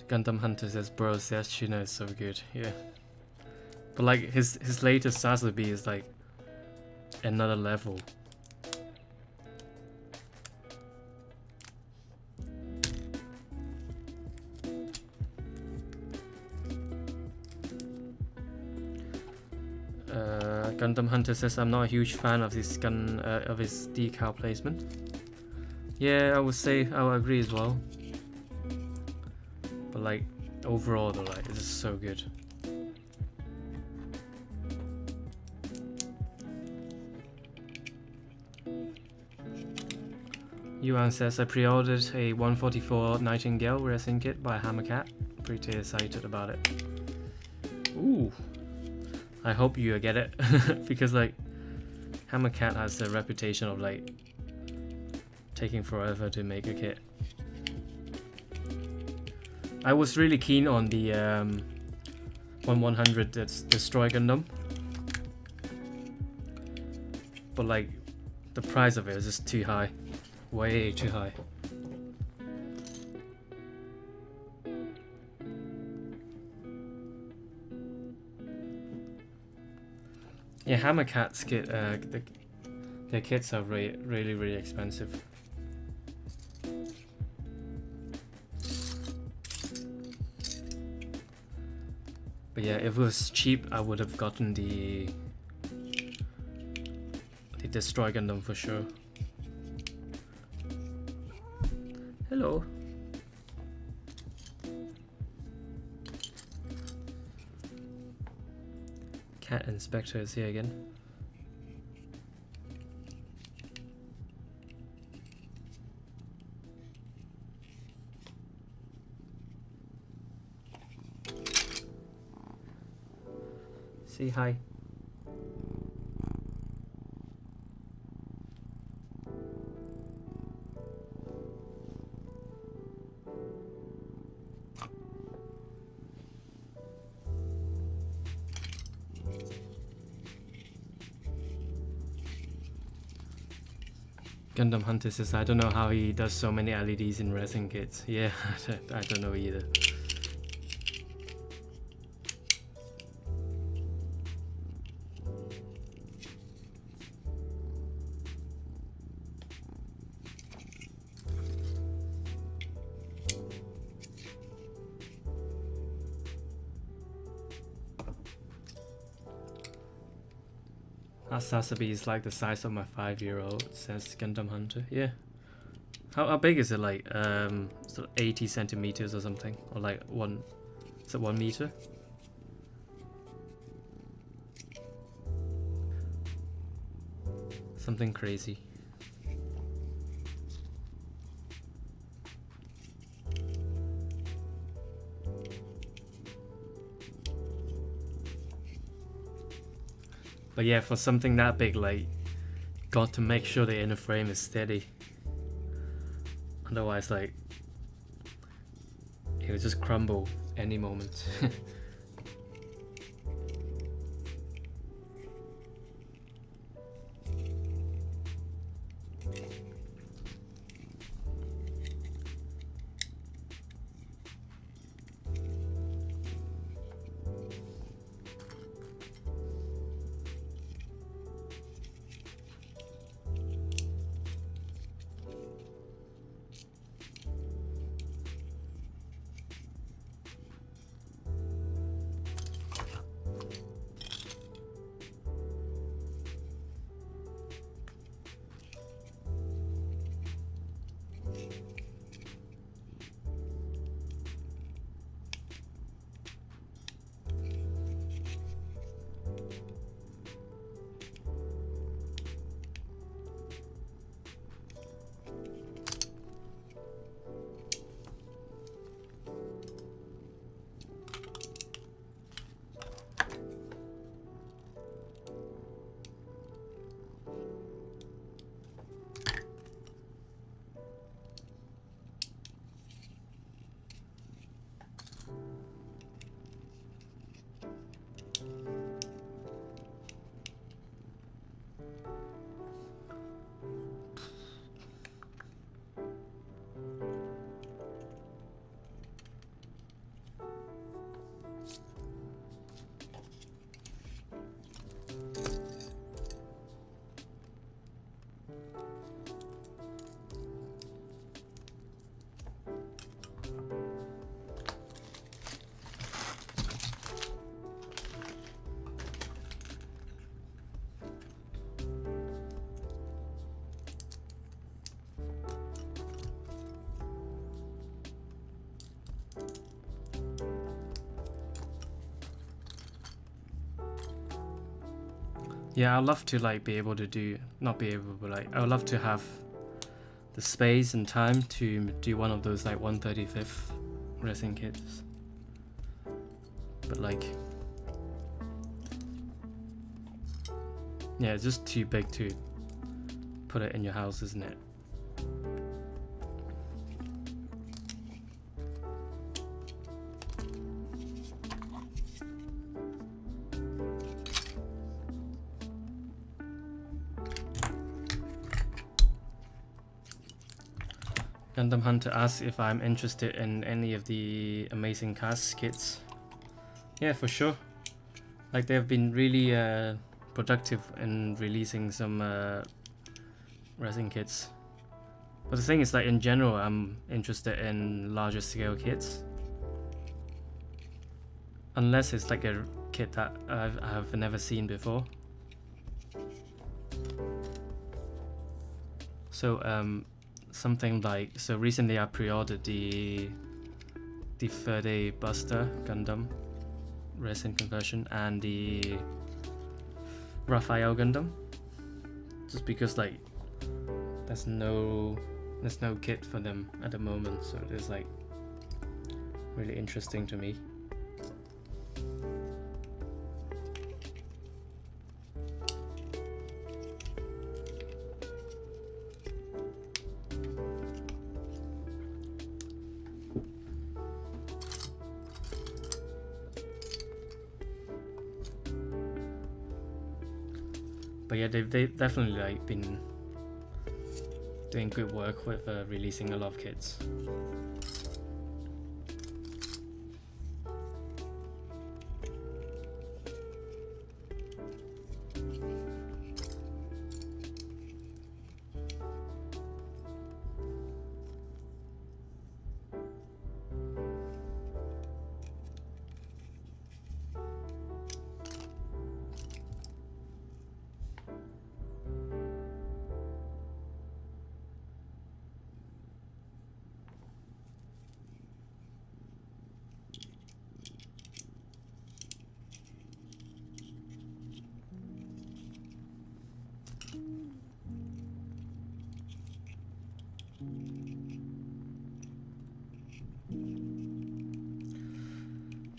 Gundam Hunter says, bro, Setsuna is so good, yeah. But like his latest Sasabi is like another level. Gundam Hunter says, I'm not a huge fan of this of his decal placement. Yeah, I would say I would agree as well. But like overall though, like it's just so good. Yuan says, I pre-ordered a 144 Nightingale resin kit by Hammercat. Pretty excited about it. Ooh, I hope you get it because like Hammercat has a reputation of like taking forever to make a kit. I was really keen on the 1100 that's Destroy Gundam, but like the price of it is just too high, way too high. Yeah, Hammercat's kit, their kits are really expensive. But yeah, if it was cheap, I would have gotten the Destroy Gundam for sure. Hello. Cat Inspector is here again. Say hi. Gundam Hunter says, I don't know how he does so many LEDs in resin kits. Yeah, I don't know either. That Sasabi is like the size of my 5-year-old, says Gundam Hunter. Yeah. How big is it? Like sort of 80 centimeters or something, or like is it 1 meter? Something crazy. But yeah, for something that big, like, got to make sure the inner frame is steady. Otherwise, like, it would just crumble any moment. Yeah, I'd love to like be able to do, not be able, but like I would love to have the space and time to do one of those like 1/35th resin kits. But like, yeah, it's just too big to put it in your house, isn't it? Gundam Hunter asks if I'm interested in any of the Amazing Cast kits. Yeah, for sure. Like they've been really productive in releasing some resin kits. But the thing is, like in general, I'm interested in larger scale kits. Unless it's like a kit that I've never seen before. So something like, so recently I pre-ordered the Ferde Buster Gundam resin conversion and the Raphael Gundam, just because like there's no kit for them at the moment, so it's like really interesting to me. But yeah, they've definitely like been doing good work with releasing a lot of kits.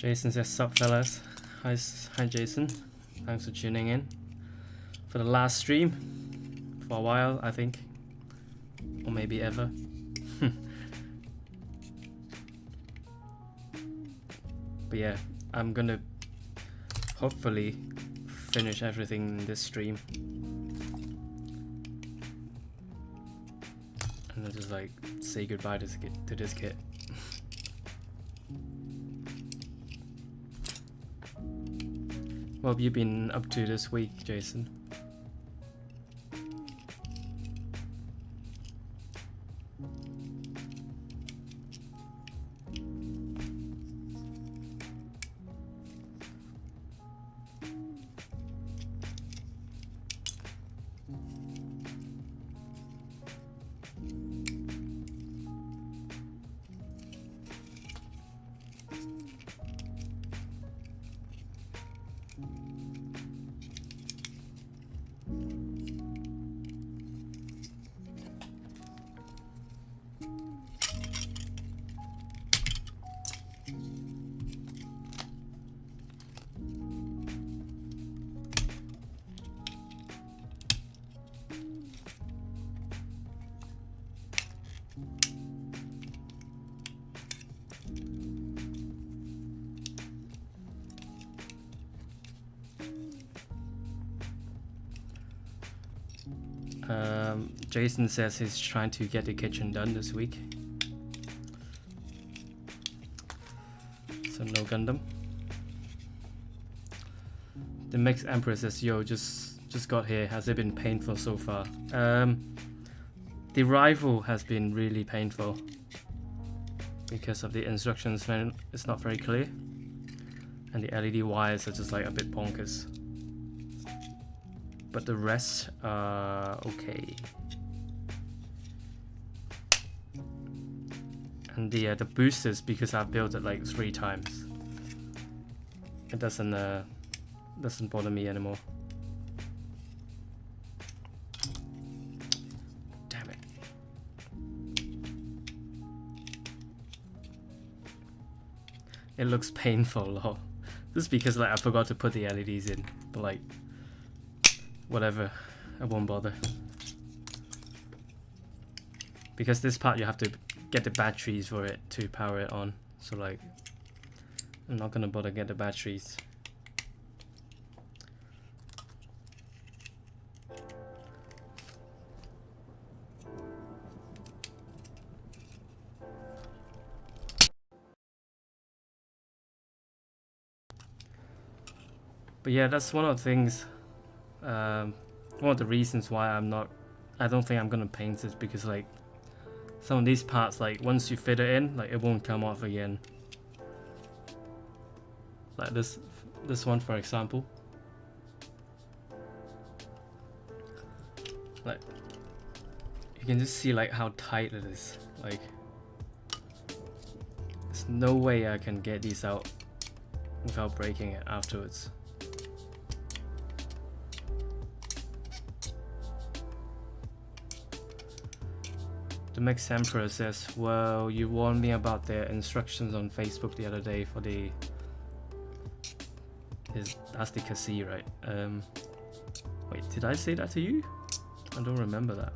Jason says, "Sup, fellas." Hi, hi, Jason. Thanks for tuning in for the last stream for a while, I think, or maybe ever. But yeah, I'm gonna hopefully finish everything in this stream, and then just like say goodbye to this kit. What have you been up to this week, Jason? Jason says he's trying to get the kitchen done this week. So no Gundam. The Mix Empress says, "Yo, just got here. Has it been painful so far?" The arrival has been really painful because of the instructions when it's not very clear, and the LED wires are just like a bit bonkers. But the rest are okay. And the boosters, because I've built it like 3 times, it doesn't bother me anymore. Damn it. It looks painful, lol. This is because like I forgot to put the LEDs in, but like whatever, I won't bother. Because this part you have to get the batteries for it to power it on, so like I'm not gonna bother get the batteries. But yeah, that's one of the things, one of the reasons why I don't think I'm gonna paint it, because like some of these parts, like once you fit it in, like it won't come off again. Like this one, for example. Like you can just see like how tight it is. Like there's no way I can get these out without breaking it afterwards. The Mix Emperor says, "Well, you warned me about the instructions on Facebook the other day for the..." That's the Cassie, right? Wait, did I say that to you? I don't remember that.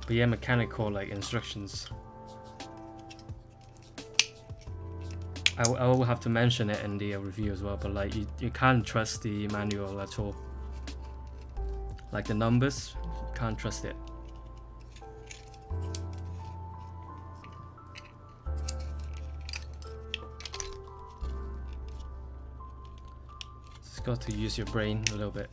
But yeah, Mechanicore like instructions. I will have to mention it in the review as well, but like you can't trust the manual at all. Like the numbers, you can't trust it. Just got to use your brain a little bit.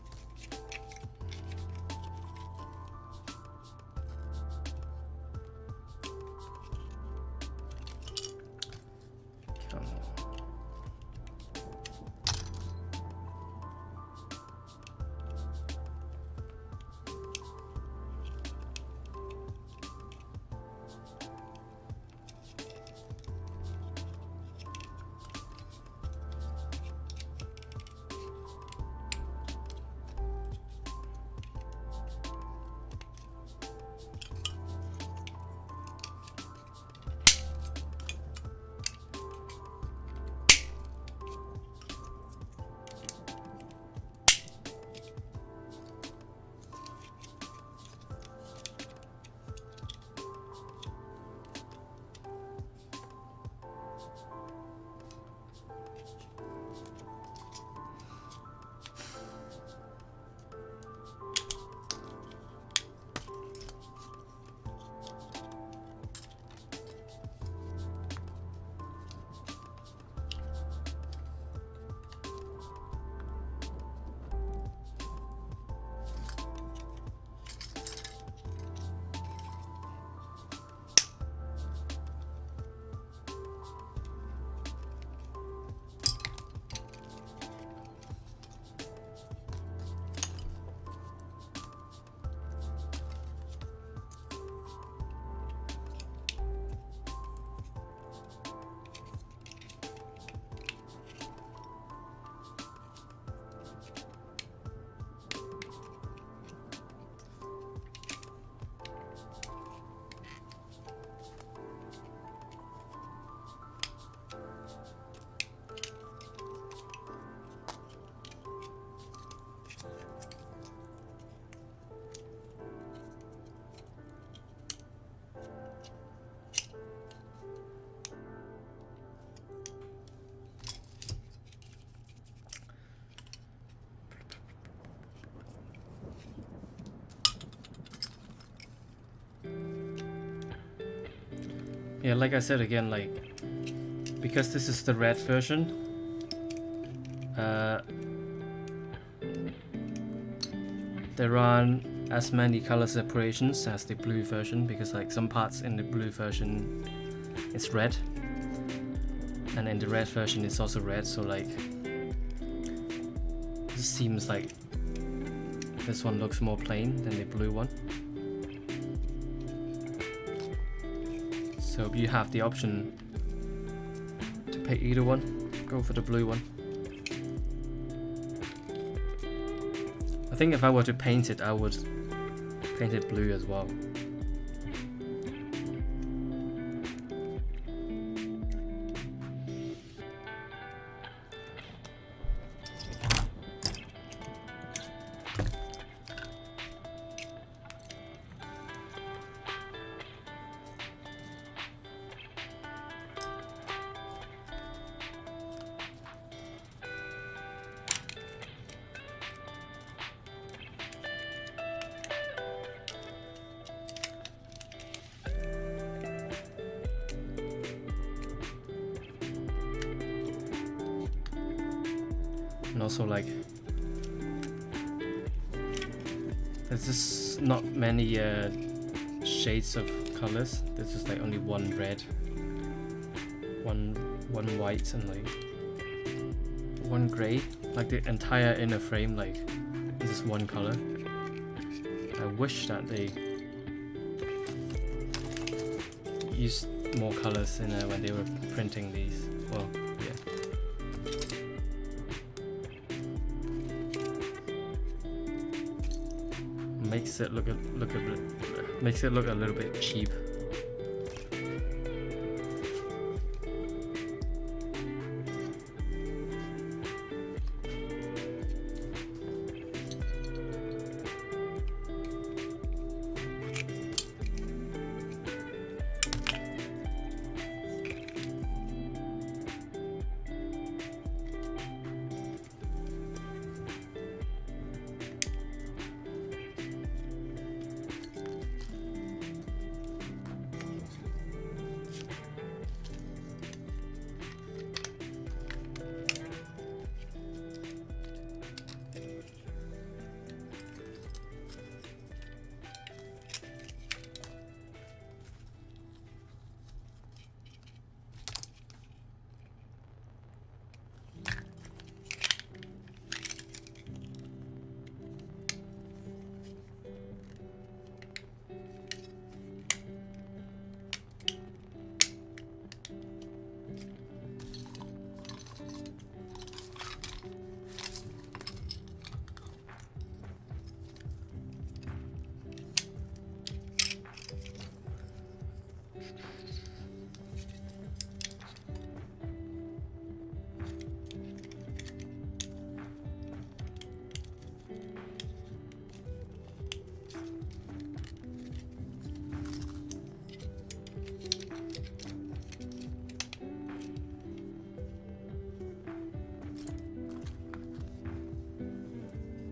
Yeah, like I said again, like, because this is the red version, there aren't as many color separations as the blue version, because like some parts in the blue version it's red, and in the red version it's also red, so like it seems like this one looks more plain than the blue one. So if you have the option to pick either one, go for the blue one. I think if I were to paint it, I would paint it blue as well. And also like there's just not many shades of colors. There's just like only one red, one white, and like one gray. Like the entire inner frame like is just one color. I wish that they used more colors in when they were printing these. Well, yeah. Makes it look a little bit cheap.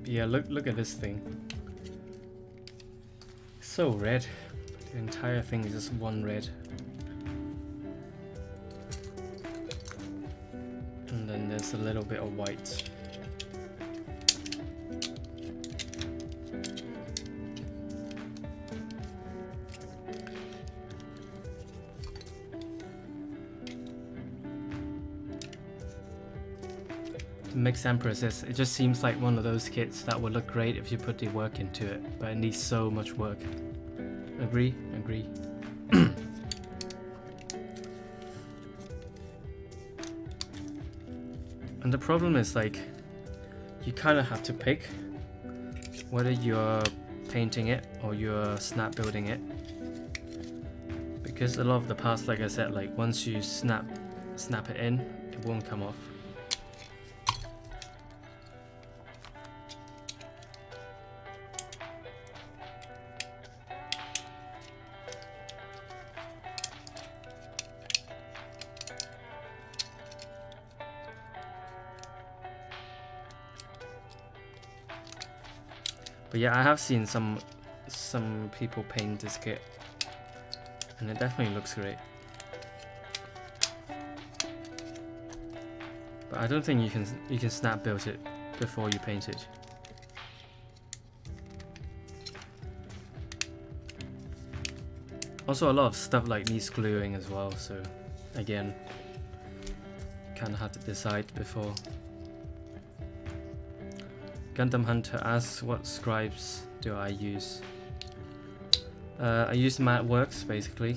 Yeah, look at this thing. So red. The entire thing is just one red. And then there's a little bit of white. Mix Empress is, it just seems like one of those kits that would look great if you put the work into it, but it needs so much work. Agree? Agree. And the problem is like, you kind of have to pick whether you're painting it or you're snap building it. Because a lot of the parts, like I said, like once you snap it in, it won't come off. But yeah, I have seen some people paint this kit, and it definitely looks great. But I don't think you can snap build it before you paint it. Also, a lot of stuff like needs gluing as well, so again, kind of have to decide before. Gundam Hunter asks, what scribes do I use? I use MatWorks basically.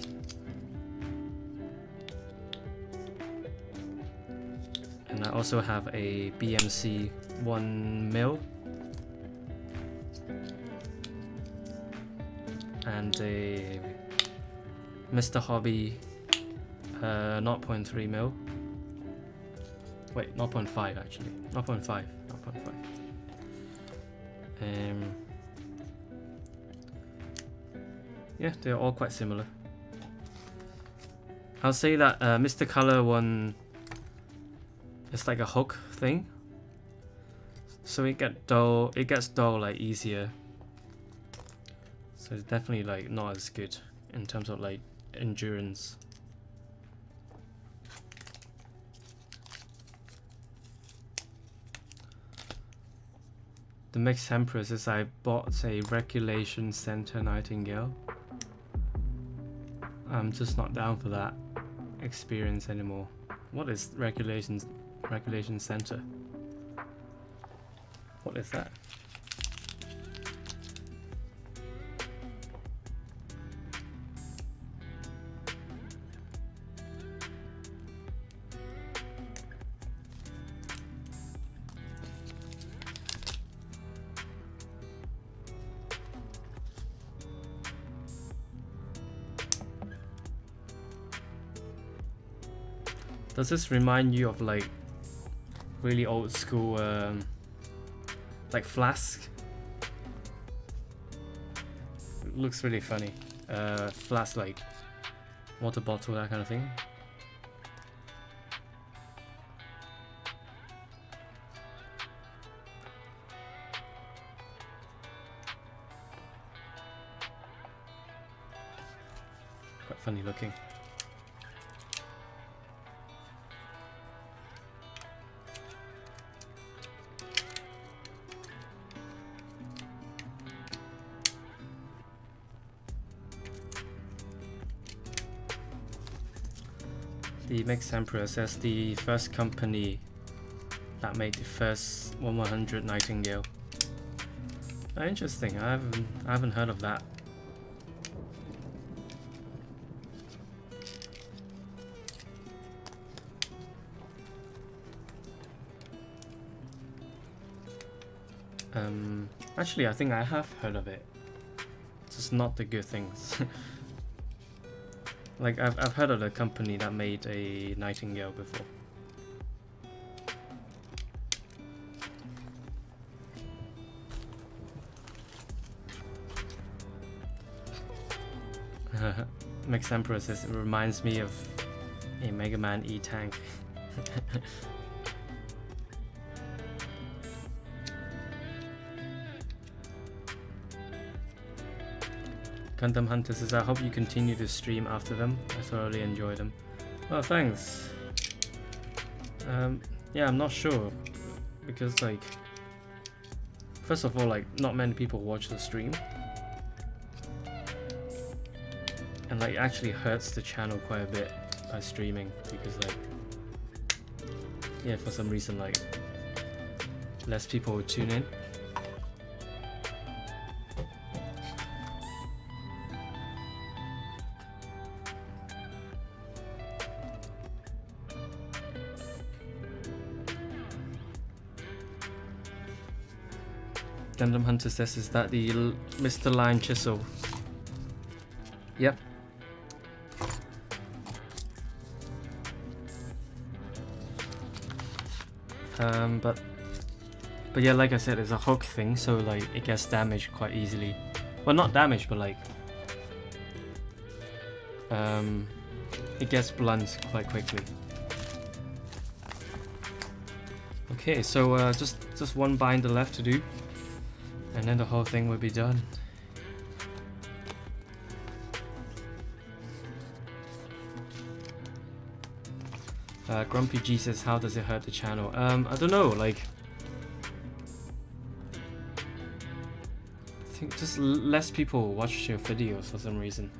And I also have a BMC 1mm and a Mr. Hobby 0.3mm. Wait, 0.5 actually. 0.5. Yeah, they're all quite similar. I'll say that Mr. Color one is like a hook thing, so it gets dull like easier. So it's definitely like not as good in terms of like endurance. The mixed Empress is I bought a Regulation Center Nightingale. I'm just not down for that experience anymore. What is Regulation Center? What is that? Does this remind you of like really old school like Flask? It looks really funny. Flask, like water bottle, that kind of thing. Quite funny looking. The Mixed Emperor says the first company that made the first 1/100 Nightingale. Interesting. I haven't heard of that. Actually, I think I have heard of it. Just not the good things. Like I've heard of the company that made a Nightingale before. Mixed Emperor says it reminds me of a Mega Man E-Tank. Gundam Hunter says, I hope you continue to stream after them. I thoroughly enjoy them. Oh, thanks. Yeah, I'm not sure. Because, like, first of all, like, not many people watch the stream. And, like, it actually hurts the channel quite a bit by streaming. Because, like, yeah, for some reason, like, less people will tune in. Gundam Hunter says, is that the Mr. Line chisel? Yep. But yeah, like I said, it's a hook thing, so like it gets damaged quite easily. Well, not damaged, but like it gets blunt quite quickly. Okay, so just one binder left to do. And then the whole thing will be done. Grumpy G says, how does it hurt the channel? I don't know, like, I think just less people watch your videos for some reason.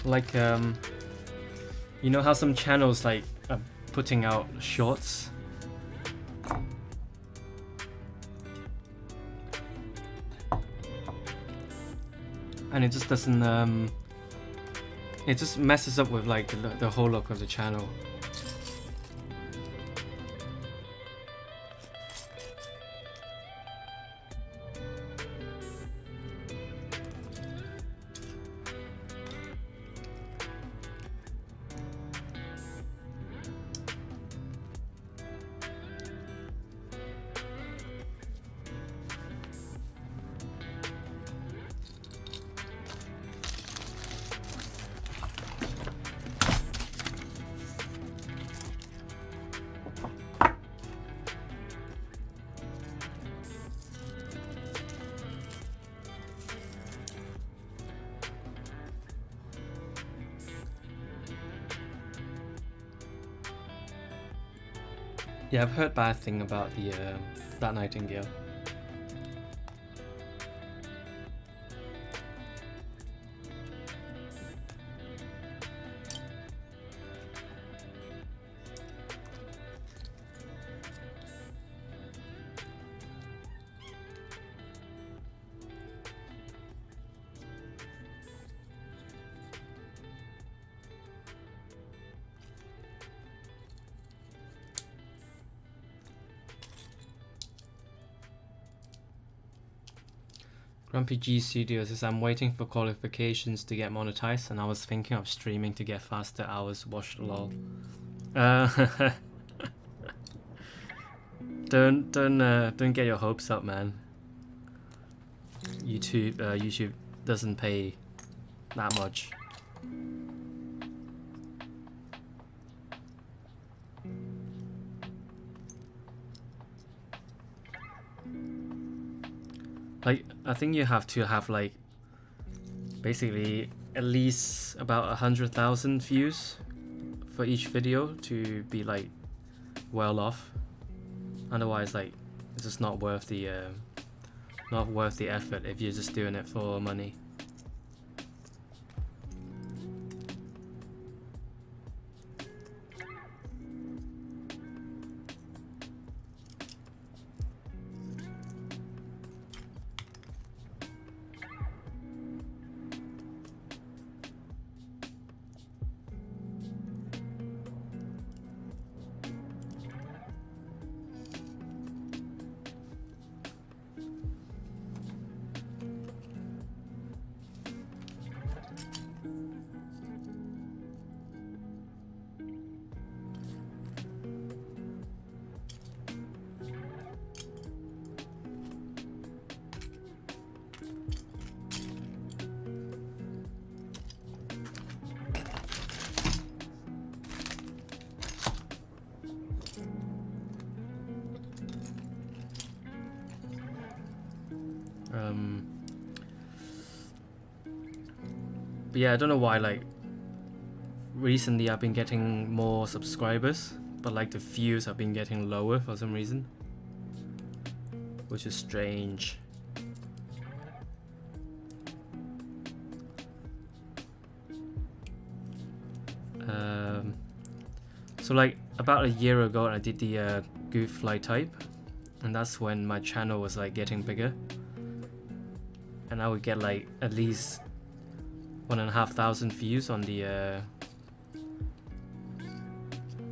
Like, you know how some channels like are putting out shorts? And it just doesn't, it just messes up with like the whole look of the channel. Yeah, I've heard bad thing about the that Nightingale. Grumpy G Studio says, I'm waiting for qualifications to get monetized, and I was thinking of streaming to get faster hours watched. Lol. Don't get your hopes up, man. YouTube doesn't pay that much. Like, I think you have to have like basically at least about 100,000 views for each video to be like well off. Otherwise, like, it's just not worth the effort if you're just doing it for money. But yeah, I don't know why, like, recently I've been getting more subscribers, but like the views have been getting lower for some reason, which is strange. So like about a year ago I did the Goof Fly type, and that's when my channel was like getting bigger, and I would get like at least 1,500 views on the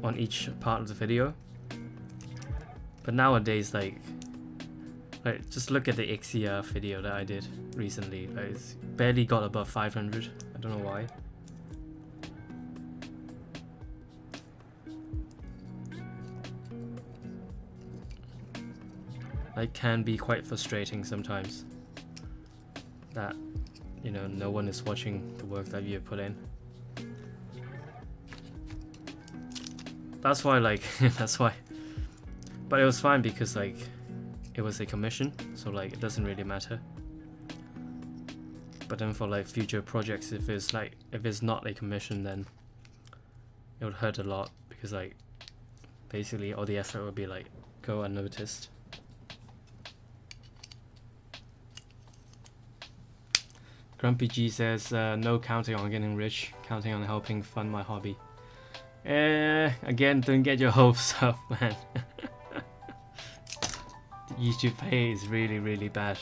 on each part of the video. But nowadays, like just look at the XCR video that I did recently. Like, it's barely got above 500. I don't know why. It can be quite frustrating sometimes that, you know, no one is watching the work that you put in. That's why, like, that's why. But it was fine because, like, it was a commission, so like it doesn't really matter. But then for like future projects, if it's not a commission, then it would hurt a lot, because like basically all the effort would be like go unnoticed. Grumpy G says, no counting on getting rich, counting on helping fund my hobby. Again, don't get your hopes up, man. The YouTube pay is really, really bad.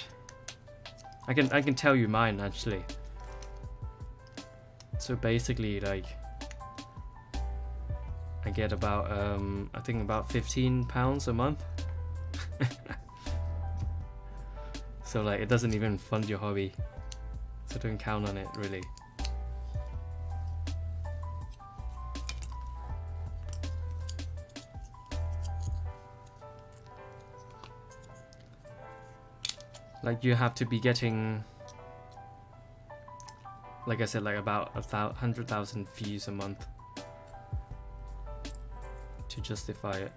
I can tell you mine actually. So basically, like, I get about I think about £15 a month. So like, it doesn't even fund your hobby. So don't count on it, really. Like, you have to be getting, like I said, like about 100,000 views a month to justify it.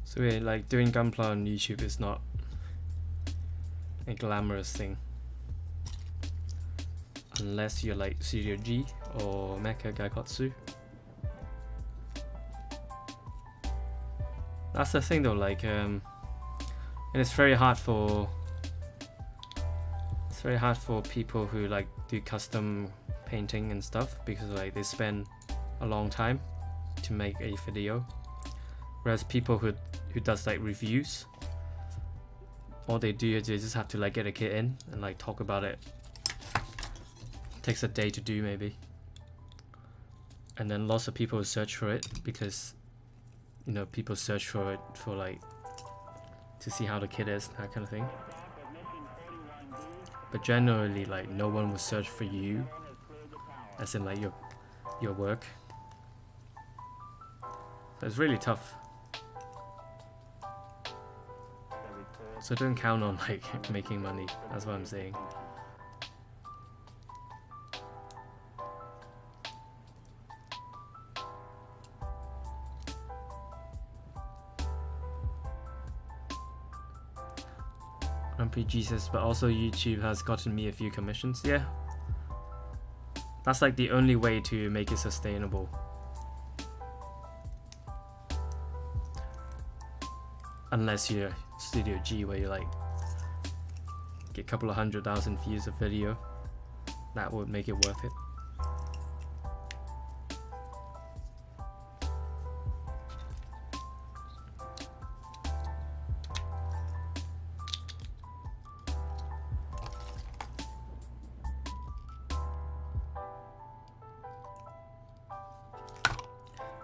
So yeah, like doing Gunpla on YouTube is not a glamorous thing, unless you're like Studio G or Mecha Gaikotsu. That's the thing though, like and it's very hard for people who like do custom painting and stuff, because like they spend a long time to make a video, whereas people who does like reviews, all they do is they just have to like get a kit in and like talk about it. Takes a day to do maybe, and then lots of people search for it, because you know, people search for it for like to see how the kit is, that kind of thing. But generally, like, no one will search for you, as in like your work. So it's really tough. So don't count on like making money, that's what I'm saying. Grumpy Jesus, but also YouTube has gotten me a few commissions. Yeah, that's like the only way to make it sustainable. Unless you're Studio G, where you like get a couple of 100,000 views a video, that would make it worth it.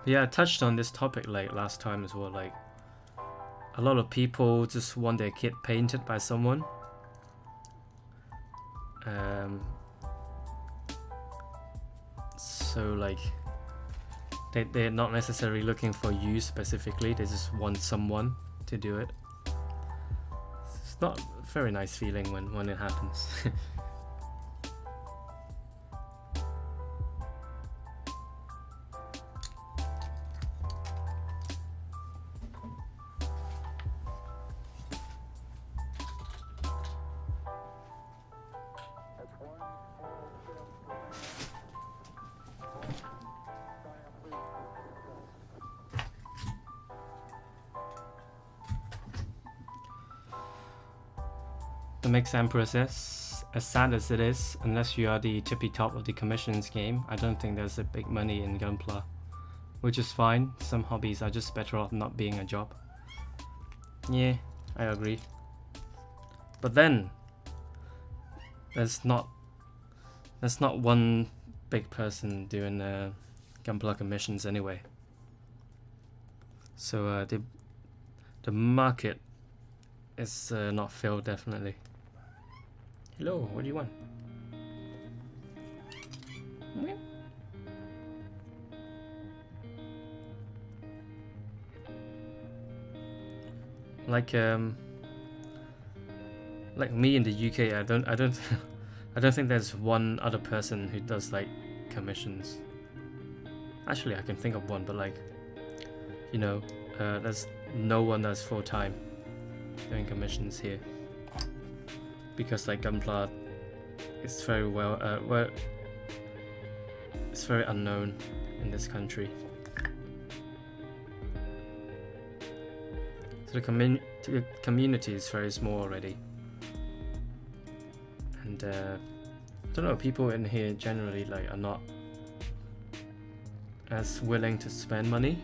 But yeah, I touched on this topic like last time as well, like a lot of people just want their kid painted by someone. So like they're not necessarily looking for you specifically, they just want someone to do it. It's not a very nice feeling when it happens. The Mix Emperor says, as sad as it is, unless you are the tippy top of the commissions game, I don't think there's a big money in Gunpla. Which is fine, some hobbies are just better off not being a job. Yeah, I agree. But then, there's not one big person doing Gunpla commissions anyway. So the market is not filled, definitely. Hello, what do you want? Like me in the UK, I don't I don't think there's one other person who does like commissions. Actually, I can think of one, but like, you know, there's no one that's full-time doing commissions here, because like Gunpla is very it's very unknown in this country. So the community is very small already, and I don't know, people in here generally like are not as willing to spend money.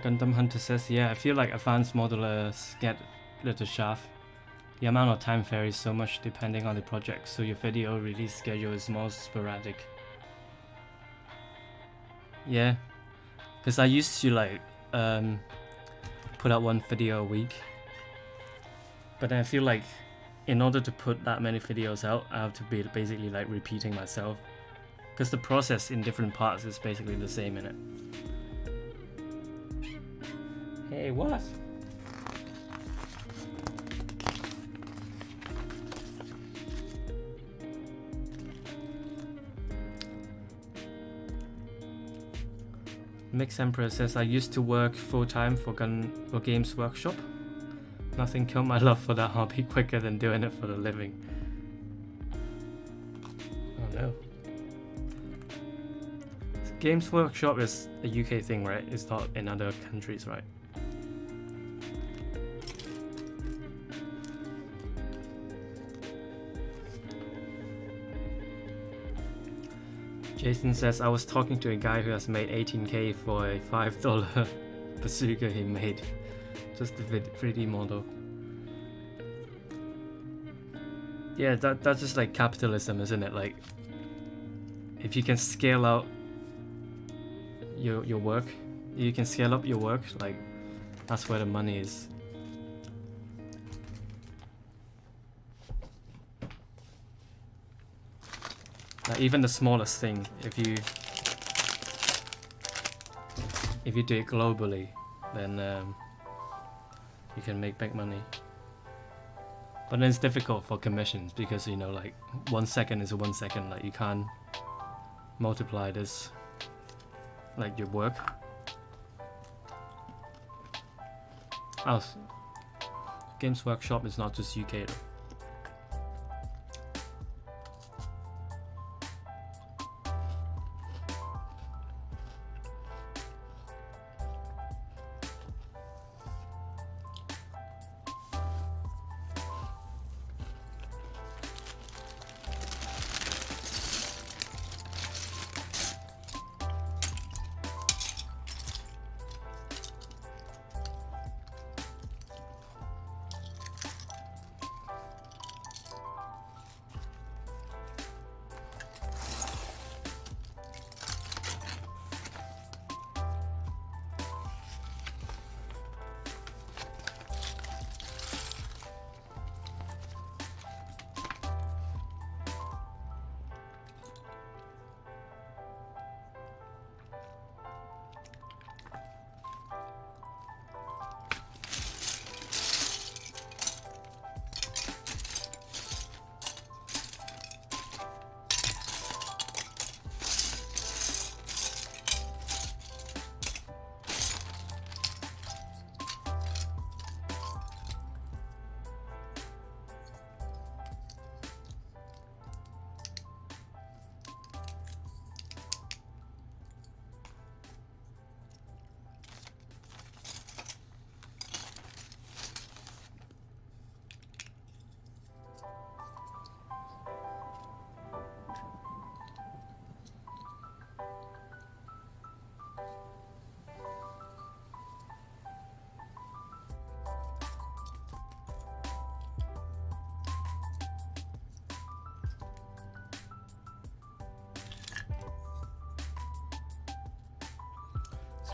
Gundam Hunter says, yeah, I feel like advanced modelers get little shaft. The amount of time varies so much depending on the project, so your video release schedule is more sporadic. Yeah, because I used to like put out one video a week, but then I feel like in order to put that many videos out, I have to be basically like repeating myself, because the process in different parts is basically the same in it. Hey, what? Mix Emperor says, I used to work full-time for Games Workshop. Nothing killed my love for that hobby quicker than doing it for the living. Oh no. So Games Workshop is a UK thing, right? It's not in other countries, right? Jason says, I was talking to a guy who has made 18k for a $5 bazooka he made. Just the 3D model. Yeah, that's just like capitalism, isn't it? Like, if you can scale out your work, you can scale up your work, like, that's where the money is. Like, even the smallest thing, if you do it globally, then you can make big money. But then it's difficult for commissions because, you know, like 1 second is 1 second. Like, you can't multiply this like your work. Oh, Games Workshop is not just UK though.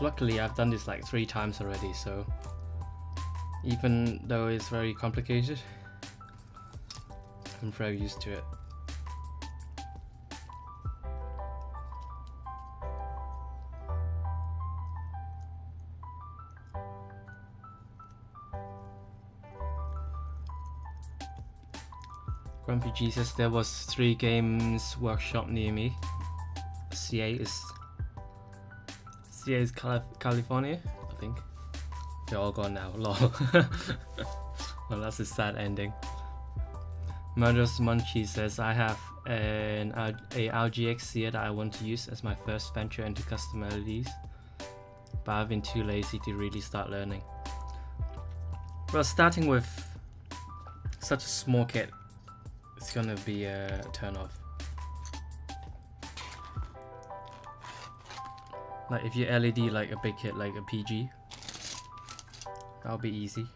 So luckily I've done this like 3 times already, so even though it's very complicated, I'm very used to it. Grumpy G says there was 3 games workshop near me. CA is California, I think. They're all gone now. Lol. Well, that's a sad ending. Murderous Munchie says I have a RGX Seer that I want to use as my first venture into custom LEDs, but I've been too lazy to really start learning. Well, starting with such a small kit, it's gonna be a turn off. Like if you LED like a big kit like a PG, that'll be easy.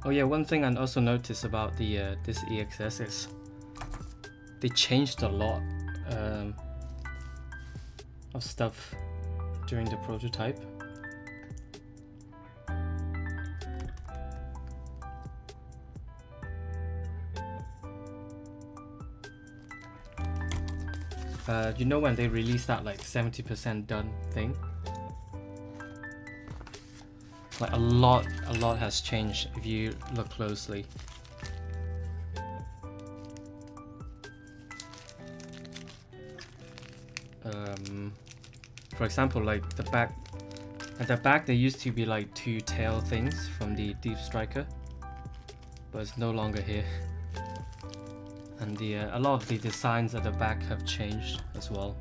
Oh yeah, one thing I also noticed about the this EXS is they changed a lot of stuff during the prototype. You know when they released that like 70% done thing? Like a lot has changed if you look closely. For example, like the back, at the back there used to be like 2 tail things from the Deep Striker, but it's no longer here. And the a lot of the designs at the back have changed as well,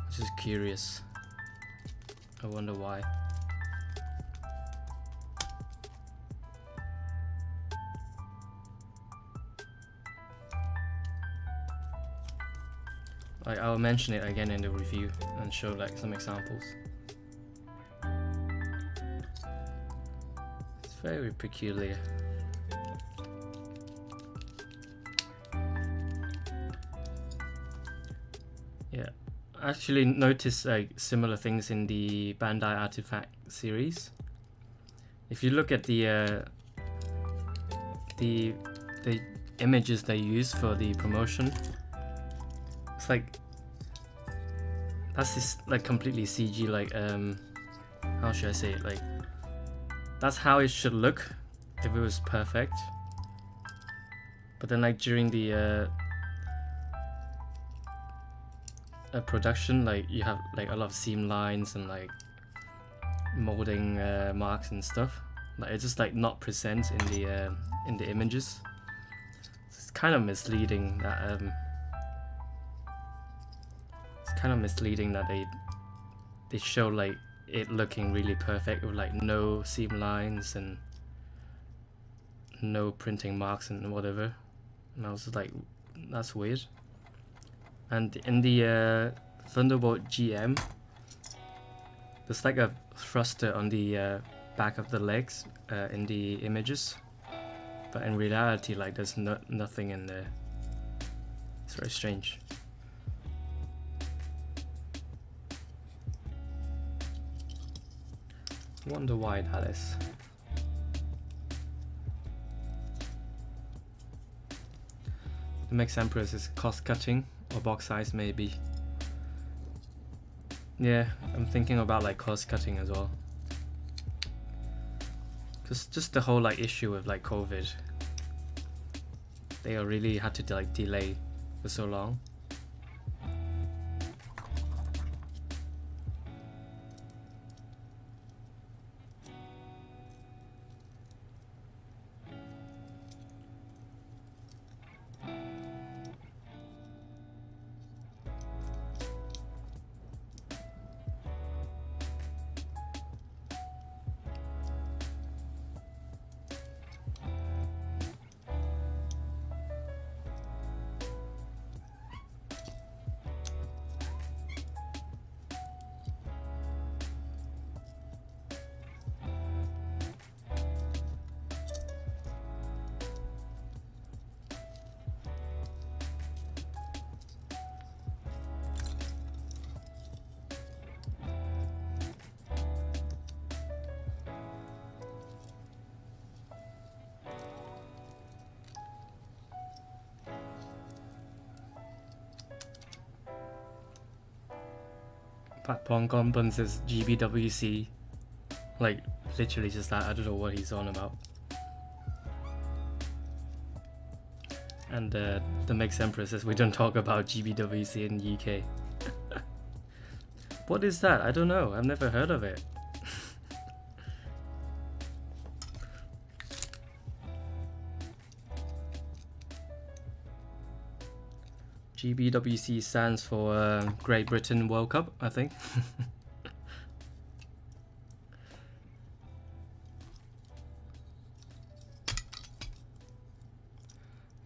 which is curious. I wonder why. I'll mention it again in the review and show like some examples. It's very peculiar. Yeah, I actually noticed similar things in the Bandai Artifact series. If you look at the images they use for the promotion, it's like that's just like completely CG. Like how should I say it? Like that's how it should look if it was perfect. But then like during the production, like you have like a lot of seam lines and like molding marks and stuff. Like it's just like not present in the images. It's kind of misleading that kind of misleading that they show like it looking really perfect with like no seam lines and no printing marks and whatever, and I was just like, that's weird. And in the Thunderbolt GM, there's like a thruster on the back of the legs in the images, but in reality like there's nothing in there. It's very strange. Wonder why that is. The Mech Empress is cost cutting or box size maybe. Yeah, I'm thinking about like cost cutting as well. Just the whole like issue with like COVID. They really had to like delay for so long. Patpong Gundam says GBWC. Like, literally just that. I don't know what he's on about. And the Mech Empress says we don't talk about GBWC in the UK. What is that? I don't know. I've never heard of it. GBWC stands for Great Britain World Cup, I think.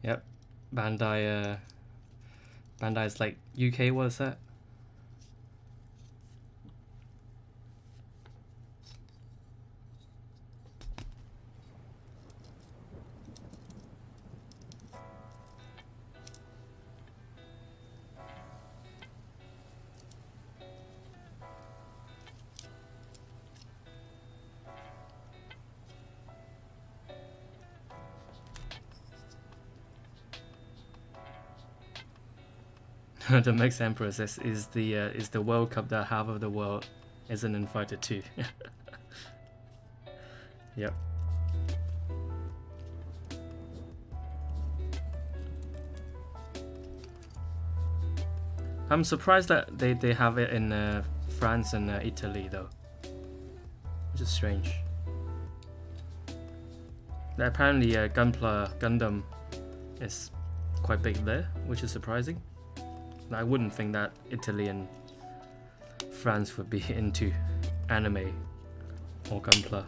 Yep, Bandai. Bandai's like UK. What is that? The Mech Empress is the World Cup that half of the world isn't invited to. Yep. I'm surprised that they have it in France and Italy though, which is strange. Apparently Gundam is quite big there, which is surprising. I wouldn't think that Italy and France would be into anime or Gunpla.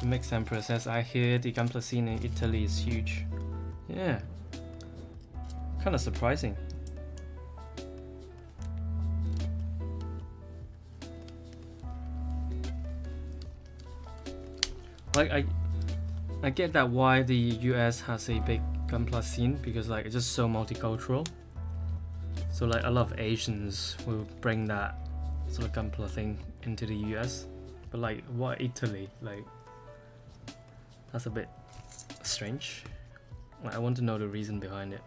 Mech Empress says, I hear the Gunpla scene in Italy is huge. Yeah. Kinda surprising. Like I get that why the US has a big Gunpla scene, because like it's just so multicultural. So like a lot of Asians will bring that sort of Gunpla thing into the US. But like what Italy? Like that's a bit strange. Like, I want to know the reason behind it.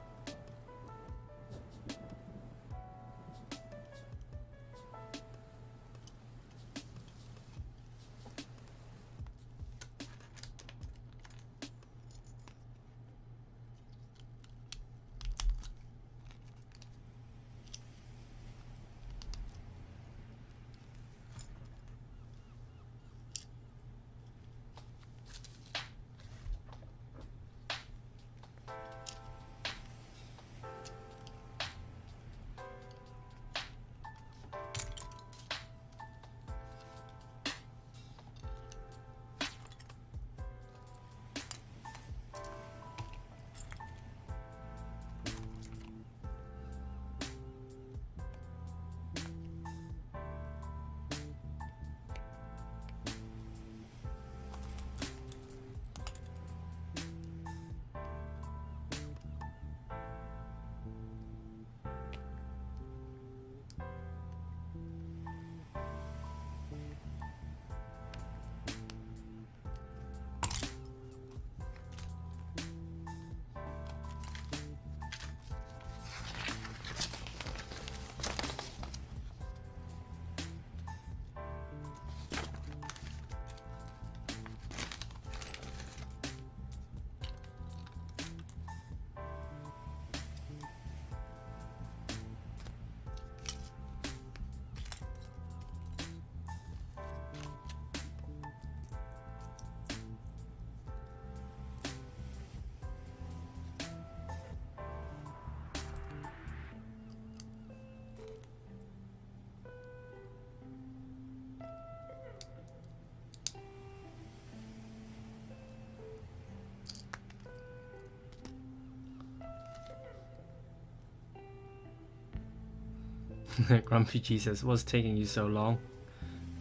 Grumpy G says, "What's taking you so long?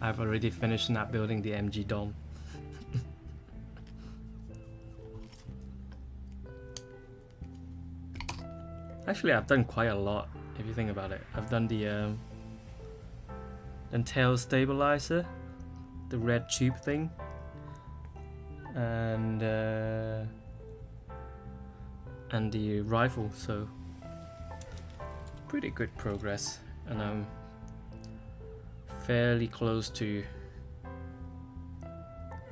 I've already finished not building the MG dome." Actually, I've done quite a lot if you think about it. I've done the tail stabilizer, the red tube thing, and the rifle. So pretty good progress, and I'm fairly close to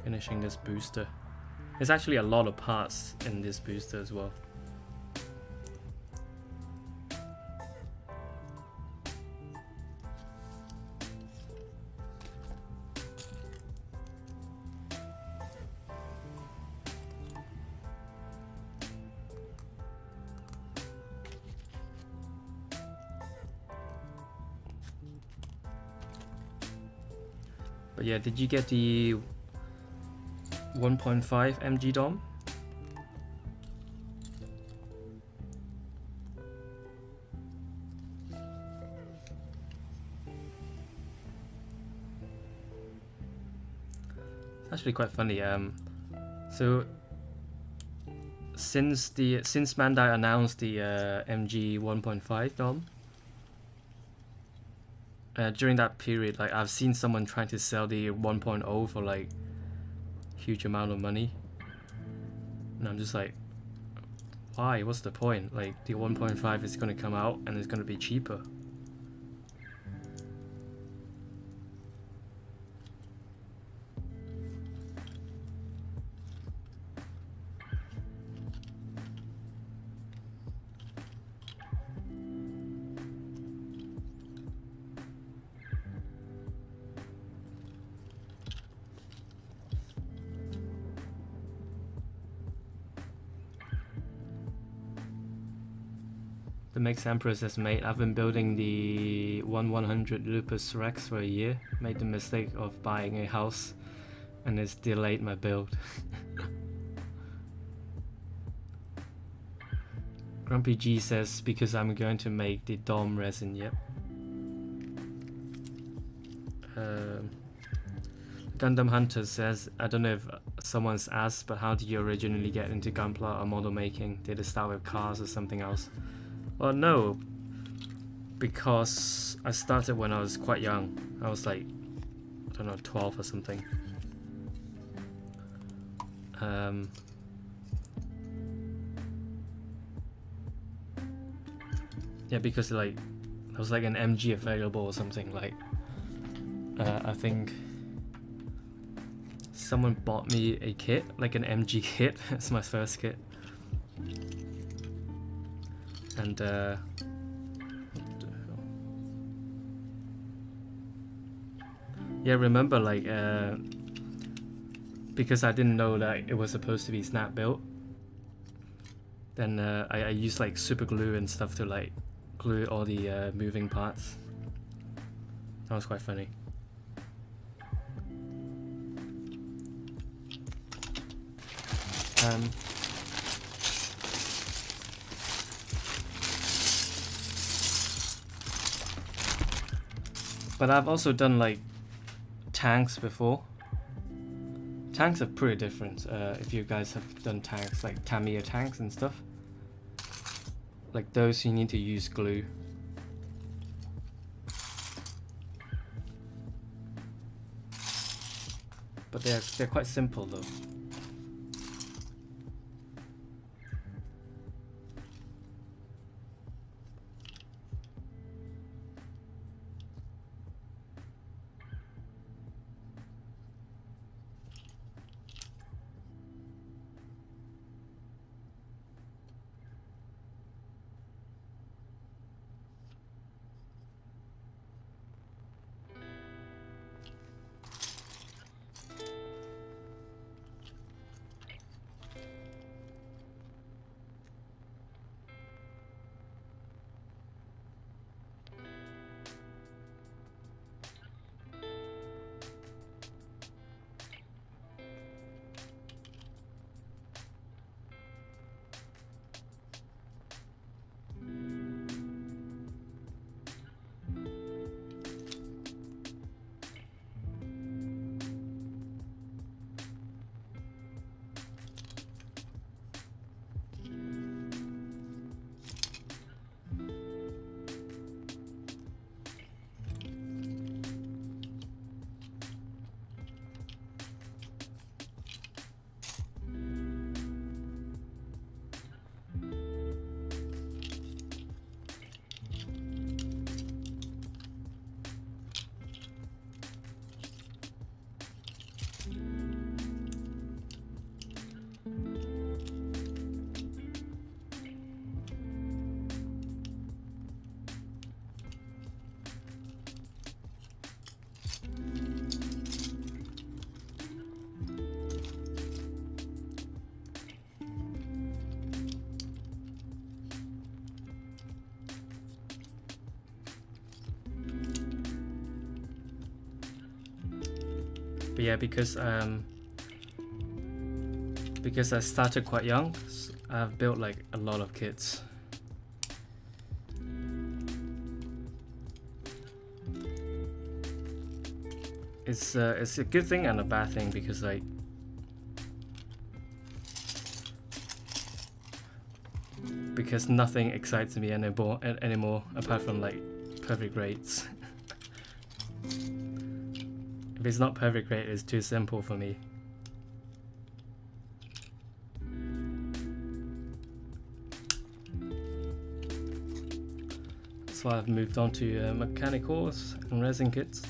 finishing this booster. There's actually a lot of parts in this booster as well. But yeah, did you get the 1.5 MG DOM? It's actually quite funny. So since Bandai announced the MG 1.5 DOM, during that period, like I've seen someone trying to sell the 1.0 for like huge amount of money, and I'm just like, why? What's the point? Like the 1.5 is going to come out and it's going to be cheaper. The Mix Empress says, "Mate, I've been building the 1/100 Lupus Rex for a year. Made the mistake of buying a house and it's delayed my build." Grumpy G says, "Because I'm going to make the Dom resin." Yep. Gundam Hunter says, "I don't know if someone's asked, but how did you originally get into Gunpla or model making? Did it start with cars or something else?" Well, no, because I started when I was quite young. I was like, I don't know, 12 or something. Yeah, because like there was like an MG available or something. Like I think someone bought me a kit, like an MG kit. It's my first kit. And yeah, remember like because I didn't know that it was supposed to be snap built, then I used like super glue and stuff to like glue all the moving parts. That was quite funny. But I've also done like tanks before. Tanks are pretty different. If you guys have done tanks, like Tamiya tanks and stuff, like those you need to use glue. But they're quite simple though. But yeah, because I started quite young, I've built like a lot of kits. It's a good thing and a bad thing, because like nothing excites me anymore apart from like perfect grades. If it's not perfect grade, it's too simple for me. So I've moved on to Mechanicores and resin kits.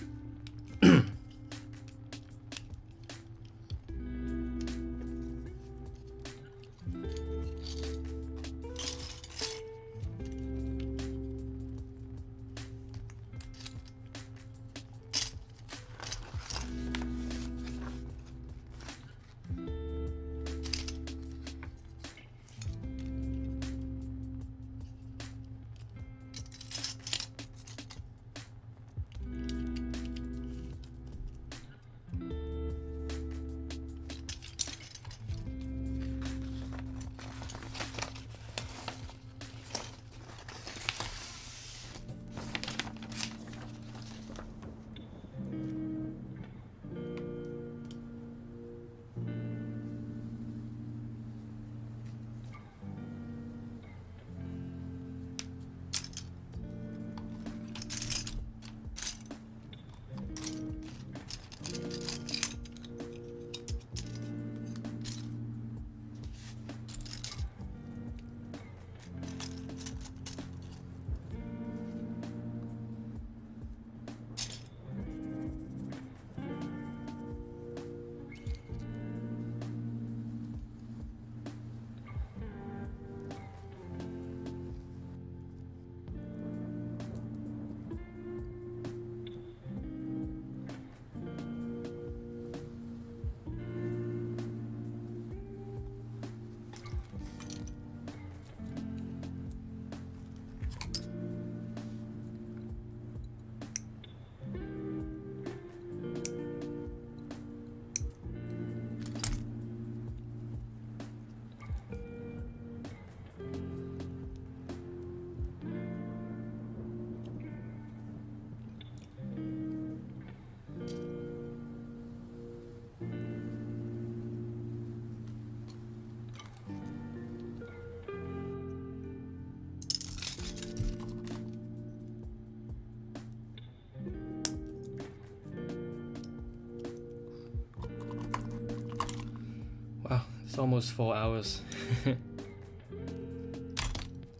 Wow, it's almost 4 hours.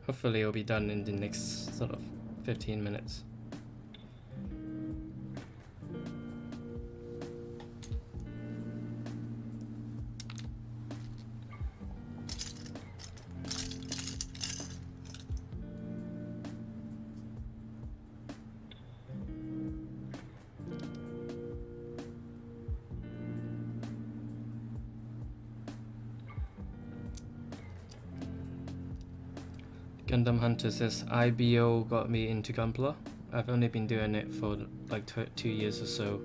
Hopefully it'll be done in the next sort of 15 minutes. Gundam Hunter says IBO got me into Gunpla. I've only been doing it for like 2 years or so.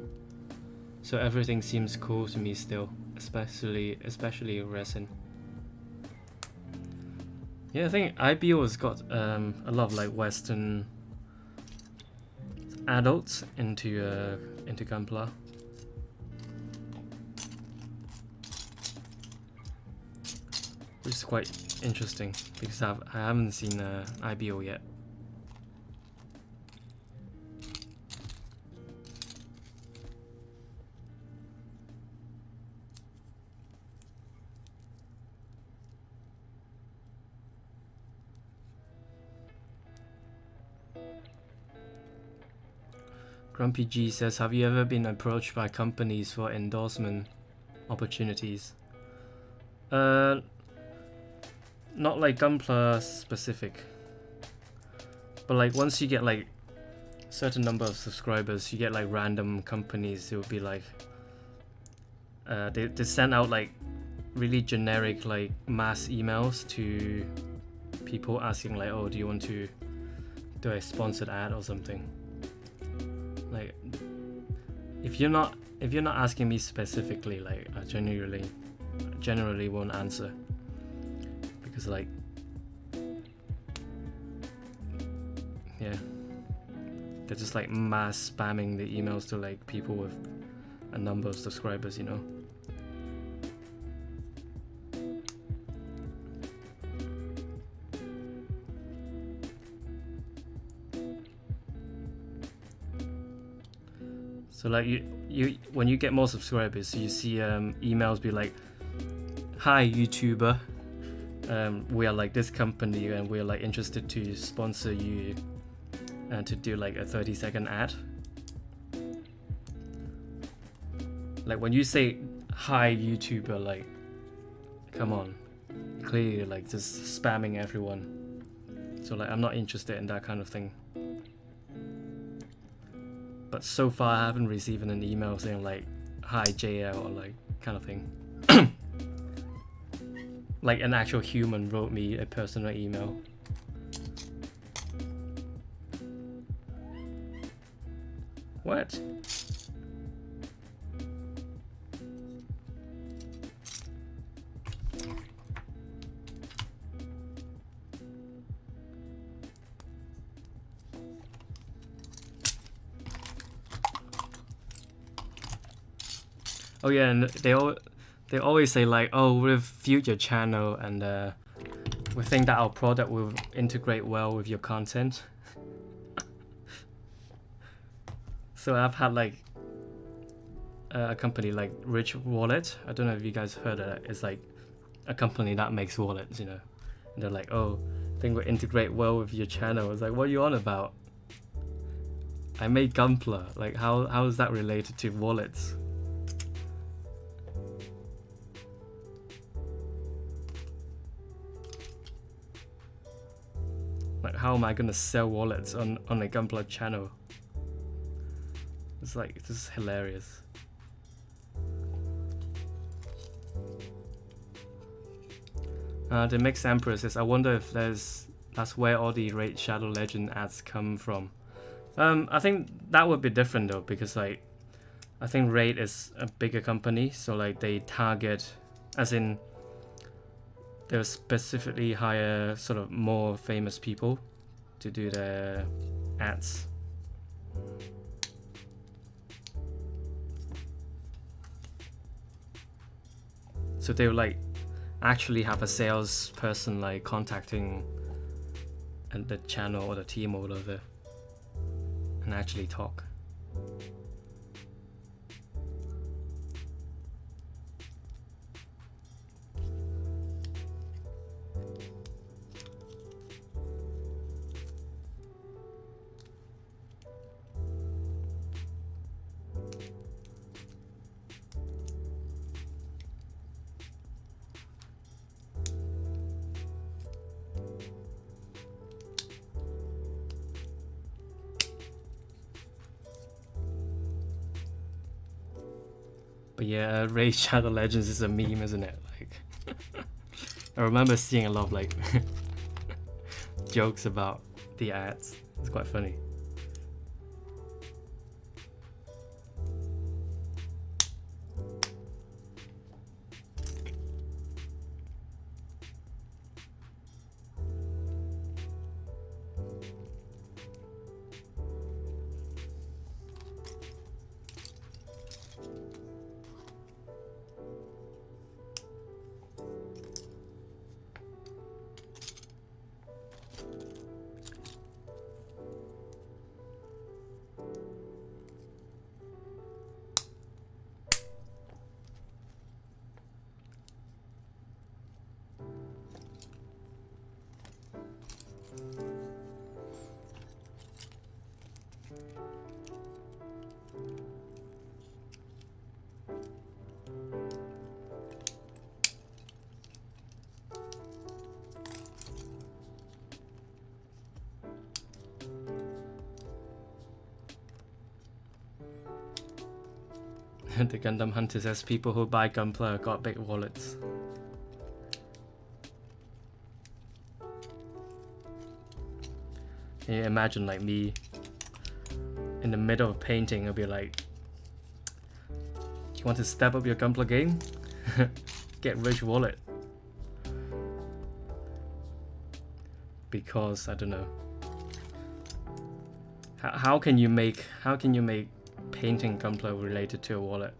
So everything seems cool to me still, especially resin. Yeah, I think IBO has got a lot of like Western adults into Gunpla. Which is quite interesting, because I haven't seen IBO yet. Grumpy G says, have you ever been approached by companies for endorsement opportunities? Not like Gunpla specific, but like once you get like certain number of subscribers, you get like random companies. It would be like they send out like really generic like mass emails to people asking like, oh, do you want to do a sponsored ad or something? Like if you're not asking me specifically, like I generally won't answer, because like, yeah, they're just like mass spamming the emails to like people with a number of subscribers, you know. So like you when you get more subscribers, you see emails be like, "Hi YouTuber, we are like this company and we're like interested to sponsor you and to do like a 30-second ad." Like when you say "Hi YouTuber," like, come on, clearly like just spamming everyone. So like I'm not interested in that kind of thing. But so far I haven't received an email saying like "Hi JL" or like kind of thing. Like an actual human wrote me a personal email. What? Oh yeah, and they always say like, "Oh, we've viewed your channel and we think that our product will integrate well with your content." So I've had like a company like Rich Wallet. I don't know if you guys heard of it. It's like a company that makes wallets, you know. And they're like, "Oh, I think we'll integrate well with your channel." It's like, what are you on about? I made Gunpla. Like, how is that related to wallets? Like, how am I gonna sell wallets on a Gunpla channel? It's like, this is hilarious. The Mixed Emperor says, "I wonder if that's where all the Raid Shadow Legend ads come from." I think that would be different though, because like, I think Raid is a bigger company, so like they target, as in, they'll specifically hire sort of more famous people to do their ads. So they will like actually have a salesperson like contacting the channel or the team or whatever and actually talk. But yeah, Raid Shadow Legends is a meme, isn't it? Like, I remember seeing a lot of like jokes about the ads. It's quite funny. The Gundam Hunter says people who buy Gunpla got big wallets. Can you imagine like me in the middle of painting, I'll be like You want to step up your Gunpla game? Get rich wallet. Because I don't know. How can you make painting Gunpla related to a wallet?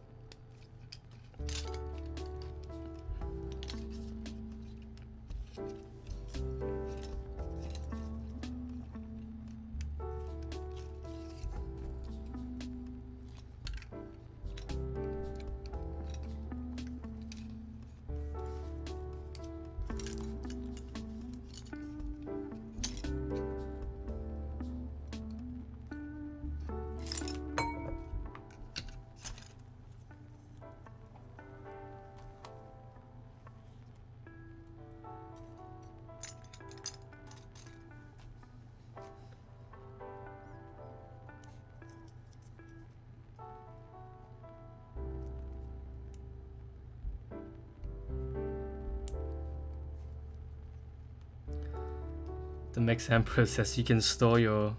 The Mix Emperor says you can store your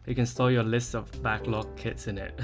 list of backlog kits in it.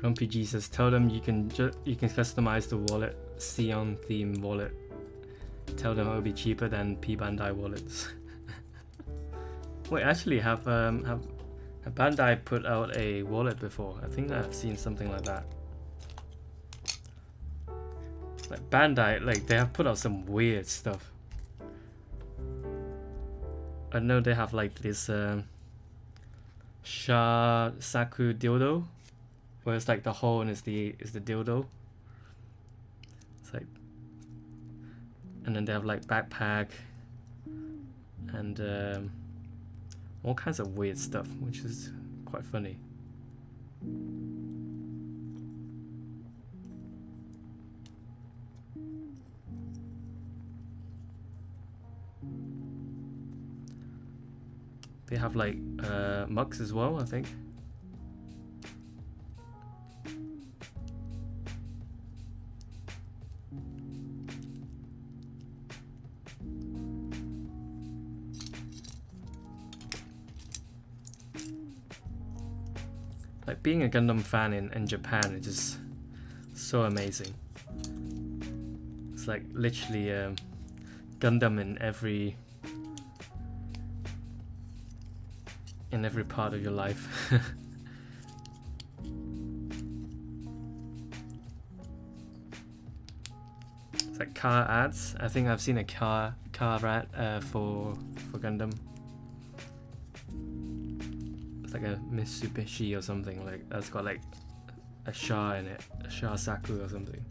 Grumpy Jesus, tell them you can customize the wallet Xeon theme wallet. Tell them it'll be cheaper than P Bandai wallets. Wait, actually, have Bandai put out a wallet before? I think I've seen something like that. Like Bandai, like they have put out some weird stuff. I know they have like this Sha Saku dildo, where it's like the horn is the dildo. It's like, and then they have like backpack and all kinds of weird stuff, which is quite funny. They have like mugs as well, I think. Like being a Gundam fan in Japan is just so amazing. It's like literally Gundam in every part of your life. It's like car ads. I think I've seen a car ad for Gundam. It's like a Mitsubishi or something, like that's got like a Sha in it, a Sha Saku or something.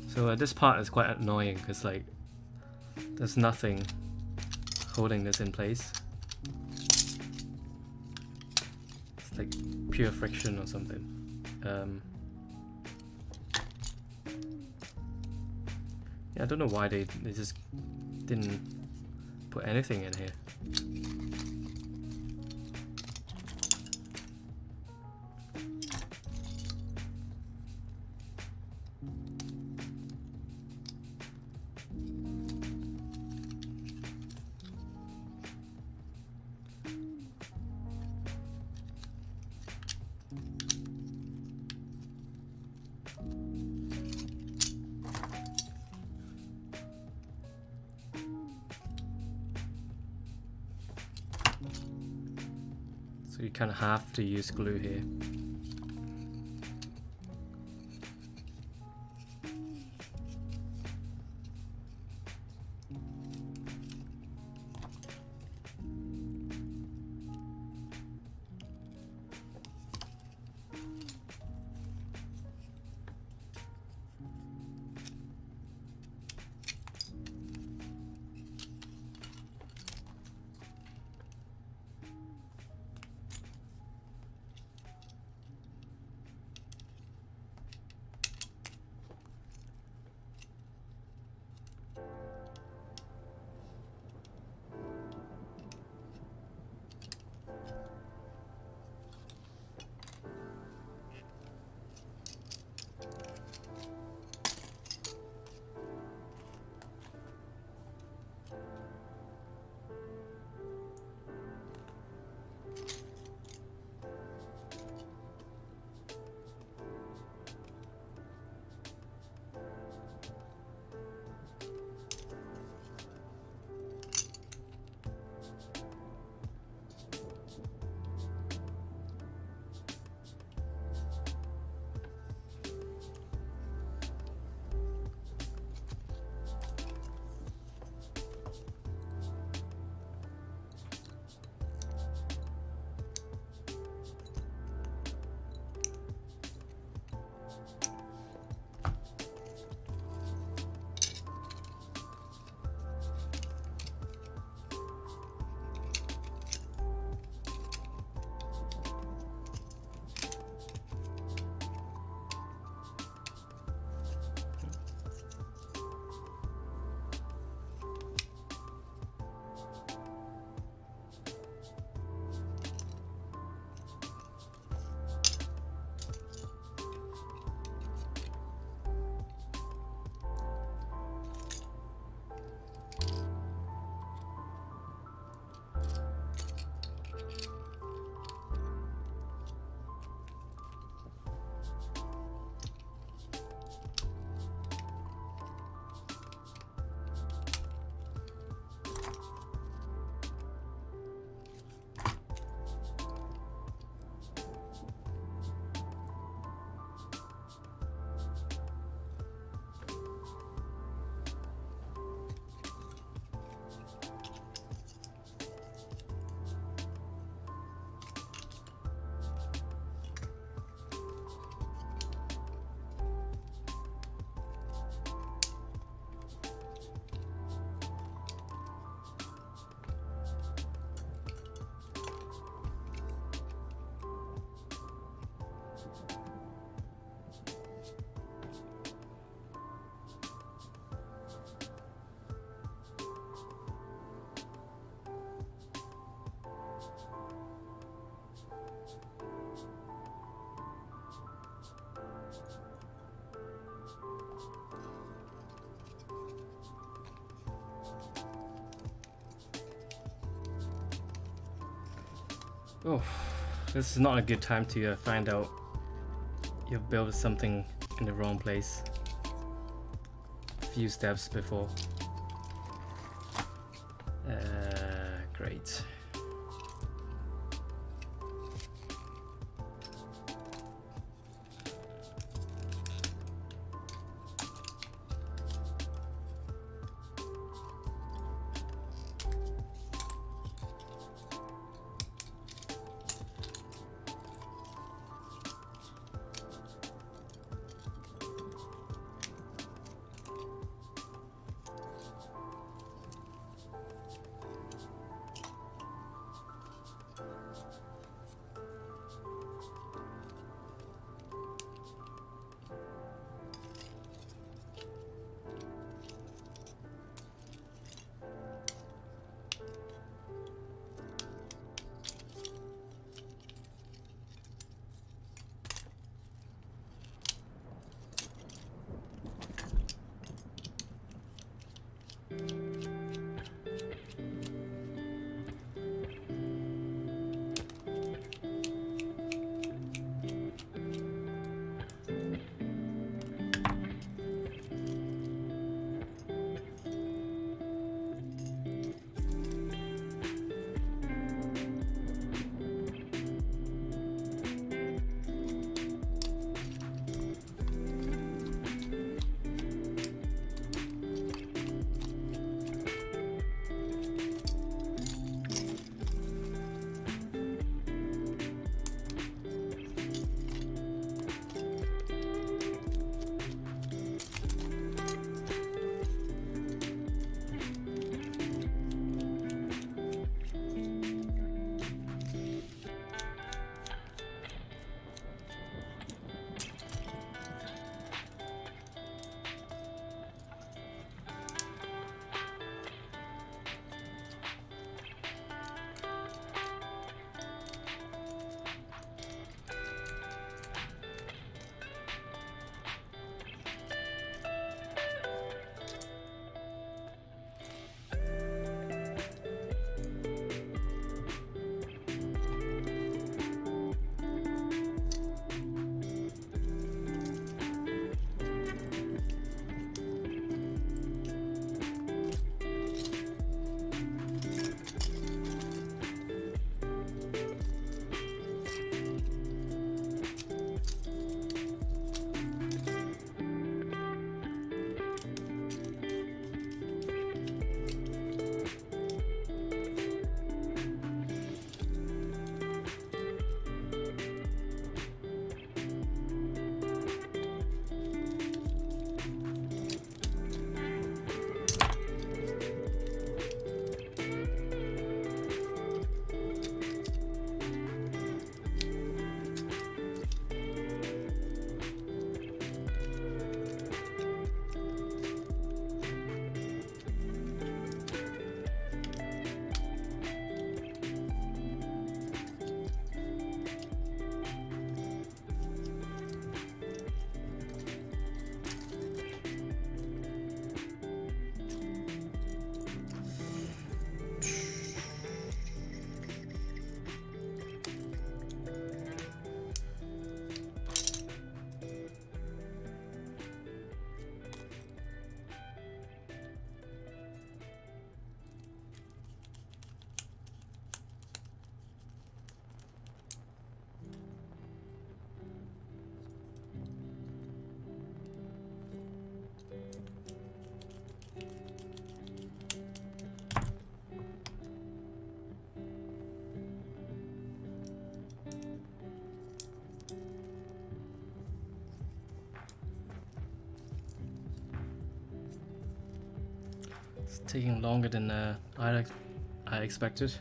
So this part is quite annoying because like there's nothing holding this in place. It's like pure friction or something. Yeah, I don't know why they just didn't put anything in here. So you kind of have to use glue here. Oh, this is not a good time to find out you've built something in the wrong place a few steps before. Great. It's taking longer than I expected.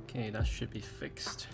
Okay, that should be fixed.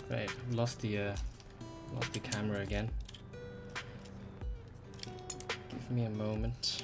Right, lost the Lost the camera again. Give me a moment.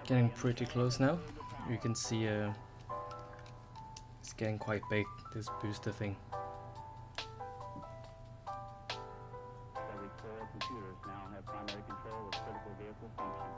Getting pretty close now. You can see it's getting quite big, this booster thing. Every 4 computers now have primary control of critical vehicle functions.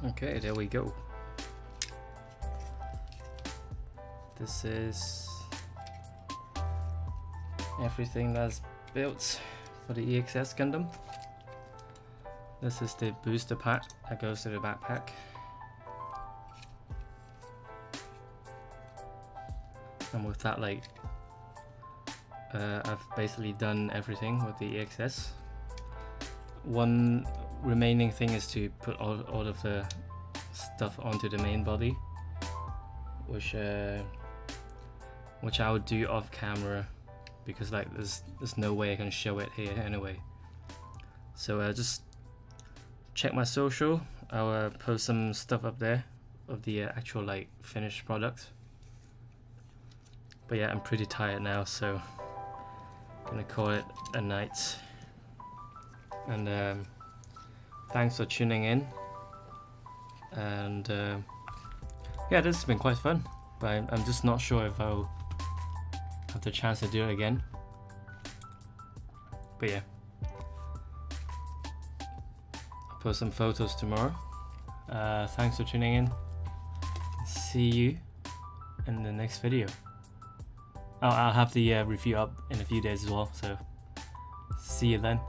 Okay, there we go. This is everything that's built for the EXS Gundam. This is the booster pack that goes to the backpack. And with that, like, I've basically done everything with the EXS. One remaining thing is to put all of the stuff onto the main body, which I would do off camera, because like there's no way I can show it here anyway. So just check my social. I'll post some stuff up there of the actual like finished product. But yeah, I'm pretty tired now, so I'm gonna call it a night. And thanks for tuning in. And yeah, this has been quite fun, but I'm just not sure if I'll have the chance to do it again. But yeah, I'll post some photos tomorrow. Thanks for tuning in. See you in the next video. I'll have the review up in a few days as well, so see you then.